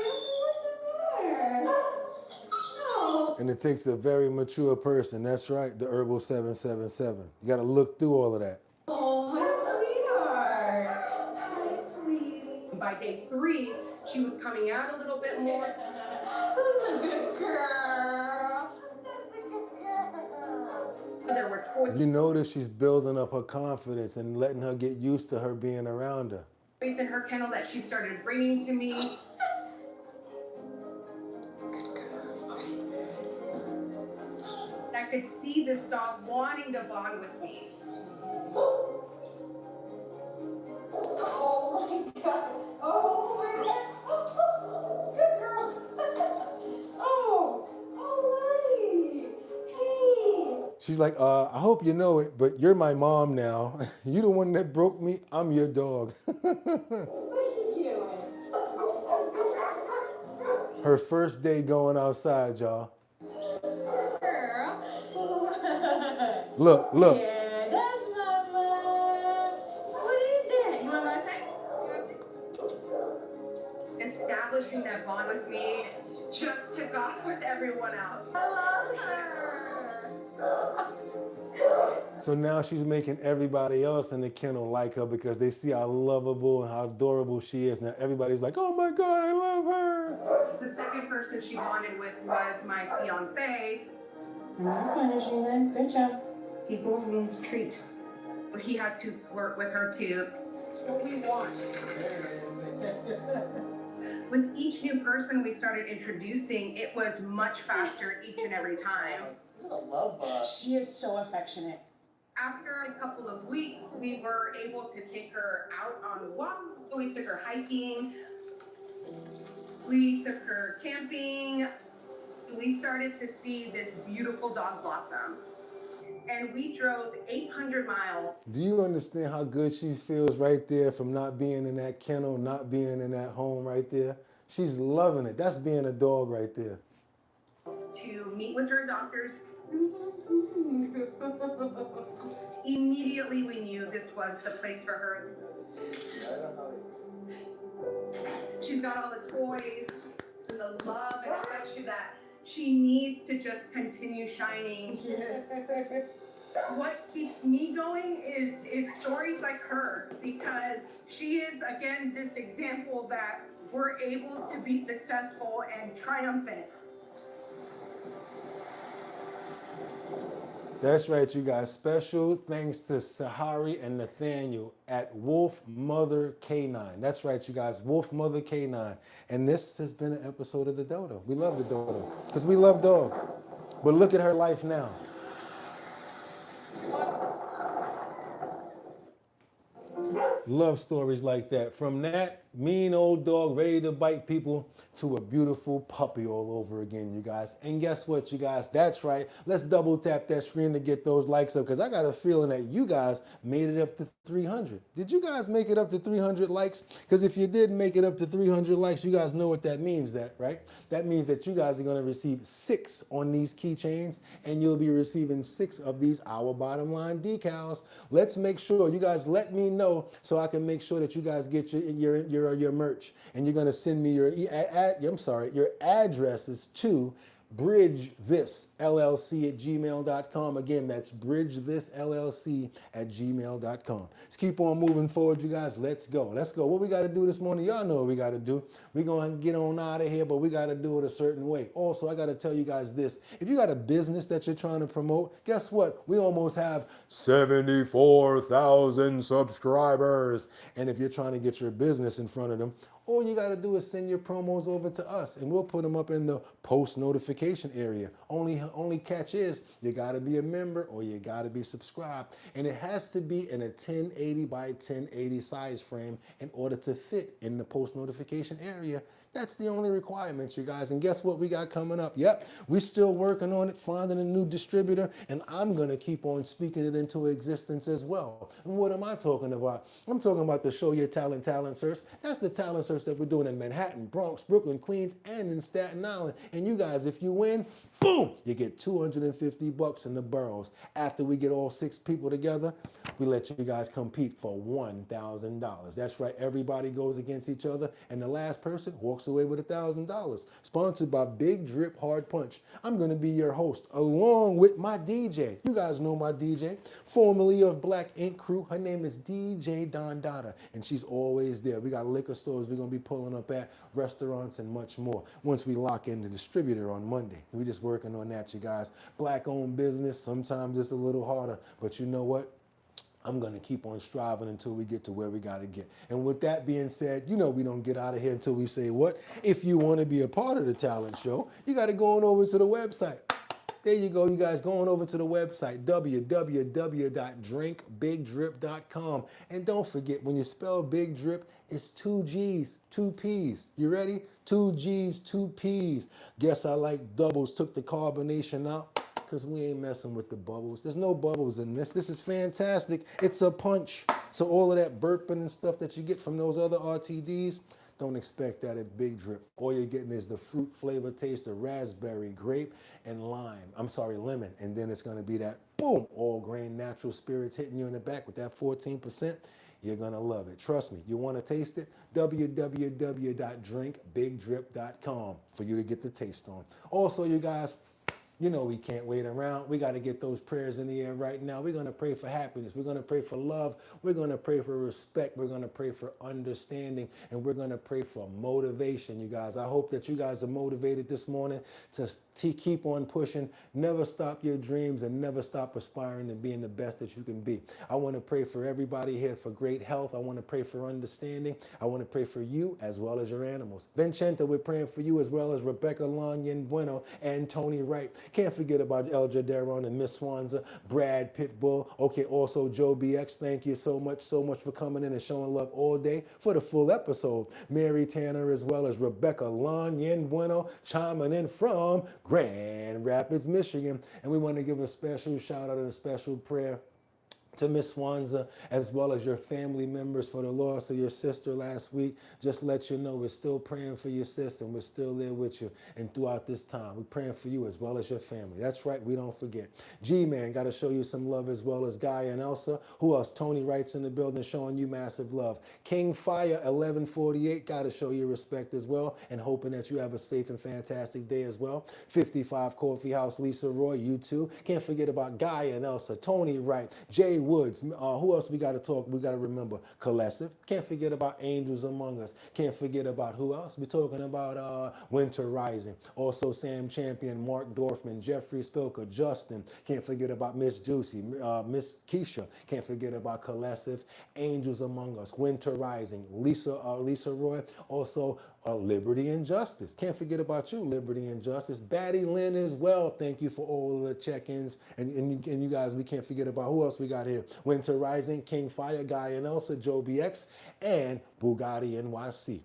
And it takes a very mature person. That's right, the Herbal 777. You got to look through all of that. Oh, my sweetheart. Hi, sweetie. By day 3, she was coming out a little bit more. That's a good girl. That's a good girl. There were toys. You notice she's building up her confidence and letting her get used to her being around her. In her kennel that she started bringing to me. I could see this dog wanting to bond with me. She's like, I hope you know it, but you're my mom now. You the one that broke me, I'm your dog. Her first day going outside, y'all. Look, look. Yeah, that's mama. What are you doing? You want my thing? Establishing that bond with me just took off with everyone else. I love her. So now she's making everybody else in the kennel like her because they see how lovable and how adorable she is. Now everybody's like, oh my God, I love her. The second person she bonded with was my fiance. I'm not punishing them. Good job. People means treat. He had to flirt with her too. What we want. With each new person we started introducing, it was much faster each and every time. I love her. She is so affectionate. After a couple of weeks, we were able to take her out on walks. We took her hiking. We took her camping. We started to see this beautiful dog blossom. And we drove 800 miles. Do you understand how good she feels right there from not being in that kennel, not being in that home right there? She's loving it. That's being a dog right there. To meet with her doctors. Immediately we knew this was the place for her. She's got all the toys and the love and affection that she needs to just continue shining. Yes. What keeps me going is stories like her, because she is, again, this example that we're able to be successful and triumphant. That's right, you guys. Special thanks to Sahari and Nathaniel at Wolf Mother K9. That's right, you guys. Wolf Mother K9. And this has been an episode of the Dodo. We love the Dodo because we love dogs. But look at her life now. Love stories like that. From that mean old dog ready to bite people to a beautiful puppy all over again, you guys. And guess what, you guys? That's right. Let's double tap that screen to get those likes up because I got a feeling that you guys made it up to 300. Did you guys make it up to 300 likes? Because if you did make it up to 300 likes, you guys know what that means, right? That means that you guys are going to receive 6 on these keychains and you'll be receiving 6 of these Our Bottom Line decals. Let's make sure you guys let me know so I can make sure that you guys get your merch. And you're going to send me your addresses to bridgethisllc@gmail.com. Again, that's bridgethisllc@gmail.com. Let's keep on moving forward, you guys. Let's go. Let's go. What we got to do this morning, y'all know what we got to do. We're going to get on out of here, but we got to do it a certain way. Also, I got to tell you guys this. If you got a business that you're trying to promote, guess what? We almost have 74,000 subscribers. And if you're trying to get your business in front of them, all you got to do is send your promos over to us and we'll put them up in the post notification area. Only catch is you got to be a member or you got to be subscribed. And it has to be in a 1080 by 1080 size frame in order to fit in the post notification area. That's the only requirements, you guys. And guess what we got coming up? Yep, we're still working on it, finding a new distributor, and I'm going to keep on speaking it into existence as well. And what am I talking about? I'm talking about the Show Your Talent search. That's the talent search that we're doing in Manhattan, Bronx, Brooklyn, Queens, and in Staten Island. And you guys, if you win, boom, you get $250 in the boroughs. After we get all 6 people together, we let you guys compete for $1,000. That's right, everybody goes against each other, and the last person walks away with $1,000. Sponsored by Big Drip Hard Punch. I'm going to be your host, along with my DJ. You guys know my DJ, formerly of Black Ink Crew. Her name is DJ Don Dada, and she's always there. We got liquor stores we're going to be pulling up at, restaurants, and much more once we lock in the distributor on Monday. We're just working on that, you guys. Black-owned business, sometimes it's a little harder, but you know what? I'm going to keep on striving until we get to where we got to get. And with that being said, you know we don't get out of here until we say what? If you want to be a part of the talent show, you got to go on over to the website. There you go, you guys, going over to the website, www.drinkbigdrip.com. And don't forget, when you spell Big Drip, it's 2 G's, 2 P's. You ready? 2 G's, 2 P's. Guess I like doubles, took the carbonation out. because we ain't messing with the bubbles. There's no bubbles in this. This is fantastic. It's a punch. So all of that burping and stuff that you get from those other RTDs, don't expect that at Big Drip. All you're getting is the fruit flavor taste of raspberry, grape, and lemon. And then it's gonna be that, boom, all grain natural spirits hitting you in the back with that 14%. You're gonna love it. Trust me, you wanna taste it? www.drinkbigdrip.com for you to get the taste on. Also, you guys, you know we can't wait around. We got to get those prayers in the air right now. We're going to pray for happiness. We're going to pray for love. We're going to pray for respect. We're going to pray for understanding. And we're going to pray for motivation, you guys. I hope that you guys are motivated this morning to keep on pushing. Never stop your dreams and never stop aspiring to being the best that you can be. I want to pray for everybody here for great health. I want to pray for understanding. I want to pray for you as well as your animals. Vincenta, we're praying for you as well as Rebecca Lanyan Bueno and Tony Wright. Can't forget about El Jaderon and Miss Swanza, Brad Pitbull. Okay, also Joe BX, thank you so much for coming in and showing love all day for the full episode. Mary Tanner as well as Rebecca Lanyan Bueno chiming in from Grand Rapids, Michigan. And we want to give a special shout out and a special prayer to Miss Swanza, as well as your family members for the loss of your sister last week. Just let you know we're still praying for your sister and we're still there with you. And throughout this time, we're praying for you as well as your family. That's right, we don't forget. G-Man, got to show you some love as well as Guy and Elsa. Who else? Tony Wright's in the building showing you massive love. King Fire 1148, got to show you respect as well and hoping that you have a safe and fantastic day as well. 55 Coffee House, Lisa Roy, you too. Can't forget about Guy and Elsa, Tony Wright, Jay Woods. Who else we got to talk? We got to remember. Colessive. Can't forget about Angels Among Us. Can't forget about who else? We're talking about Winter Rising. Also Sam Champion, Mark Dorfman, Jeffrey Spilker, Justin. Can't forget about Miss Juicy, Miss Keisha. Can't forget about Colessive, Angels Among Us, Winter Rising, Lisa Roy. Also Liberty and Justice. Can't forget about you, Liberty and Justice. Batty Lynn as well. Thank you for all of the check-ins. And you guys, we can't forget about who else we got here. Winter Rising, King Fire, Guy and Elsa, Joe BX, and BOOGOTTINYC.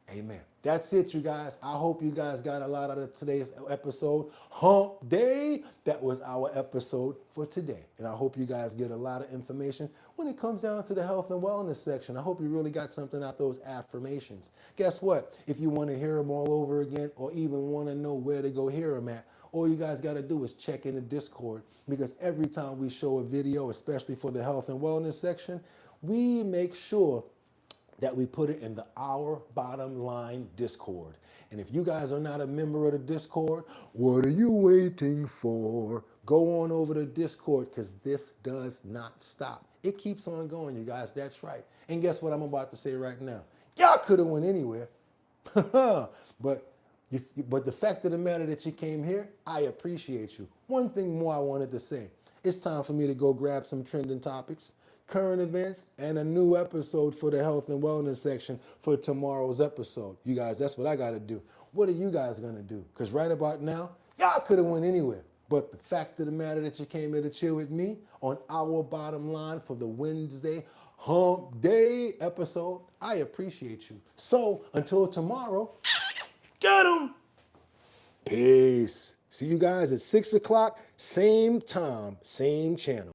Amen. That's it, you guys. I hope you guys got a lot out of today's episode. Hump Day. That was our episode for today. And I hope you guys get a lot of information when it comes down to the health and wellness section. I hope you really got something out of those affirmations. Guess what? If you want to hear them all over again or even want to know where to go hear them at, all you guys got to do is check in the Discord, because every time we show a video, especially for the health and wellness section, we make sure that we put it in the Our Bottom Line Discord. And if you guys are not a member of the Discord, what are you waiting for? Go on over to Discord, because this does not stop. It keeps on going, you guys. That's right. And guess what I'm about to say right now? Y'all could have went anywhere. But the fact of the matter that you came here, I appreciate you. One thing more I wanted to say. It's time for me to go grab some trending topics, current events, and a new episode for the health and wellness section for tomorrow's episode. You guys, that's what I got to do. What are you guys going to do? Because right about now, y'all could have went anywhere. But the fact of the matter that you came here to chill with me on Our Bottom Line for the Wednesday Hump Day episode, I appreciate you. So until tomorrow, get 'em. Peace. See you guys at 6 o'clock, same time, same channel.